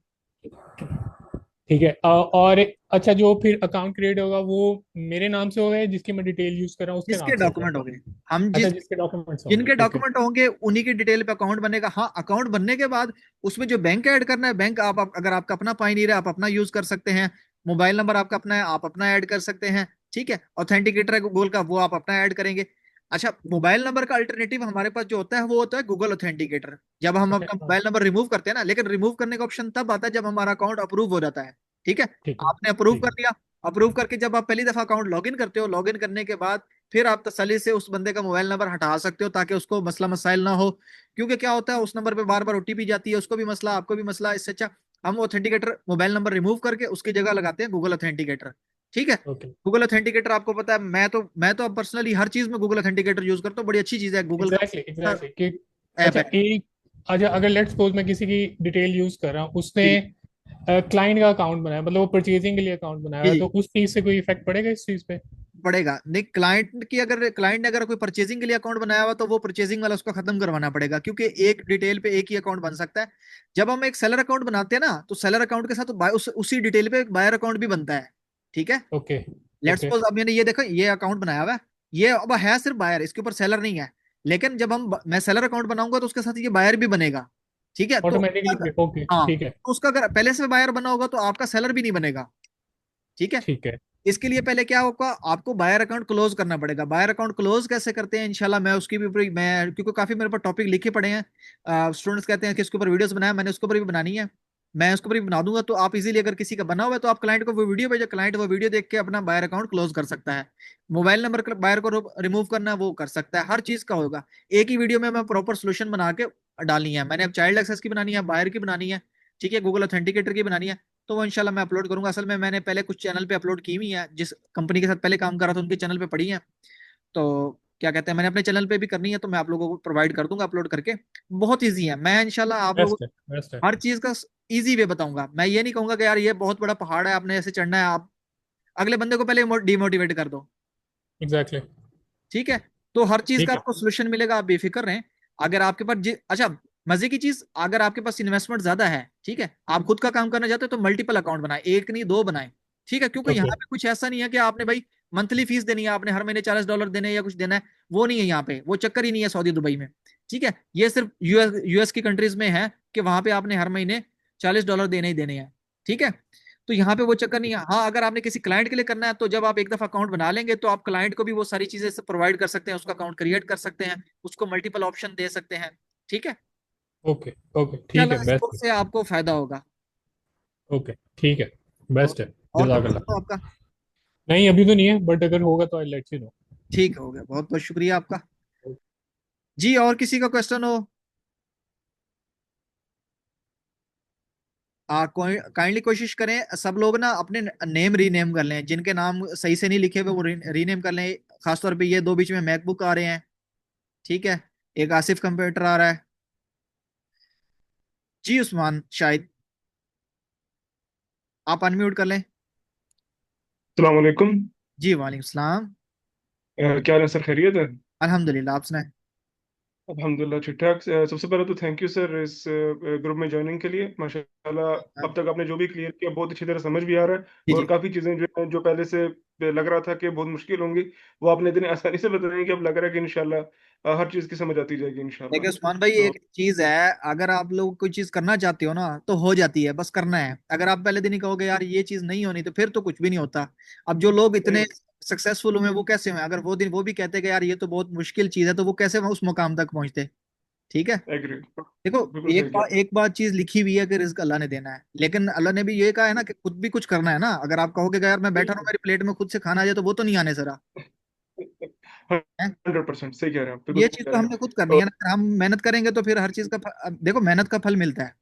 ठीक है। और अच्छा, जो फिर अकाउंट क्रिएट होगा वो मेरे नाम से होगा या जिसकी मैं डिटेल यूज़ कर रहा हूँ उसके जिसके नाम से होगा? डॉक्यूमेंट होंगे, हम अच्छा, जिस जिसके डॉक्यूमेंट्स होंगे, जिनके ओके। डॉक्यूमेंट होंगे उन्हीं की डिटेल पे अकाउंट बनेगा। हाँ, अकाउंट बनने के बाद उसमें जो बैंक ऐड करना है, बैंक आप अगर आपका अपना पाइनियर है आप अपना यूज कर सकते हैं, मोबाइल नंबर आपका अपना है आप अपना ऐड कर सकते हैं। ठीक है, ऑथेंटिकेटर है गूगल का, वो आप अपना ऐड करेंगे। अच्छा, मोबाइल नंबर का अल्टरनेटिव हमारे पास जो होता है वो होता है गूगल ऑथेंटिकेटर, जब हम अच्छा, अपना हाँ। मोबाइल नंबर रिमूव करते हैं ना, लेकिन रिमूव करने का ऑप्शन तब आता है जब हमारा अकाउंट अप्रूव हो जाता है। ठीक है, ठीक है। आपने अप्रूव ठीक कर है। लिया, अप्रूव करके जब आप पहली दफा अकाउंट लॉगिन करते हो, लॉगिन करने के बाद फिर आप तसल्ली से उस बंदे का मोबाइल नंबर हटा सकते हो, ताकि उसको मसला मसाइल ना हो। क्योंकि क्या होता है, उस नंबर पे बार बार ओटीपी जाती है, उसको भी मसला आपको भी मसला। इससे अच्छा हम ऑथेंटिकेटर मोबाइल नंबर रिमूव करके उसकी जगह लगाते हैं गूगल ऑथेंटिकेटर। ठीक है, ओके। गूगल ऑथेंटिकेटर आपको पता है, मैं तो पर्सनली हर चीज में गूगल ऑथेंटिकेटर यूज करता हूँ, बड़ी अच्छी चीज है गूगल एग्जैक्टली का एग्जैक्टली कि ऐप अच्छा है। एक अच्छा, अगर लेट्स सपोज मैं किसी की डिटेल यूज कर रहा हूँ, उसने जी जी। क्लाइंट का अकाउंट बनाया, मतलब वो परचेजिंग के लिए अकाउंट बनाया जी हुआ है, जी, तो उस चीज से कोई इफेक्ट पड़ेगा इस चीज पे? पड़ेगा नहीं। क्लाइंट की अगर क्लाइंट ने अगर कोई परचेजिंग के लिए अकाउंट बनाया हुआ तो वो परचेजिंग वाला उसको खत्म करवाना पड़ेगा, क्योंकि एक डिटेल पे एक ही अकाउंट बन सकता है। जब हम एक सेलर अकाउंट बनाते हैं ना, तो सेलर अकाउंट के साथ उसी डिटेल पे एक बायर अकाउंट भी बनता है। ठीक है, ओके। Let's okay. सपोज अब मैंने ये देखो ये अकाउंट बनाया हुआ है, ये अब है सिर्फ बायर, इसके ऊपर सेलर नहीं है। लेकिन जब मैं सेलर अकाउंट बनाऊंगा तो उसके साथ ये बायर भी बनेगा। ठीक है, तो ऑटोमेटिकली, ओके, हाँ, ठीक है। तो उसका अगर पहले से बायर बना होगा तो आपका सेलर भी नहीं बनेगा। ठीक है, ठीक है। इसके लिए पहले क्या होगा, आपको बायर अकाउंट क्लोज करना पड़ेगा। बायर अकाउंट क्लोज कैसे करते हैं इंशाल्लाह मैं उसकी भी मैं, क्योंकि काफी मेरे पास टॉपिक लिखे पड़े हैं, स्टूडेंट्स कहते हैं कि इसके ऊपर वीडियोस बनाया, मैंने उसके ऊपर भी बनानी है, मैं उसके ऊपर भी बना दूंगा। तो आप इजीली अगर किसी का बना हुआ है तो आप क्लाइंट को वो वीडियो भेजो, क्लाइंट वो वीडियो देख के अपना बायर अकाउंट क्लोज कर सकता है। मोबाइल नंबर बायर को रिमूव करना वो कर सकता है, हर चीज का होगा एक ही वीडियो में। मैं प्रॉपर सोल्यूशन बना के डालनी है मैंने, अब चाइल्ड एक्सेस की बनानी है, बायर की बनानी है, ठीक है, गूगल ऑथेंटिकेटर की बनानी है। तो वो इंशाल्लाह मैं अपलोड करूंगा। असल में मैंने पहले कुछ चैनल पे अपलोड की हुई है, जिस कंपनी के साथ पहले काम कर रहा था उनके चैनल पे पड़ी है। तो क्या कहते हैं, मैंने अपने चैनल पे भी करनी है, तो मैं आप लोगों को प्रोवाइड कर दूंगा अपलोड करके। बहुत ईजी है, मैं इंशाल्लाह आप लोगों बेस्ट है, बेस्ट है। को हर चीज का इजी वे बताऊंगा। मैं ये नहीं कहूंगा कि यार ये बहुत बड़ा पहाड़ है आपने ऐसे चढ़ना है, आप अगले बंदे को पहले डिमोटिवेट कर दो। एग्जैक्टली। ठीक है, तो हर चीज का ठीक है। आपको सोल्यूशन मिलेगा, आप बेफिक्र रहें। अगर आपके पास अच्छा, मजे की चीज, अगर आपके पास इन्वेस्टमेंट ज्यादा है, ठीक है, आप खुद का काम करना चाहते हो, तो मल्टीपल अकाउंट बनाए, एक नहीं दो बनाए। ठीक है, क्योंकि ओके। यहाँ पे कुछ ऐसा नहीं है कि आपने भाई मंथली फीस देनी है, आपने हर महीने $40 देने हैं या कुछ देना है, वो नहीं है यहाँ पे, वो चक्कर ही नहीं है सऊदी दुबई में। ठीक है, ये सिर्फ यूएस की कंट्रीज में है कि वहां पे आपने हर महीने $40 देने ही देने हैं। ठीक है, तो यहाँ पे वो चक्कर नहीं है। हाँ, अगर आपने किसी क्लाइंट के लिए करना है, तो जब आप एक दफा अकाउंट बना लेंगे, तो आप क्लाइंट को भी वो सारी चीजें प्रोवाइड कर सकते हैं, उसका अकाउंट क्रिएट कर सकते हैं, उसको मल्टीपल ऑप्शन दे सकते हैं। ठीक है, ओके। ओके ठीक चलो है, इस बेस्ट कोर्स है। से आपको फायदा होगा। ओके ठीक है, और बेस्ट है। और कोई क्वेश्चन जजाकल्ला। हो आपका? नहीं अभी तो नहीं है, बट अगर होगा तो आई लेट यू नो। ठीक हो गया, बहुत बहुत शुक्रिया आपका। जी, और किसी का क्वेश्चन हो? काइंडली कोशिश करें सब लोग ना अपने नेम रीनेम कर लें, जिनके नाम सही से नहीं लिखे हुए वो रीनेम कर लें। खासतौर पे ये दो बीच में मैकबुक आ रहे हैं। ठीक है, एक आसिफ कंप्यूटर आ रहा है। जी उस्मान, शायद आप अनम्यूट कर लें। अस्सलाम वालेकुम। जी वालेकुम सलाम। क्या हाल है सर, खैरियत है? अल्हम्दुलिल्लाह, आप सुनाए? अल्हम्दुलिल्लाह ठीक ठाक। सबसे पहले तो थैंक यू सर इस ग्रुप में ज्वाइनिंग के लिए। माशाल्लाह अब तक आपने जो भी क्लियर किया बहुत अच्छी तरह समझ भी आ रहा जी है, और जी। काफ़ी चीज़ें जो पहले से लग रहा था कि बहुत मुश्किल होंगी, वो आपने इतनी आसानी से बताई कि अब लग रहा है कि इंशाल्लाह हर चीज़ की समझ आती जाएगी इंशाल्लाह। देखिए उस्मान भाई, तो एक चीज है, अगर आप लोग कोई चीज करना चाहते हो ना, तो हो जाती है, बस करना है। अगर आप पहले दिन ही कहोगे यार ये चीज नहीं होनी, तो फिर तो कुछ भी नहीं होता। अब जो लोग इतने सही। सक्सेसफुल हुए वो कैसे हुए? अगर वो दिन वो भी कहते कि यार ये तो बहुत मुश्किल चीज है, तो वो कैसे उस मुकाम तक पहुंचते? ठीक है, एग्री। देखो, बिल्कुल सही किया। एक बात चीज लिखी हुई है कि रिस्क अल्लाह ने देना है, लेकिन अल्लाह ने भी ये कहा है ना कि खुद भी कुछ करना है ना। अगर आप कहोगे कि यार मैं बैठा रहूं बिल्कुल। मेरी प्लेट में खुद से खाना आ जाए, तो वो तो नहीं आने सरा। 100% सही कह रहे हैं आप, बिल्कुल ये सही चीज कह तो रहे हमने खुद करनी हैं। है ना, अगर हम मेहनत करेंगे तो फिर हर चीज का अब देखो मेहनत का फल मिलता है।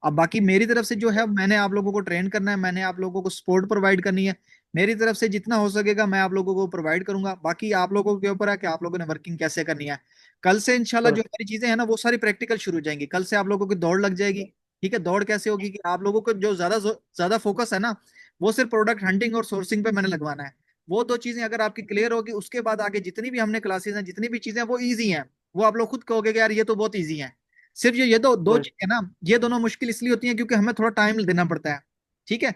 अब बाकी मेरी तरफ से जो है, मैंने आप लोगों को ट्रेन करना है, मैंने आप लोगों को सपोर्ट प्रोवाइड करनी है। मेरी तरफ से जितना हो सकेगा मैं आप लोगों को प्रोवाइड करूंगा, बाकी आप लोगों के ऊपर है कि आप लोगों ने वर्किंग कैसे करनी है। कल से इंशाल्लाह जो Correct, सारी चीजें हैं ना, वो सारी प्रैक्टिकल शुरू हो जाएंगी। कल से आप लोगों की दौड़ लग जाएगी। ठीक है, दौड़ कैसे होगी कि आप लोगों को जो ज्यादा फोकस है ना, वो सिर्फ प्रोडक्ट हंटिंग और सोर्सिंग पे मैंने लगवाना है। वो दो चीजें अगर आपकी क्लियर होगी, उसके बाद आगे जितनी भी हमने क्लासेस हैं, जितनी भी चीजें हैं, वो इजी हैं। वो आप लोग खुद कहोगे कि यार ये तो बहुत इजी है। सिर्फ ये दो दो right, चीजें ना, ये दोनों मुश्किल इसलिए होती हैं क्योंकि हमें थोड़ा टाइम देना पड़ता है। ठीक है,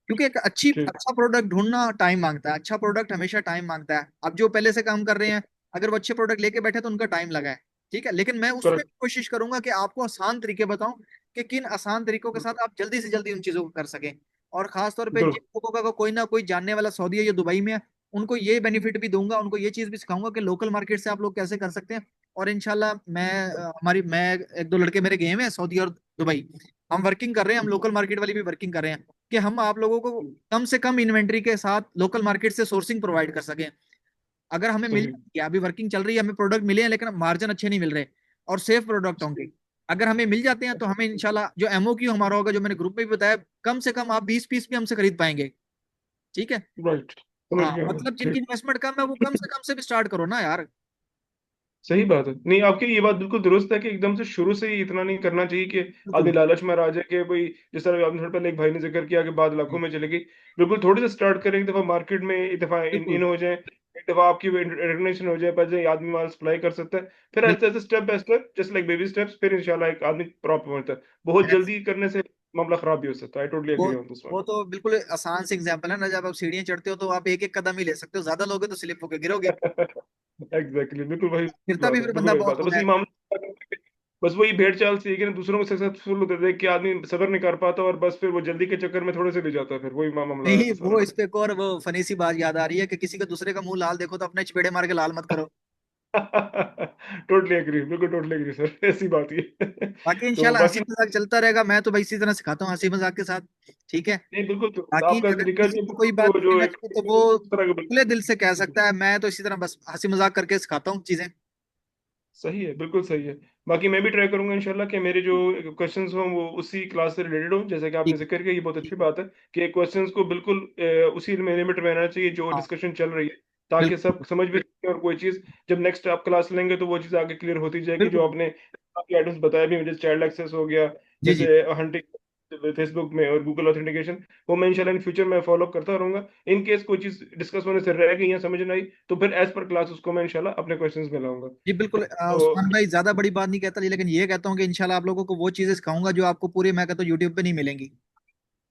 क्योंकि एक ठीक। अच्छा प्रोडक्ट ढूंढना टाइम मांगता है, अच्छा प्रोडक्ट हमेशा टाइम मांगता है। अब जो पहले से काम कर रहे हैं, अगर वो अच्छे प्रोडक्ट लेके बैठे तो उनका टाइम लगा है। ठीक है, लेकिन मैं उसमें करेक्ट। कोशिश करूंगा कि आपको आसान तरीके बताऊं कि किन आसान तरीकों के साथ आप जल्दी से जल्दी उन चीजों को कर सकें। और खास तौर पे जिन बिल्कुल। लोगों का कोई ना कोई जानने वाला सऊदी है या दुबई में है, उनको ये बेनिफिट भी दूंगा, उनको ये चीज भी सिखाऊंगा कि लोकल मार्केट से आप लोग कैसे कर सकते हैं। और इंशाल्लाह मैं एक दो लड़के मेरे गए हुए हैं सऊदी और दुबई, हम वर्किंग कर रहे हैं, हम लोकल मार्केट वाली भी वर्किंग कर रहे हैं कि हम आप लोगों को कम से कम इन्वेंट्री के साथ लोकल मार्केट से सोर्सिंग प्रोवाइड कर सकें। अगर हमें मिल सही। जाती है, अभी वर्किंग चल रही है, हमें प्रोडक्ट मिले हैं लेकिन मार्जिन अच्छे नहीं मिल रहे और सेफ प्रोडक्ट होंगे, अगर हमें मिल जाते हैं, तो हमें इंशाल्लाह जो एमओक्यू हमारा होगा, जो मैंने ग्रुप में भी बताया, कम से कम आप 20 पीस भी हमसे खरीद पाएंगे। ठीक है, राइट, समझ हाँ, गया मैं, मतलब जिनकी ठीक। इन्वेस्टमेंट कम है, वो कम से कम से भी स्टार्ट करो ना यार। सही बात है, नहीं आपकी ये बात बिल्कुल दुरुस्त है कि एकदम से शुरू से ही इतना नहीं करना चाहिए कि बिल्कुल। आदमी लालच में आ जाए कि भाई, जिस तरह आपने थोड़ा पहले एक भाई ने जिक्र किया कि बाद लाखों में चलेगी। बिल्कुल थोड़ी सा स्टार्ट करें, एक दफा मार्केट में एक दफा इन बिल्कुल हो जाए, एक दफा आपकी रिकग्निशन हो जाए, पर जाए आदमी माल सप्लाई कर सकता है। फिर ऐसे बिल्कुल। ऐसे step by step, just like baby steps, फिर इंशाल्लाह एक आदमी प्रॉपर होता है। बहुत जल्दी करने से मामला खराब भी हो सकता है। आई टोटली वो एग्री ऑन दिस वन। वो तो बिल्कुल आसान से एग्जांपल है ना, जब आप सीढ़ियां चढ़ते हो तो आप एक एक कदम ही ले सकते हो, ज्यादा लोगे तो स्लिप होके गिरोगे। एग्जैक्टली, बिल्कुल वही गिरता भी बात है, फिर बिल्कुल बंदा वही बात बहुत है, बस होता ये है। मामला, बस वही भेड़ चाल सी है कि ना, दूसरों को सक्सेसफुल होते देख के आदमी सब्र नहीं कर पाता, और बस फिर वो जल्दी के चक्कर में थोड़े से ले जाता है, फिर वही मामला नहीं, रहता है वो सारा। इस पे एक और वो फनी सी बात याद आ रही है कि किसी का दूसरे का मुंह लाल देखो तो अपने चपेड़े मार के लाल मत करो। टोटली एग्री, बिल्कुल टोटली एग्री सर, ऐसी बात ही है। बाकी तो इंशाल्लाह हंसी बाकी मजाक चलता रहेगा, मैं तो भाई इसी तरह सिखाता हूँ, हंसी मजाक के साथ। ठीक है, नहीं, बिल्कुल तो बाकी आपका अगर तरीका किसी जो को कोई बात बिल्कुल नहीं जो समझ एक में, तो वो उस तरह का खुले दिल से कह बिल्कुल सकता है, मैं तो इसी तरह बस हंसी मजाक करके सिखाता हूँ चीजें। सही है, बिल्कुल सही है। बाकी मैं भी ट्राई करूंगा इंशाल्लाह कि मेरे जो क्वेश्चंस हों वो उसी क्लास से रिलेटेड हों, जैसे कि आपने ठीक। जिक्र किया, ये बहुत अच्छी बात है कि क्वेश्चंस को बिल्कुल उसी लिमिट में रहना चाहिए जो हाँ, डिस्कशन चल रही है, ताकि बिल्कुल। सब समझ भी और कोई चीज जब नेक्स्ट आप क्लास लेंगे तो वो चीज आगे क्लियर होती जाएगी, जो बिल्कुल। आपने आपके आइटम्स बताया भी मुझे, चाइल्ड एक्सेस हो गया, जी जी। जैसे हंटिंग फेसबुक में और गूगल ऑथेंटिकेशन, वो मैं इंशाल्लाह इन फ्यूचर में फॉलो करता रहूंगा। इन केस कोई चीज डिस्कस होने से रह गई या समझ नहीं आई तो फिर एज पर क्लास उसको मैं इंशाल्लाह अपने क्वेश्चंस में लाऊंगा। जी बिल्कुल। तो उस्मान भाई, ज्यादा बड़ी बात नहीं कहता जी, लेकिन ये कहता हूँ कि इंशाल्लाह आप लोगों को वो चीजें सिखाऊंगा जो आपको पूरी, मैं कहता हूँ, यूट्यूब पे नहीं मिलेंगी।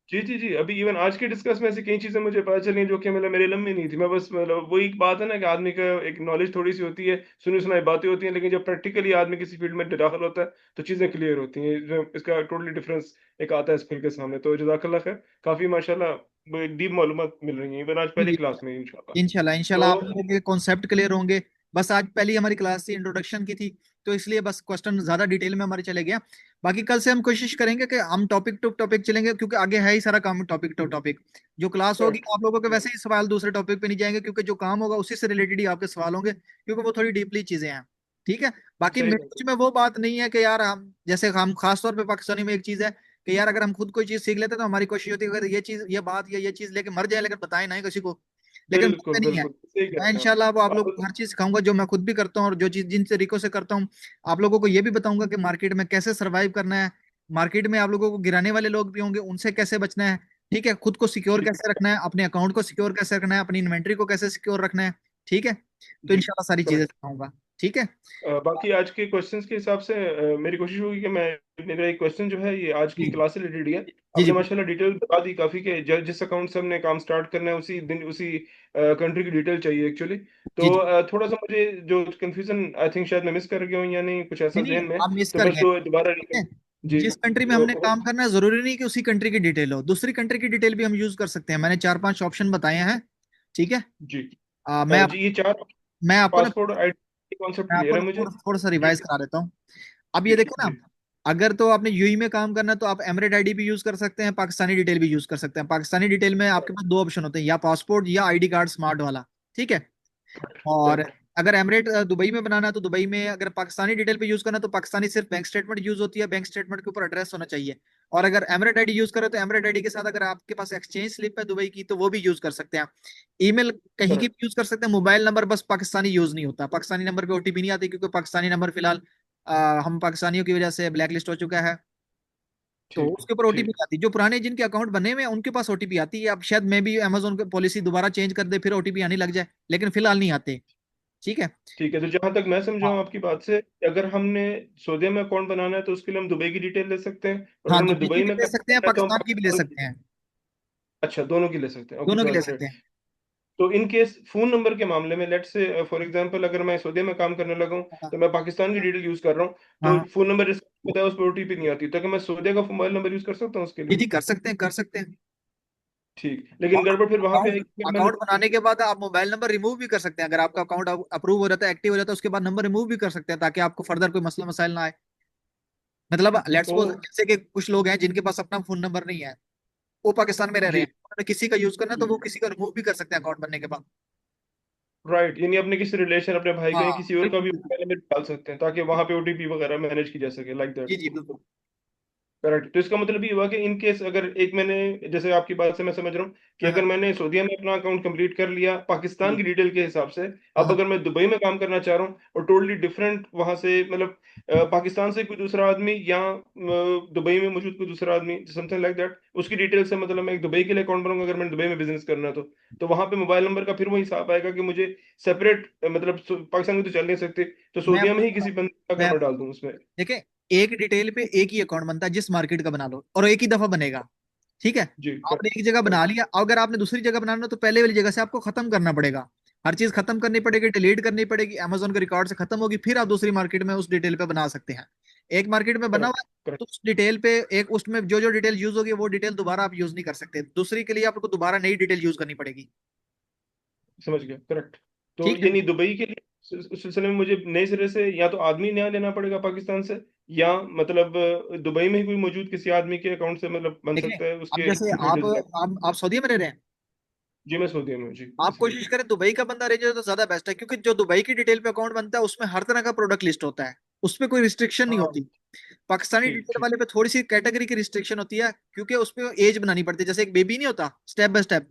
जी जी जी, अभी इवन आज के डिस्कस में ऐसी कई चीजें मुझे पता चली जो कि मतलब मेरे इल्म में नहीं थी। मैं बस मतलब वही बात है ना कि आदमी का एक नॉलेज थोड़ी सी होती है, सुनी सुनाई बातें होती हैं, लेकिन जब प्रैक्टिकली आदमी किसी फील्ड में दाखिल होता है तो चीजें क्लियर होती हैं, इसका टोटली डिफरेंस एक आता है इस फील्ड के सामने। तो जज़ाकल्लाह खैर, काफी माशाल्लाह डीप मालूमात मिल रही हैं इवन आज जी पहली जी। क्लास में इंशाल्लाह। इंशाल्लाह इंशाल्लाह आप तो लोगों के कॉन्सेप्ट क्लियर होंगे। बस आज पहली हमारी क्लास थी, इंट्रोडक्शन की थी, तो इसलिए बस क्वेश्चन ज्यादा डिटेल में हमारे चले गया। बाकी कल से हम कोशिश करेंगे कि हम टॉपिक टू टॉपिक चलेंगे, क्योंकि आगे है ही सारा काम टॉपिक टू टॉपिक। जो क्लास होगी करेक्ट। आप लोगों के वैसे ही सवाल दूसरे टॉपिक पे नहीं जाएंगे, क्योंकि जो काम होगा उसी से रिलेटेड ही आपके सवाल होंगे, क्योंकि वो थोड़ी डीपली चीजें हैं। ठीक है। बाकी सही मेरे बात कुछ में वो बात नहीं है कि यार हम, जैसे हम खास तौर पे पाकिस्तानी में एक चीज है कि यार अगर हम खुद कोई चीज सीख लेते हैं तो हमारी कोशिश होती है अगर ये चीज, ये बात या ये चीज लेके मर जाए लेकिन बताए ना ही किसी को। है। लेकिन बिल्कुल मुझसे नहीं है। बिल्कुल सही कह मैं रहे हैं इंशाल्लाह वो आप लोगों को आप। हर चीज सिखाऊंगा जो मैं खुद भी करता हूँ, और जो चीज जिन तरीकों से करता हूँ आप लोगों को ये भी बताऊंगा कि मार्केट में कैसे सरवाइव करना है। मार्केट में आप लोगों को गिराने वाले लोग भी होंगे, उनसे कैसे बचना है। ठीक है। खुद को सिक्योर जी कैसे रखना है, अपने अकाउंट को सिक्योर कैसे रखना है, अपनी इन्वेंट्री को कैसे सिक्योर रखना है। ठीक है। तो जी। इंशाल्लाह सारी चीजें सिखाऊंगा। ठीक है। बाकी आज के क्वेश्चंस के हिसाब से मेरी कोशिश होगी कि मैं, मेरा एक क्वेश्चन जो है ये आज की जी क्लास से रिलेटेड ही है। जी जी आपने माशाल्लाह डिटेल बता दी काफी, कि जिस अकाउंट से हमने काम स्टार्ट करना है उसी दिन उसी कंट्री की डिटेल चाहिए एक्चुअली। जी तो जी। थोड़ा सा मुझे जो कंफ्यूजन आई थिंक शायद मैं मिस कर गया हूँ या नहीं कुछ ऐसा नहीं नहीं, जहन में, आप मिस तो कर मैं गए। उसको दोबारा ठीक है। जी। जिस कंट्री में हमने काम करना है जरूरी नहीं कि उसी कंट्री की डिटेल हो, दूसरी कंट्री की डिटेल भी हम यूज कर सकते हैं। मैंने चार पांच ऑप्शन बताए हैं। ठीक है। जी। मैं जी ये चार, मैं आपको ना पासपोर्ट आईडी कॉन्सेप्ट मैं आपको क्लियर है ना मुझे। थोड़ा सा जी रिवाइज करा देता हूँ। अब ये जी देखो ना, जी। अगर तो आपने यूई में काम करना है तो आप एमरेट आईडी भी यूज कर सकते हैं, पाकिस्तानी डिटेल भी यूज कर सकते हैं। पाकिस्तानी डिटेल में आपके पास दो ऑप्शन होते हैं, या पासपोर्ट या आईडी कार्ड स्मार्ट वाला। ठीक है। और करेक्ट। अगर एमरेट दुबई में बनाना है तो दुबई में, अगर पाकिस्तानी डिटेल पे यूज करना है तो पाकिस्तानी सिर्फ बैंक स्टेटमेंट यूज होती है, बैंक स्टेटमेंट के ऊपर एड्रेस होना चाहिए। और अगर एमरेट आईडी यूज करें तो एमरेट आईडी के साथ अगर आपके पास एक्सचेंज स्लिप है दुबई की तो वो भी यूज कर सकते हैं। ईमेल कहीं की करेक्ट। भी यूज कर सकते हैं। मोबाइल नंबर बस पाकिस्तानी यूज नहीं होता, पाकिस्तानी नंबर पे ओटीपी नहीं आती, क्योंकि पाकिस्तानी नंबर फिलहाल हम पाकिस्तानियों की वजह से ब्लैक लिस्ट हो चुका है। तो ठीक है उसके ऊपर ओटीपी ठीक। आती है। जो पुराने जिनके अकाउंट बने हुए हैं उनके पास ओटीपी आती है। अब शायद मैं भी अमेजोन की पॉलिसी दोबारा चेंज कर दे फिर ओटीपी आने लग जाए, लेकिन फिलहाल नहीं आते। ठीक है। ठीक है, तो जहां तक मैं समझा हूँ हाँ आपकी बात से, अगर हमने सऊदीया में अकाउंट बनाना है तो उसके लिए हम दुबई की डिटेल ले सकते हैं, और हाँ, अगर हमें दुबई की दुबई भी में ले काम सकते हैं, करना है तो हम पाकिस्तान की भी ले पाकिस्तान की। सकते हैं। अच्छा, दोनों की ले सकते हैं, ओके दोनों की ले गॉट सकते इट। हैं। तो इन केस फोन नंबर के मामले में, लेट्स से फॉर एग्जांपल अगर मैं सऊदीया में काम करने लगा हूँ हाँ तो मैं पाकिस्तान की डिटेल यूज कर रहा हूँ, तो हाँ। फोन नंबर जिसका बताया उस पर ओटीपी नहीं आती, तो क्या मैं सऊदीया का मोबाइल नंबर यूज कर सकता हूँ उसके जी लिए? जी, कर सकते हैं कर सकते हैं। ठीक, लेकिन और गड़बड़ फिर वहां पे अकाउंट आएगी कि मैंने। अकाउंट बनाने के बाद आप मोबाइल नंबर रिमूव भी कर सकते हैं। अगर आपका अकाउंट अप्रूव हो जाता है, एक्टिव हो जाता है, उसके बाद नंबर रिमूव भी कर सकते हैं, ताकि आपको फर्दर कोई मसला मसाइल ना आए। मतलब लेट्स ओ सपोज जैसे कि कुछ लोग हैं जिनके पास अपना फोन नंबर नहीं है, वो पाकिस्तान में रह रहे जी। हैं, उन्होंने किसी का यूज करना है तो वो किसी का रिमूव भी कर सकते हैं अकाउंट बनने के बाद। राइट, यानी अपने किसी रिलेशन, अपने भाई का या हाँ किसी और का बिल्कुल भी बिल्कुल। मोबाइल नंबर डाल सकते हैं ताकि वहां पे ओटीपी वगैरह मैनेज की जा सके, लाइक जी दैट। जी बिल्कुल। करेक्ट, तो इसका मतलब ये हुआ कि इन केस अगर एक मैंने, जैसे आपकी बात से मैं समझ रहा हूँ कि हाँ अगर हाँ मैंने सऊदीया में अपना अकाउंट कंप्लीट कर लिया पाकिस्तान जी। की डिटेल के हिसाब से, हाँ अब हाँ। अगर मैं दुबई में काम करना चाह रहा हूँ और टोटली डिफरेंट वहां से मतलब पाकिस्तान से कोई दूसरा आदमी या दुबई में मौजूद कोई दूसरा आदमी, समथिंग लाइक दैट, उसकी डिटेल से मतलब मैं एक दुबई के लिए अकाउंट बनाऊंगा अगर मैंने दुबई में बिजनेस करना है तो वहां पे मोबाइल नंबर का फिर वही हिसाब आएगा कि मुझे सेपरेट मतलब पाकिस्तान में तो चल नहीं सकते, तो मैं सऊदीया आपको में ही बताऊं, किसी बंदे का अगर मैं मैं डाल दूं उसमें। देखें, एक डिटेल पे एक ही अकाउंट बनता है, जिस मार्केट का बना लो और एक ही दफा बनेगा। ठीक है। जी आपने करेक्ट। एक जगह बना करेक्ट। लिया, अगर आपने दूसरी जगह बनाना है, तो पहले वाली जगह से आपको खत्म करना पड़ेगा। हर चीज खत्म करनी पड़ेगी, डिलीट करनी पड़ेगी, अमेजोन के रिकॉर्ड से खत्म होगी, फिर आप दूसरी मार्केट में उस डिटेल पे बना सकते हैं। एक मार्केट में बना हुआ करेक्ट। है तो उस डिटेल पे, एक उसमें जो जो डिटेल यूज होगी वो डिटेल दोबारा आप यूज नहीं कर सकते, दूसरी के लिए आपको दोबारा नई डिटेल यूज करनी पड़ेगी। समझ गया, करेक्ट। तो ठीक ये है। नहीं, दुबई के लिए उस सिलसिले में मुझे नए सिरे से या तो आदमी नया लेना पड़ेगा पाकिस्तान से, या मतलब दुबई में ही कोई मौजूद किसी आदमी के अकाउंट से मतलब बन देखिए, सकता है अब उसके जैसे डिटेल्स का। आप सऊदी में रह रहे हैं, जी मैं सऊदी में हूँ जी, आप इसलिए। कोशिश करें दुबई का बंदा रह जाए तो ज्यादा बेस्ट है, क्योंकि जो दुबई की डिटेल पे अकाउंट बनता है उसमें हर तरह का प्रोडक्ट लिस्ट होता है, उस पर कोई रिस्ट्रिक्शन नहीं हाँ होती। पाकिस्तानी ठीक डिटेल ठीक। वाले पे थोड़ी सी कैटेगरी की रिस्ट्रिक्शन होती है, क्योंकि उसपे एज बनानी पड़ती है, जैसे एक बेबी नहीं होता स्टेप बाय स्टेप।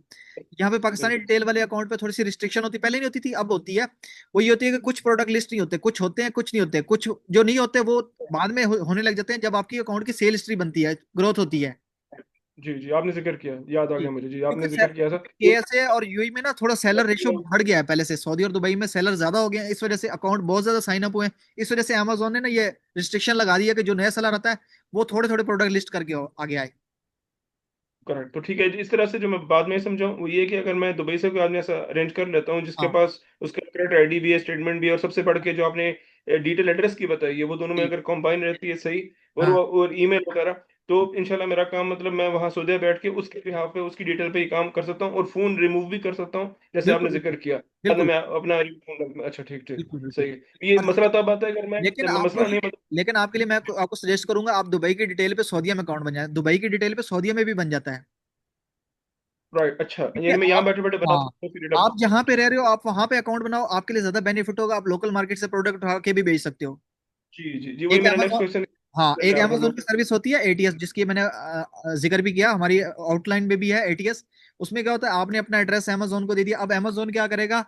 यहाँ पे पाकिस्तानी बिल्कुल। डिटेल वाले अकाउंट पे थोड़ी सी रिस्ट्रिक्शन होती, पहले नहीं होती थी, अब होती है। वो ये होती है कि कुछ प्रोडक्ट लिस्ट नहीं होते, कुछ होते हैं कुछ नहीं होते, कुछ जो नहीं होते वो बाद में होने लग जाते हैं जब आपकी अकाउंट की सेल हिस्ट्री बनती है, ग्रोथ होती है। जी जी, आपने जिक्र किया, याद आ जी। गया मुझे, जी क्योंकि आपने जिक्र किया था। केएसए और यूएई में ना थोड़ा सेलर रेशियो बढ़ गया है पहले से, सऊदी और दुबई में सेलर ज्यादा हो गए हैं, इस वजह से अकाउंट बहुत ज्यादा साइन अप हुए हैं। इस वजह से अमेजोन ने ना ये रिस्ट्रिक्शन लगा दी है कि जो नया सेलर आता है वो थोड़े थोड़े प्रोडक्ट लिस्ट करके आगे आए। करेक्ट, तो ठीक है जी। इस तरह से जो मैं बाद में समझाऊं वो ये कि अगर मैं दुबई से कोई आदमी ऐसा अरेंज कर लेता हूँ जिसके हाँ पास उसका क्रेडिट आईडी भी है, स्टेटमेंट भी है, और सबसे बढ़ के जो आपने डिटेल एड्रेस की बताई है वो दोनों में जी। अगर कंबाइन रहती है सही, हाँ और ईमेल वगैरह, तो इंशाल्लाह मेरा काम, मतलब मैं वहां सऊदी बैठ के उसके बिहाफ पे उसकी डिटेल पे ही काम कर सकता हूँ, और फोन रिमूव भी कर सकता हूँ जैसे बिल्कुल आपने जिक्र बिल्कुल किया। बाद में बिल्कुल मैं अपना फोन, अच्छा ठीक ठीक, बिल्कुल बिल्कुल। सही है। ये और मसला तब आता है अगर मैं, लेकिन चलो आपको मसला नहीं मतलब। लेकिन आपके लिए मैं आपको सजेस्ट करूंगा, आप दुबई की डिटेल पे सऊदीया में अकाउंट बन जाए, दुबई की डिटेल पे सऊदीया में भी बन जाता है। राइट, अच्छा, क्योंकि यानी मैं यहाँ आप, बैठे बैठे बना हाँ, सकता हूँ फिर। आप जहाँ पे रह रहे हो आप वहां पे अकाउंट बनाओ, आपके लिए ज्यादा बेनिफिट होगा, आप लोकल मार्केट से प्रोडक्ट उठा के भी बेच सकते हो। जी जी जी, वही एक मेरा नेक्स्ट Amazon, क्वेश्चन हाँ एक है अमेजोन की सर्विस होती है एटीएस, जिसकी मैंने जिक्र भी किया, हमारी आउटलाइन में भी है एटीएस। उसमें क्या होता है, आपने अपना एड्रेस अमेजोन को दे दिया, अब अमेजोन क्या करेगा,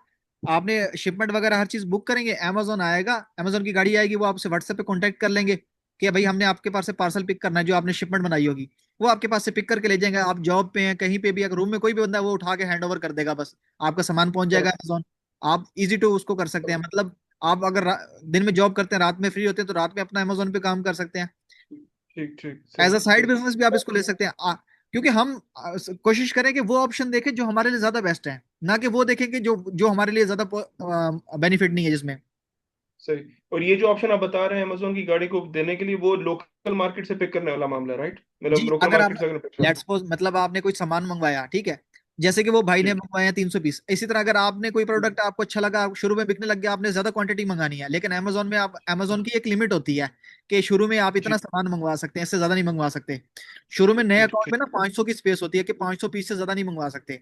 आपने शिपमेंट वगैरह हर चीज बुक करेंगे, अमेजोन आएगा, अमेजोन की गाड़ी आएगी, वो आपसे व्हाट्सएप पे कांटेक्ट कर लेंगे कि भाई हमने आपके पास से पार्सल पिक करना है, जो आपने शिपमेंट बनाई होगी वो आपके पास से पिक करके ले जाएंगे। आप जॉब पे हैं कहीं पे भी, अगर रूम में कोई भी बंदा है वो उठा के हैंड ओवर कर देगा, बस आपका सामान पहुंच जाएगा अमेजोन। आप इजी टू उसको कर सकते हैं, मतलब आप अगर दिन में जॉब करते हैं रात में फ्री होते हैं तो रात में अपना अमेजोन पे काम कर सकते हैं। ठीक ठीक, एज सही अ साइड सही। बिजनेस भी आप इसको ले सकते हैं, क्योंकि हम कोशिश करें कि वो ऑप्शन देखें जो हमारे लिए ज्यादा बेस्ट है, ना कि वो देखें कि जो जो हमारे लिए ज्यादा बेनिफिट नहीं है जिसमें। सही, और ये जो ऑप्शन आप बता रहे हैं अमेजोन की गाड़ी को देने के लिए, वो लोकल मार्केट से पिक करने वाला मामला है, राइट? जी, मतलब लोकल अगर आप मार्केट से अगर पिक कर। लेट्स सपोज मतलब आपने कोई सामान मंगवाया, ठीक है, जैसे कि वो भाई ने जी मंगवाया 300 पीस, इसी तरह अगर आपने कोई प्रोडक्ट आपको अच्छा लगा, शुरू में बिकने लग गया, आपने ज्यादा क्वांटिटी मंगानी है, लेकिन अमेजोन में आप, अमेजोन की एक लिमिट होती है कि शुरू में आप जी इतना सामान मंगवा सकते हैं, इससे ज्यादा नहीं मंगवा सकते। शुरू में नए ठीक अकाउंट ठीक, में ना 500 की स्पेस होती है कि 500 पीस से ज्यादा नहीं मंगवा सकते।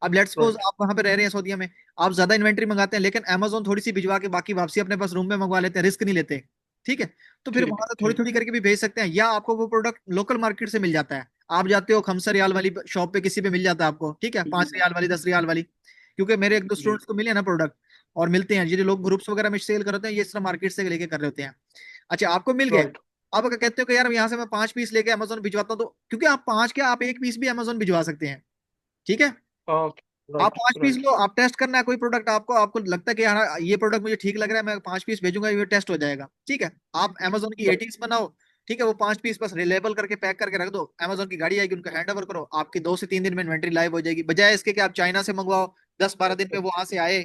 अब लेट्स सपोज राइट आप वहां पे रह रहे हैं सऊदीया में, आप ज्यादा इन्वेंट्री मंगाते हैं, लेकिन अमेजोन थोड़ी सी भिजवा के बाकी वापसी अपने पास रूम में मंगवा लेते हैं, रिस्क नहीं लेते, ठीक है, तो फिर ठीक वहां से थोड़ी ठीक। थोड़ी करके भी भेज सकते हैं, या आपको वो प्रोडक्ट लोकल मार्केट से मिल जाता है। आप जाते हो खमसा रियाल वाली शॉप पे, किसी पे मिल जाता है आपको, ठीक है, 5 रियाल वाली, 10 रियाल वाली, क्योंकि मेरे एक दो जी स्टूडेंट्स को मिले ना प्रोडक्ट, और मिलते हैं, ये जो लोग ग्रुप्स वगैरह में सेल करते हैं ये इस तरह मार्केट से लेके कर रहे होते हैं। अच्छा आपको मिल गए, राइट। आप अगर कहते हो कि यार यहाँ से मैं 5 पीस लेके अमेजोन भिजवाता हूँ, तो क्योंकि आप पांच क्या, आप एक पीस भी अमेजोन भिजवा सकते हैं, ठीक है। हाँ, आप राइट 5 पीस राइट। लो, आप टेस्ट करना है कोई प्रोडक्ट, आपको आपको लगता है कि यार ये प्रोडक्ट मुझे ठीक लग रहा है, मैं 5 पीस भेजूंगा, ये टेस्ट हो जाएगा, ठीक है। आप अमेजोन की एटीज बनाओ, ठीक है, वो 5 पीस बस रिलेबल करके पैक करके रख दो, अमेजोन की गाड़ी आएगी, उनको हैंड ओवर करो, आपकी 2 से 3 दिन में इन्वेंट्री लाइव हो जाएगी, बजाय इसके कि आप चाइना से मंगवाओ, 10-12 दिन में वहां से आए।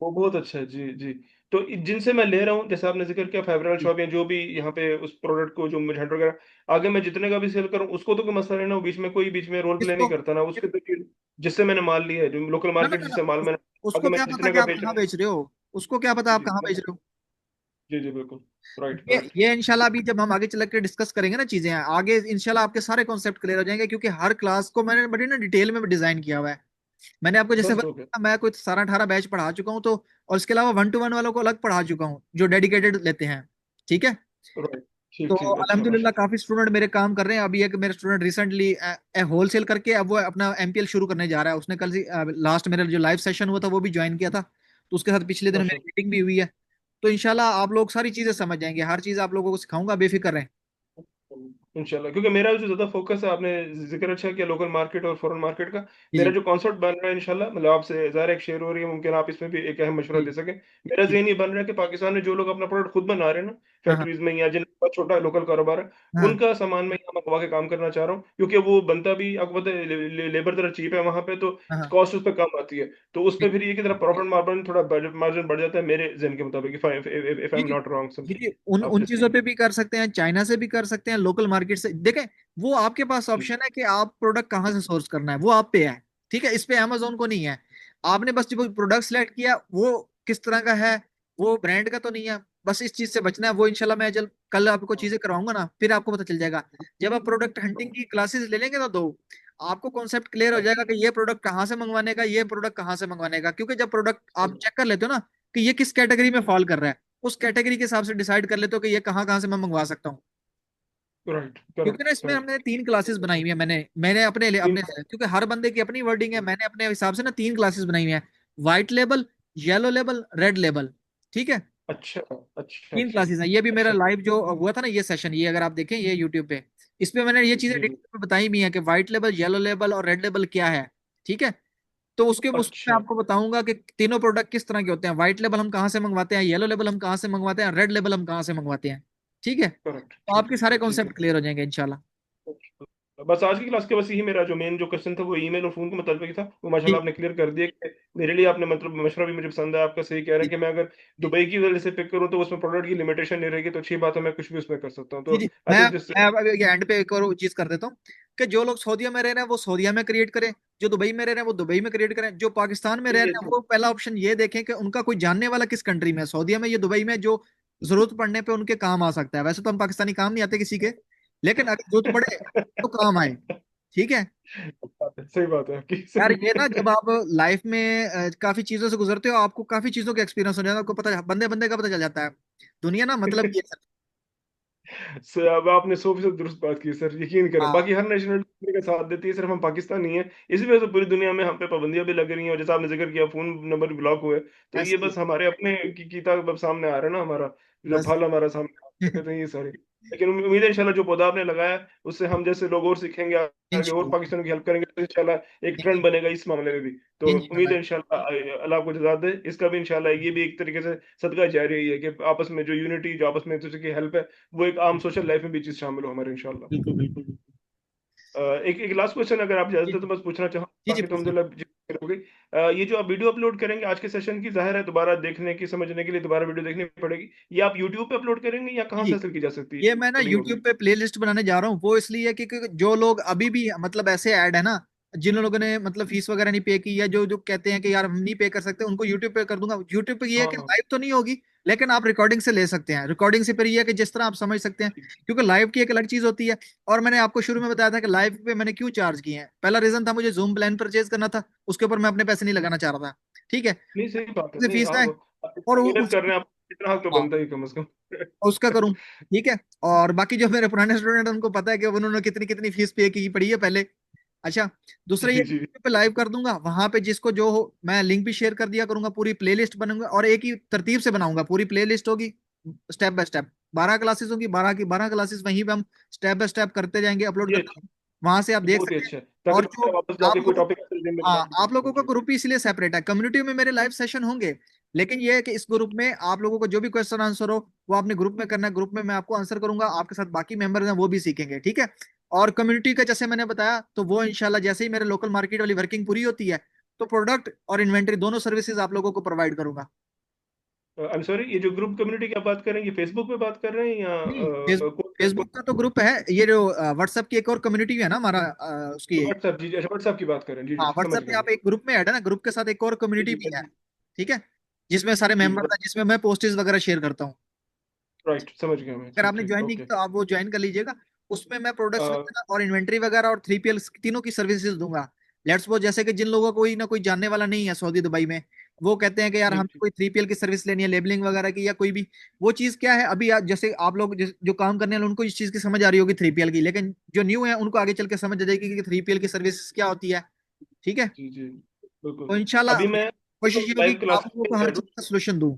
वो बहुत अच्छा है, जी जी। तो जिनसे मैं ले रहा हूँ, जैसे आपने जिक्र किया फेवरल जी शॉप या जो भी यहाँ पे उस प्रोडक्ट को जो मुझे हंड्रेड वगैरह, आगे मैं जितने का भी सेल करूँ उसको तो कोई मसला नहीं ना, वो बीच में कोई बीच में रोल प्ले नहीं इसको करता ना उसके, तो जिससे मैंने माल लिया है जो लोकल ना ना मार्केट ना ना, जिससे माल मैंने, आगे उसको मैं क्या पता जितने कि का आप बेच कहाँ रहा हूँ। बेच रहे हो, उसको क्या पता आप जी कहाँ बेच रहे हो। जी जी, बिल्कुल, राइट ये राइट। ये इंशाल्लाह अभी जब हम आगे चल के डिस्कस करेंगे ना चीजें, आगे इंशाल्लाह आपके सारे कॉन्सेप्ट क्लियर हो जाएंगे, क्योंकि हर क्लास को मैंने बड़ी ना डिटेल में डिजाइन किया हुआ है। मैंने आपको जैसे बेस्ट हो गया। बताया मैं कोई 17-18 बैच पढ़ा चुका हूँ, तो और इसके अलावा 1-to-1 वालों को अलग पढ़ा चुका हूँ जो डेडिकेटेड लेते हैं, ठीक है। राइट, तो ठीक ठीक, अच्छा अल्हम्दुलिल्लाह माशा। काफी स्टूडेंट मेरे काम कर रहे हैं, अभी एक मेरे स्टूडेंट रिसेंटली होलसेल करके अब वो अपना एमपीएल शुरू करने जा रहा है, उसने कल लास्ट मेरा जो लाइव सेशन हुआ था वो भी ज्वाइन किया था, तो उसके साथ पिछले दिन मेरी माशा। मीटिंग भी हुई है। तो इंशाल्लाह आप लोग सारी चीजें समझ जाएंगे, हर चीज आप लोगों को सिखाऊंगा, बेफिक्र रहें। इंशाल्लाह, क्योंकि मेरा जो ज्यादा फोकस है, आपने जिक्र अच्छा किया लोकल मार्केट और फॉरेन मार्केट का, मेरा जी जो कॉन्सेप्ट बन रहा है इंशाल्लाह, मतलब आपसे ज़ाहिर एक शेयर हो रही है, मुमकिन आप इसमें भी एक अहम मशवरा जी दे सकें। मेरा जी। ज़हन ये बन रहा है कि पाकिस्तान में जो लोग अपना प्रोडक्ट खुद बना रहे हैं ना, हाँ हाँ फैक्ट्रीज में, या जिनका बहुत छोटा लोकल कारोबार है, हाँ उनका सामान मैं यहाँ मंगवा के काम करना चाह रहा हूँ, क्योंकि वो बनता भी आपको पता है, लेबर जरा चीप है वहाँ पे, तो हाँ हाँ। कॉस्ट उस पर कम आती है, तो उस पर फिर ये कि तरह प्रॉफिट मार्जिन, थोड़ा मार्जिन बढ़ जाता है मेरे जहन के मुताबिक, इफ आई जी एम जी नॉट रॉन्ग जी समथिंग। जी, उन आप उन जैसे। चीजों पे भी कर सकते हैं, चाइना से भी कर सकते हैं, लोकल मार्केट से देखें, वो आपके पास जी ऑप्शन है कि आप प्रोडक्ट कहाँ से सोर्स करना है, वो आप पे है, ठीक है, इस पे अमेजोन को नहीं है। आपने बस जो प्रोडक्ट सिलेक्ट किया वो किस तरह का है, वो ब्रांड का तो नहीं है, बस इस चीज से बचना है, वो इंशाल्लाह मैं जल कल आपको चीजें कराऊंगा ना, फिर आपको पता चल जाएगा। जब आप प्रोडक्ट हंटिंग की क्लासेस ले लेंगे ना दो, आपको कॉन्सेप्ट क्लियर हो जाएगा कि ये प्रोडक्ट कहाँ से मंगवाने का, ये प्रोडक्ट कहाँ से मंगवाने का, क्योंकि जब प्रोडक्ट आप चेक कर लेते हो ना कि ये किस कैटेगरी में फॉल कर रहा है, उस कैटेगरी के हिसाब से डिसाइड कर लेते हो कि ये कहाँ कहाँ से मैं मंगवा सकता हूँ। राइट, क्योंकि करेक्ट, ना इसमें करेक्ट। हमने 3 क्लासेस बनाई हुई है, मैंने मैंने अपने तीन। अपने क्योंकि हर बंदे की अपनी वर्डिंग है, मैंने अपने हिसाब से ना 3 क्लासेस बनाई हुई है। White label, yellow label, red label. ठीक है, अच्छा, अच्छा, 3 क्लासेस हैं। ये भी मेरा अच्छा। लाइव जो हुआ था ना ये सेशन, ये अगर आप देखें ये यूट्यूब पे, इसमें मैंने ये चीजें जी, जी। डिटेल में बताई भी हैं कि व्हाइट लेबल, येलो लेबल और रेड लेबल क्या है। ठीक है, तो उसके उसमें मैं अच्छा, आपको बताऊंगा कि तीनों प्रोडक्ट किस तरह के होते हैं। व्हाइट लेबल हम कहाँ से मंगवाते हैं, येलो लेबल हम कहाँ से मंगवाते हैं, रेड लेबल हम कहाँ से मंगवाते हैं। ठीक है, करेक्ट, तो ठीक आपके है, सारे ठीक है। कॉन्सेप्ट क्लियर हो जाएंगे इंशाल्लाह। बस आज की क्लास के बस यही मेरा जो मेन जो क्वेश्चन था वो ईमेल और फोन के मतलब ही था, वो माशाल्लाह जी आपने क्लियर कर दिया कि मेरे लिए आपने मतलब मशवरा भी मुझे पसंद है आपका, सही कह रहे हैं जी कि मैं अगर दुबई की वजह से पिक करूँ तो उसमें प्रोडक्ट की लिमिटेशन नहीं रहेगी, तो अच्छी बात है, मैं कुछ भी उसमें कर सकता हूँ, जी तो जी। I think this. मैं अब ये एंड पे एक और चीज कर देता हूँ कि जो लोग सऊदीया में रह रहे हैं वो सऊदीया में क्रिएट करें, जो दुबई में रह रहे हैं वो दुबई में क्रिएट करें, जो पाकिस्तान में रह ये रहे हैं वो पहला ऑप्शन ये देखें कि उनका कोई जानने वाला किस कंट्री में है, सऊदीया में या दुबई में, जो जरूरत पड़ने पे उनके काम आ सकता है। वैसे तो हम पाकिस्तानी काम नहीं आते किसी के, लेकिन अगर जरूरत पड़े तो काम आए। ठीक है सही बात है आपकी, यार, सही ये ना है। जब आप लाइफ में काफी चीजों से गुजरते हो आपको काफी चीजों का एक्सपीरियंस हो जाता है, आपको पता बंदे बंदे का पता चल जाता है दुनिया ना मतलब ये है। सर अब आपने 100% दुरुस्त बात की सर, यकीन करें, हाँ बाकी हर नेशनलिटी का साथ देती है, सिर्फ हम पाकिस्तान नहीं है, इसी वजह से पूरी दुनिया में हम पे पाबंदियां भी लग रही हैं, और जैसा आपने जिक्र किया फोन नंबर ब्लॉक हुए, तो ये ऐसे ही बस हमारे अपने की ताकत सामने आ रहा है ना, हमारा जो बस। फल हमारा सामने आ रहा है, ये सारे। लेकिन उम्मीद है इंशाल्लाह जो पौधा आपने लगाया है, उससे हम जैसे लोग और सीखेंगे, आगे और इंशाल्लाह पाकिस्तान की हेल्प करेंगे, तो इंशाल्लाह एक ट्रेंड बनेगा इस मामले में भी। तो उम्मीद इंशाल्लाह है इंशाल्लाह अल्लाह आपको जज़ा दे इसका भी, इंशाल्लाह ये भी एक तरीके से सदका जारी है कि आपस में जो यूनिटी, जो आपस में एक दूसरे की हेल्प है, वो एक आम सोशल लाइफ में भी चीज शामिल हो हमारे, इंशाल्लाह। बिल्कुल बिल्कुल बिल्कुल। एक एक लास्ट क्वेश्चन अगर आप जी इजाजत है तो बस पूछना चाहूँ, जी जी बाकी तो पूछिए। अल्हम्दुलिल्लाह जी हो गई। ये जो आप वीडियो अपलोड करेंगे आज के सेशन की, जाहिर है दोबारा देखने की, समझने के लिए दोबारा वीडियो देखनी पड़ेगी, ये आप यूट्यूब पे अपलोड करेंगे या जी कहाँ से जी। हासिल की जा सकती है, ये मैं ना रिकॉर्डिंग होगी? यूट्यूब पे प्लेलिस्ट बनाने जा रहा हूँ, वो इसलिए कि जो लोग अभी भी मतलब ऐसे ऐड है ना, जिन लोगों ने मतलब फीस वगैरह नहीं पे की, या जो जो कहते हैं कि यार हम नहीं पे कर सकते, उनको यूट्यूब पे कर दूंगा। यूट्यूब पे ये है हाँ, कि हाँ। लाइव तो नहीं होगी, लेकिन आप रिकॉर्डिंग से ले सकते हैं। रिकॉर्डिंग से फिर ये है कि जिस तरह आप समझ सकते हैं, क्योंकि लाइव की एक अलग चीज होती है। और मैंने आपको शुरू में बताया था कि लाइव पे मैंने क्यों चार्ज किए हैं। पहला रीजन था मुझे जूम प्लान परचेज करना था, उसके ऊपर मैं अपने पैसे नहीं लगाना चाह रहा था। ठीक है, नहीं, सही बात है, नहीं फीस आप है आप और इतना मेहनत कर रहे हैं, आप इतना हक तो हाँ बनता ही कम से कम। उसका करूं। ठीक है, और बाकी जो मेरे पुराने स्टूडेंट हैं उनको पता है कि उन्होंने कितनी कितनी फीस पे की पड़ी है पहले। अच्छा, दूसरा ये जी, जी। पे लाइव कर दूंगा, वहां पे जिसको जो हो मैं लिंक भी शेयर कर दिया करूंगा, पूरी प्लेलिस्ट बनूंगा और एक ही तरतीब से बनाऊंगा, पूरी प्लेलिस्ट होगी स्टेप बाय स्टेप। 12 क्लासेस होंगी, 12 की 12 क्लासेस वहीं पे हम स्टेप बाय स्टेप करते जाएंगे, अपलोड ये करते अच्छा, जाएंगे, वहां से आप ये देख बहुत ही सकते हैं। अच्छा है, ताकि और जो दोबारा वापस आप जाके कोई लोगों टॉपिक मेरे हाँ, पास। आप लोगों का जी। ग्रुप ही इसलिए सेपरेट है, कम्युनिटी में मेरे लाइव सेशन होंगे, लेकिन ये है कि इस ग्रुप में आप लोगों को जो भी क्वेश्चन आंसर हो वो आपने ग्रुप में करना है। ग्रुप में मैं आपको आंसर करूंगा, आपके साथ बाकी मेंबर्स हैं वो भी सीखेंगे। ठीक है, और कम्युनिटी का जैसे मैंने बताया, तो वो इंशाल्लाह जैसे ही मेरे लोकल मार्केट वाली वर्किंग पूरी होती है, तो प्रोडक्ट और इन्वेंटरी दोनों सर्विसेज आप लोगों को प्रोवाइड करूंगा। आई एम सॉरी, ये जो ग्रुप कम्युनिटी की आप बात कर रहे हैं, ये फेसबुक पे बात कर रहे हैं या नहीं, फेसबुक का तो ग्रुप है, ये जो व्हाट्सएप की एक और कम्युनिटी है ना हमारा, उसकी। व्हाट्सएप? जी, जी, अच्छा, व्हाट्सएप की बात कर रहे हैं, जी, हाँ, जी, समझ व्हाट्सएप पे गया मैं। आप एक ग्रुप में ऐड है ना, ग्रुप के साथ एक और जी, कम्युनिटी जी, भी है। जी, ठीक है, जिसमें सारे जी, मेंबर हैं, जिसमें मैं पोस्टेज वगैरह शेयर करता हूँ। राइट, समझ गया मैं, अगर ठीक, आपने ठीक, ज्वाइन नहीं ओके। किया तो आप वो ज्वाइन कर लीजिएगा। उसमें मैं प्रोडक्ट्स वगैरह और इन्वेंटरी वगैरह और 3PL तीनों की सर्विसेज दूंगा। लेट्स सपोज जैसे कि जिन लोगों को कोई ना कोई जानने वाला नहीं है सऊदी दुबई में, वो कहते हैं कि यार जी, हमें जी, कोई 3PL की सर्विस लेनी है, लेबलिंग वगैरह की या कोई भी। वो चीज़ क्या है, अभी जैसे आप लोग जो काम करने वाले उनको इस चीज़ की समझ आ रही होगी 3PL की, लेकिन जो न्यू है उनको आगे चल के समझ आ जाएगी कि 3PL की सर्विस क्या होती है। ठीक है, जी, जी, बिल्कुल। तो इंशाल्लाह अभी मैं कोशिश ये होगी लाइव कि आप क्लासेस लोगों में को हर ऐड हूँ। चीज़ का सोल्यूशन दूं।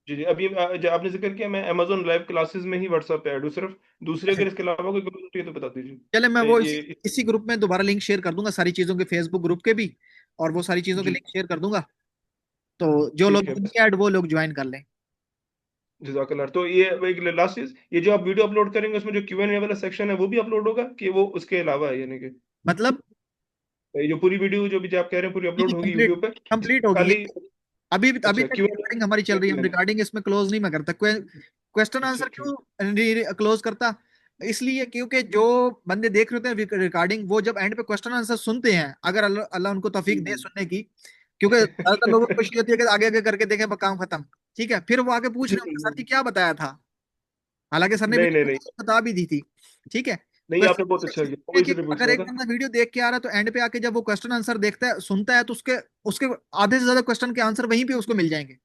जी, जी, अभी जो आपने जिक्र किया, मैं अमेजोन लाइव क्लासेस में ही व्हाट्सएप पे ऐड हूँ सिर्फ, दूसरे अगर इसके अलावा कोई कम्युनिटी है तो बता चले, मैं दीजिए। वो ये इसी ग्रुप में दोबारा लिंक शेयर कर दूंगा सारी चीजों के, फेसबुक ग्रुप के भी, और वो सारी चीजों के जी, लिंक शेयर कर दूंगा। तो जो ठीक लोग है, बस। नहीं ऐड वो लोग ज्वाइन कर लें। जजाकल्लाह। तो ये एक लास्ट चीज, ये जो आप वीडियो अपलोड करेंगे उसमें जो क्यू एंड ए वाला सेक्शन है वो भी अपलोड होगा, कि वो उसके अलावा है, यानी कि मतलब ये जो पूरी वीडियो जो भी आप कह रहे हैं पूरी अपलोड होगी कंप्लीट यूट्यूब पे, कंप्लीट होगी ये। खाली? अभी अभी अच्छा, तक क्यू रिकॉर्डिंग हमारी चल रही है, हम एंड? रिकॉर्डिंग इसमें क्लोज नहीं मैं करता। क्वेश्चन अच्छा, आंसर ठीक। क्यों क्लोज करता, इसलिए क्योंकि जो बंदे देख रहे होते हैं रिकॉर्डिंग, वो जब एंड पे क्वेश्चन आंसर सुनते हैं, अगर अल्लाह अल्लाह उनको तौफीक दे सुनने की, क्योंकि ज्यादातर लोगों को खुशी होती है कि आगे आगे करके देखें काम खत्म। ठीक है, फिर वो आगे पूछ जी, रहे होंगे सर जी क्या बताया था, हालांकि सर ने नहीं, नहीं, वीडियो नहीं, बता भी दी थी। ठीक है, नहीं, तो आपने बहुत अच्छा किया, है वही कि से पूछ अगर रहा एक था। बंदा वीडियो देख के आ रहा है तो एंड पे आके जब वो क्वेश्चन आंसर देखता है सुनता है, तो उसके उसके आधे से ज्यादा क्वेश्चन के आंसर वहीं पे उसको मिल जाएंगे।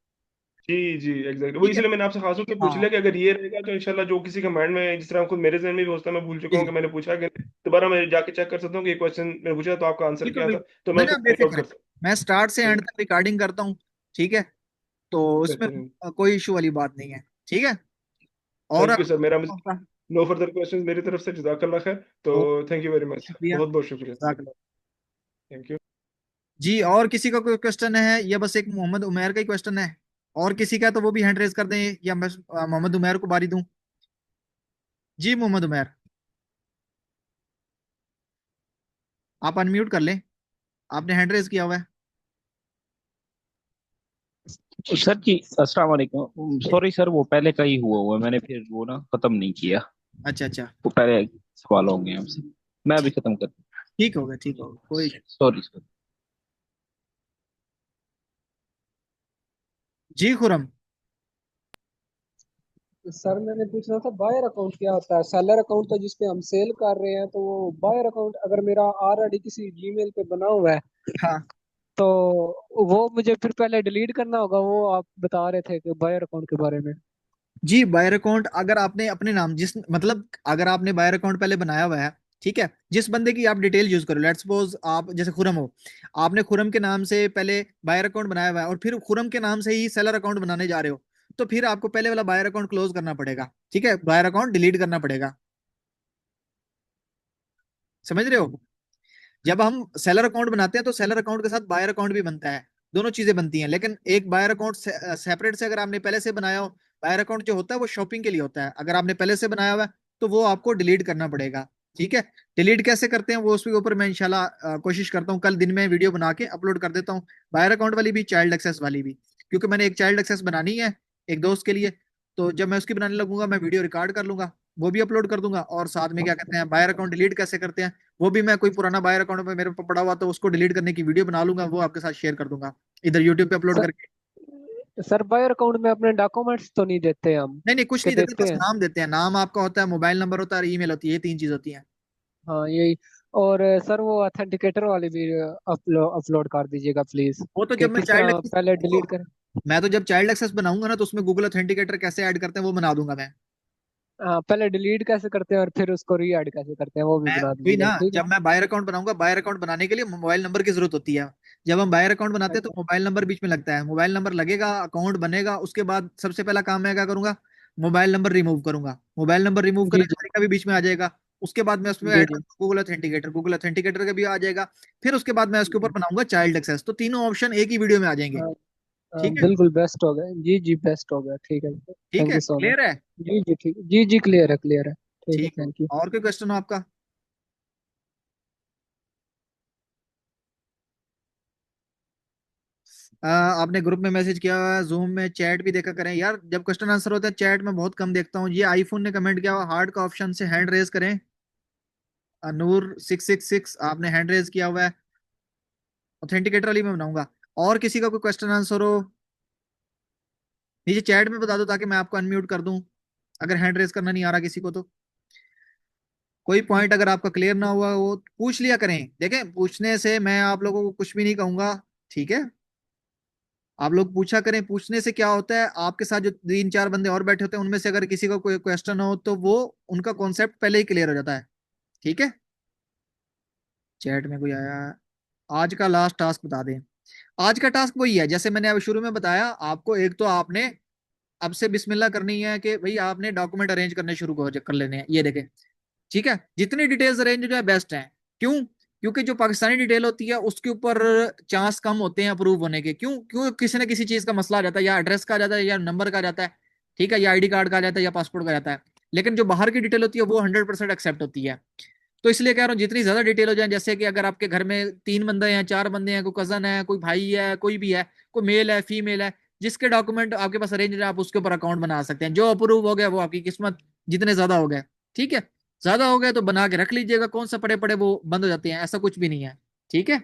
जी जी एग्जैक्टली, वो ठीक है। इसलिए मैंने आपसे खास तौर से पूछ हाँ लिया कि अगर ये रहेगा तो इंशाल्लाह जो किसी का माइंड में, जिस तरह खुद मेरे जहन में भी होता है, मैं भूल चुका जी हूँ जी कि मैंने पूछा कि दोबारा मैं जाके चेक कर सकता हूँ कि ये क्वेश्चन मैंने पूछा तो आपका आंसर बिल्कुल क्या था, बिल्कुल। तो मैं नहीं नहीं, उसको आप फाइंड आउट बेफिक्र कर हैं। सकता मैं स्टार्ट से हूँ। एंड तक रिकॉर्डिंग करता हूँ। ठीक है। तो इसमें बेहतरीन। कोई इशू वाली बात नहीं है। ठीक है। और थैंक यू सर, मेरा आपका नो फर्दर क्वेश्चन मेरी तरफ से, जज़ाकल्लाह खैर। तो बहुत thank you very much sir, शुक्रिया। बहुत बहुत शुक्रिया। जज़ाक अल्लाह। Thank you. जी, और किसी का कोई क्वेश्चन है या बस एक मोहम्मद उमैर का ही क्वेश्चन है? और किसी का है तो वो भी हैंड रेज कर दें, या मैं मोहम्मद उमैर को बारी दूं? जी मोहम्मद उमैर, आप अनम्यूट कर लें, आपने हैंड रेज किया हुआ है। सर जी अस्सलाम वालेकुम, सॉरी सर वो पहले का ही हुआ है, मैंने फिर वो ना खत्म नहीं किया। अच्छा अच्छा। वो पहले सवाल हो गए हमसे, मैं अभी ठीक, खत्म कर। ठीक हो गया, ठीक हो गया, कोई। Sorry sir. जी खुरम। सर मैंने पूछना था बायर अकाउंट क्या होता है? सेलर अकाउंट तो जिसपे हम सेल कर रहे हैं, तो वो बायर अकाउंट अगर मेरा ऑलरेडी किसी जीमेल पे बना हुआ है हाँ तो वो मुझे फिर पहले डिलीट करना होगा? वो आप बता रहे थे कि बायर अकाउंट के बारे में। जी, बायर अकाउंट अगर आपने अपने नाम, जिस मतलब अगर आपने बायर अकाउंट पहले बनाया हुआ है, ठीक है, जिस बंदे की आप डिटेल यूज करो, लेट्स सपोज आप जैसे खुरम हो, आपने खुरम के नाम से पहले बायर अकाउंट बनाया हुआ है और फिर खुरम के नाम से ही सेलर अकाउंट बनाने जा रहे हो, तो फिर आपको पहले वाला बायर अकाउंट क्लोज करना पड़ेगा। ठीक है, बायर अकाउंट डिलीट करना पड़ेगा। समझ रहे हो? जब हम सेलर अकाउंट बनाते हैं तो सेलर अकाउंट के साथ बायर अकाउंट भी बनता है, दोनों चीजें बनती हैं, लेकिन एक बायर अकाउंट सेपरेट से अगर आपने पहले से बनाया हो, बायर अकाउंट जो होता है वो शॉपिंग के लिए होता है, अगर आपने पहले से बनाया हुआ है तो वो आपको डिलीट करना पड़ेगा। ठीक है। डिलीट कैसे करते हैं वो उसके ऊपर मैं इंशाल्लाह कोशिश करता हूँ कल दिन में वीडियो बना के अपलोड कर देता हूँ, बायर अकाउंट वाली भी, चाइल्ड एक्सेस वाली भी, क्योंकि मैंने एक चाइल्ड एक्सेस बनानी है एक दोस्त के लिए। तो जब मैं उसकी बनाने लगूंगा मैं वीडियो रिकॉर्ड कर लूंगा, वो भी अपलोड कर दूंगा, और साथ में क्या कहते हैं बायर अकाउंट डिलीट कैसे करते हैं वो भी, मैं कोई पुराना बायर अकाउंट में मेरे पे पड़ा हुआ तो उसको डिलीट करने की वीडियो बना लूंगा, वो आपके साथ शेयर कर दूंगा इधर यूट्यूब पे अपलोड सर करके। सर बायर अकाउंट में अपने डॉक्यूमेंट्स तो नहीं देते हम? नहीं नहीं, कुछ के नहीं देते, देते बस हैं? नाम देते हैं, नाम आपका होता है, मोबाइल नंबर होता है और ईमेल होती है, ये तीन चीज होती है। हाँ यही। और सर वो ऑथेंटिकेटर वाली भी अपलोड कर दीजिएगा प्लीज, वो तो कि जब मैं किस चाइल्ड तरह एक्सेस, पहले डिलीट करें। मैं तो जब चाइल्ड एक्सेस बनाऊंगा ना तो उसमें गूगल ऑथेंटिकेटर कैसे ऐड करते हैं वो बना दूंगा मैं। हाँ पहले डिलीट कैसे करते हैं और फिर उसको री ऐड कैसे करते हैं वो भी मैं बना वही ना, दीजिएगा, ठीक है? जब मैं बायर अकाउंट बनाऊंगा, बायर अकाउंट बनाने के लिए मोबाइल नंबर की जरूरत होती है। जब हम बायर अकाउंट बनाते हैं तो अच्छा। मोबाइल नंबर बीच में लगता है, मोबाइल नंबर लगेगा, अकाउंट बनेगा, उसके बाद सबसे पहला काम मैं क्या करूंगा, मोबाइल नंबर रिमूव करूंगा, मोबाइल नंबर रिमूव करने जी का जी तरीका भी बीच में आ जाएगा। उसके बाद मैं उसमें जी ऐड जी करूंगा गूगल ऑथेंटिकेटर, गूगल ऑथेंटिकेटर का भी आ जाएगा। फिर उसके बाद मैं उसके ऊपर बनाऊंगा चाइल्ड एक्सेस, तो तीनों ऑप्शन एक ही वीडियो में आ जाएंगे। हाँ हाँ, ठीक है। बिल्कुल बेस्ट हो गया जी जी, बेस्ट हो गया, ठीक है। ठीक थैंक है, यू सो मच। क्लियर है। जी जी ठीक, जी जी क्लियर है, क्लियर है, ठीक है, ठीक हो, थैंक यू। और कोई क्वेश्चन हो आपका? आपने ग्रुप में मैसेज किया हुआ है, जूम में चैट भी देखा करें यार, जब क्वेश्चन आंसर होता है चैट में बहुत कम देखता हूँ। ये आईफोन ने कमेंट किया हुआ, हार्ड का ऑप्शन से हैंड रेज करें। नूर 666 आपने हैंड रेज किया हुआ है, ऑथेंटिकेटर वाली मैं बनाऊंगा। और किसी का कोई क्वेश्चन आंसर हो नीचे चैट में बता दो ताकि मैं आपको अनम्यूट कर दूं, अगर हैंड रेज करना नहीं आ रहा किसी को तो। कोई पॉइंट अगर आपका क्लियर ना हुआ वो पूछ लिया करें, देखें पूछने से मैं आप लोगों को कुछ भी नहीं कहूंगा। ठीक है, आप लोग पूछा करें, पूछने से क्या होता है, आपके साथ जो तीन चार बंदे और बैठे होते हैं उनमें से अगर किसी को कोई क्वेश्चन हो तो वो उनका कॉन्सेप्ट पहले ही क्लियर हो जाता है। ठीक है। चैट में कोई आया, आज का लास्ट टास्क बता दें। आज का टास्क वही है जैसे मैंने अब शुरू में बताया आपको, एक तो आपने अब से बिस्मिल्लाह करनी है कि भाई आपने डॉक्यूमेंट अरेंज करने शुरू कर लेने हैं, ये देखें। ठीक है, जितनी डिटेल्स अरेंज हो जाए बेस्ट है। क्यों? क्योंकि जो पाकिस्तानी डिटेल होती है उसके ऊपर चांस कम होते हैं अप्रूव होने के, क्यों? क्यों किसी न किसी चीज का मसला आ जाता है, या एड्रेस का आ जाता है, या नंबर का आ जाता है, ठीक है, या आईडी कार्ड का आ जाता है, या पासपोर्ट का आ जाता है। लेकिन जो बाहर की डिटेल होती है वो 100% एक्सेप्ट होती है। तो इसलिए कह रहा हूँ जितनी ज्यादा डिटेल हो जाए, जैसे कि अगर आपके घर में तीन बंदे हैं, चार बंदे हैं, कोई कजन है, कोई भाई है, कोई भी है, कोई मेल है, फीमेल है, जिसके डॉक्यूमेंट आपके पास अरेंज है आप उसके ऊपर अकाउंट बना सकते हैं। जो अप्रूव हो गया वो आपकी किस्मत, जितने ज्यादा हो गए। ठीक है, ज्यादा हो गए तो बना के रख लीजिएगा, कौन सा पड़े पड़े वो बंद हो जाते हैं, ऐसा कुछ भी नहीं है। ठीक है।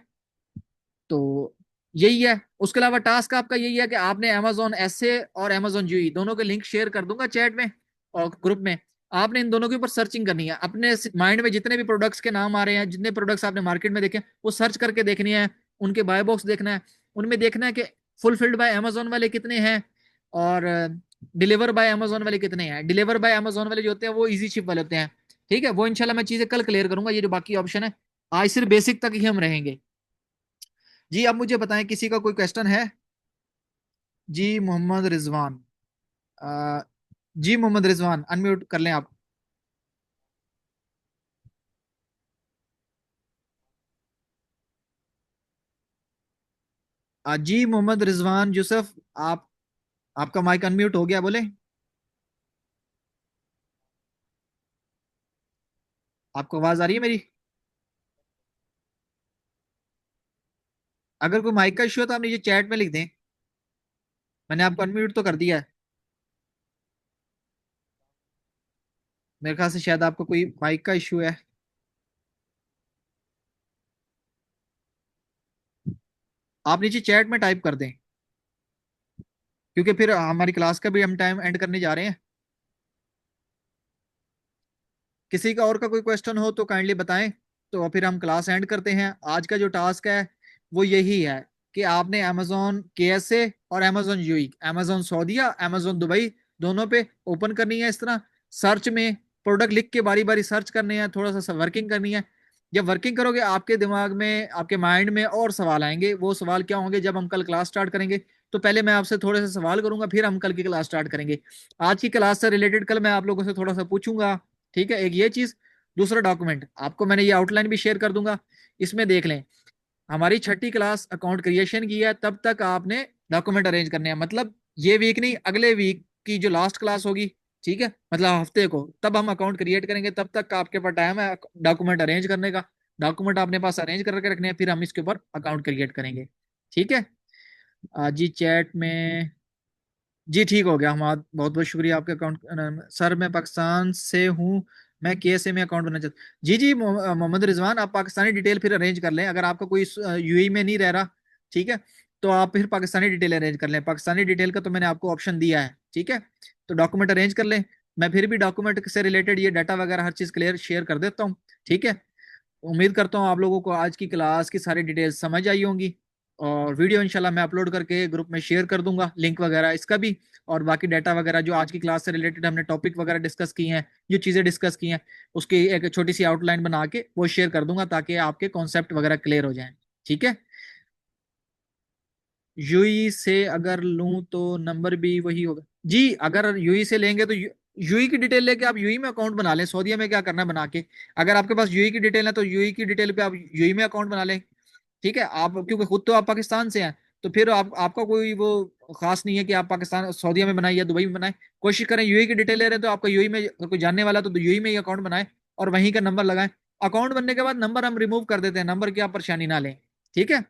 तो यही है, उसके अलावा टास्क आपका यही है कि आपने अमेजोन एसए और अमेजोन यूई दोनों के लिंक शेयर कर दूंगा चैट में और ग्रुप में। आपने इन दोनों के ऊपर सर्चिंग करनी है, अपने माइंड में जितने भी प्रोडक्ट्स के नाम आ रहे हैं, जितने प्रोडक्ट्स आपने मार्केट में देखे वो सर्च करके देखनी है, उनके बाय बॉक्स देखना है, उनमें देखना है कि फुलफिल्ड बाय अमेजोन वाले कितने हैं, और डिलीवर बाय अमेजोन वाले कितने हैं। डिलीवर बाय अमेजोन वाले जो होते हैं वो इजी शिप वाले होते हैं, ठीक है। वो इंशाल्लाह मैं चीजें कल क्लियर करूंगा, ये जो बाकी ऑप्शन है आज सिर्फ बेसिक तक ही हम रहेंगे। जी अब मुझे बताएं किसी का कोई क्वेश्चन है। जी मोहम्मद रिजवान, अ, जी मोहम्मद रिजवान अनम्यूट कर लें आप। जी मोहम्मद रिजवान यूसुफ, आप, आपका माइक अनम्यूट हो गया, बोले। आपको आवाज आ रही है मेरी? अगर कोई माइक का इश्यू है तो आप नीचे चैट में लिख दें, मैंने आपको अनम्यूट तो कर दिया है। मेरे ख्याल से शायद आपको कोई माइक का इश्यू है। आप नीचे चैट में टाइप कर दें, क्योंकि फिर हमारी क्लास का भी हम टाइम एंड करने जा रहे हैं। किसी का और का कोई क्वेश्चन हो तो काइंडली बताएं, तो फिर हम क्लास एंड करते हैं। आज का जो टास्क है वो यही है कि आपने अमेजोन KSA और अमेजोन यूई, अमेजोन सऊदीया, अमेजोन दुबई, दोनों पे ओपन करनी है। इस तरह सर्च में प्रोडक्ट लिख के बारी बारी सर्च करने हैं, थोड़ा सा वर्किंग करनी है। जब वर्किंग करोगे आपके दिमाग में, आपके माइंड में और सवाल आएंगे। वो सवाल क्या होंगे, जब हम कल क्लास स्टार्ट करेंगे तो पहले मैं आपसे थोड़े से सवाल करूंगा, फिर हम कल की क्लास स्टार्ट करेंगे। आज की क्लास से रिलेटेड कल मैं आप लोगों से थोड़ा सा पूछूंगा, ठीक है। एक ये चीज, दूसरा डॉक्यूमेंट आपको मैंने ये आउटलाइन भी शेयर कर दूंगा, इसमें देख लें। हमारी छठी क्लास अकाउंट क्रिएशन की है, तब तक आपने डॉक्यूमेंट अरेंज करने हैं। मतलब ये वीक नहीं, अगले वीक की जो लास्ट क्लास होगी, ठीक है, मतलब हफ्ते को, तब हम अकाउंट क्रिएट करेंगे। तब तक का आपके पास टाइम है डॉक्यूमेंट अरेंज करने का। डॉक्यूमेंट आपने पास अरेंज करके रखने हैं, फिर हम इसके ऊपर अकाउंट क्रिएट करेंगे, ठीक है। जी चैट में, जी ठीक हो गया, हम बहुत बहुत शुक्रिया आपके अकाउंट। सर मैं पाकिस्तान से हूँ, मैं KSA में अकाउंट बनना चाहता हूँ। जी जी मोहम्मद रिजवान, आप पाकिस्तानी डिटेल फिर अरेंज कर लें। अगर आपका कोई UAE में नहीं रह रहा, ठीक है, तो आप फिर पाकिस्तानी डिटेल अरेंज कर लें। पाकिस्तानी डिटेल का तो मैंने आपको ऑप्शन दिया है, ठीक है। तो डॉक्यूमेंट अरेंज कर लें। मैं फिर भी डॉक्यूमेंट से रिलेटेड ये डाटा वगैरह हर चीज़ क्लियर शेयर कर देता हूँ, ठीक है। उम्मीद करता हूँ आप लोगों को आज की क्लास की सारी डिटेल्स समझ आई होंगी। और वीडियो इंशाल्लाह मैं अपलोड करके ग्रुप में शेयर कर दूंगा, लिंक वगैरह इसका भी। और बाकी डाटा वगैरह जो आज की क्लास से रिलेटेड हमने टॉपिक वगैरह डिस्कस किए हैं, जो चीज़ें डिस्कस की हैं, उसकी एक छोटी सी आउटलाइन बना के वो शेयर कर दूंगा, ताकि आपके कॉन्सेप्ट वगैरह क्लियर हो जाएं, ठीक है। यूई से अगर लूं तो नंबर भी वही होगा। जी अगर यूई से लेंगे तो यूई की डिटेल लेके आप यूई में अकाउंट बना लें। सऊदीया में क्या करना है बना के, अगर आपके पास यूई की डिटेल है तो यूई की डिटेल पे आप यूई में अकाउंट बना लें, ठीक है। आप क्योंकि खुद तो आप पाकिस्तान से हैं, तो फिर आप, आपका कोई वो खास नहीं है कि आप पाकिस्तान सऊदीया में बनाए या दुबई में बनाए। कोशिश करें यूई की डिटेल ले रहे हैं तो आपका यूई में, अगर कोई जानने वाला तो यूई में ही अकाउंट बनाए और वहीं का नंबर लगाएं। अकाउंट बनने के बाद नंबर हम रिमूव कर देते हैं, नंबर की आप परेशानी ना लें, ठीक है।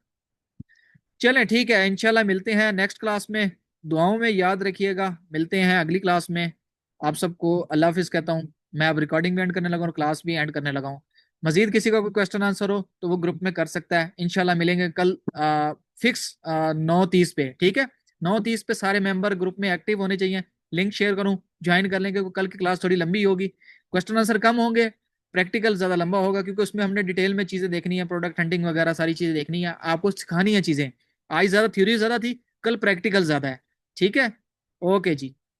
चलें ठीक है, इंशाल्लाह मिलते हैं नेक्स्ट क्लास में। दुआओं में याद रखिएगा, मिलते हैं अगली क्लास में। आप सबको अल्लाह हाफिज कहता हूँ। मैं अब रिकॉर्डिंग भी एंड करने लगा और क्लास भी एंड करने लगा हूँ। मजीद किसी का कोई क्वेश्चन आंसर हो तो वो ग्रुप में कर सकता है। इंशाल्लाह मिलेंगे कल फिक्स 9:30 पे, ठीक है। 9:30 पे सारे मेंबर ग्रुप में एक्टिव होने चाहिए। लिंक शेयर करूँ, ज्वाइन कर लेंगे। कल की क्लास थोड़ी लंबी होगी, क्वेश्चन आंसर कम होंगे, प्रैक्टिकल ज्यादा लंबा होगा, क्योंकि उसमें हमने डिटेल में चीजें देखनी है, प्रोडक्ट हंटिंग वगैरह सारी चीजें देखनी है, आपको सिखानी है चीजें। आज ज्यादा थ्योरी ज्यादा थी, कल प्रैक्टिकल ज्यादा है, ठीक है। ओके जी।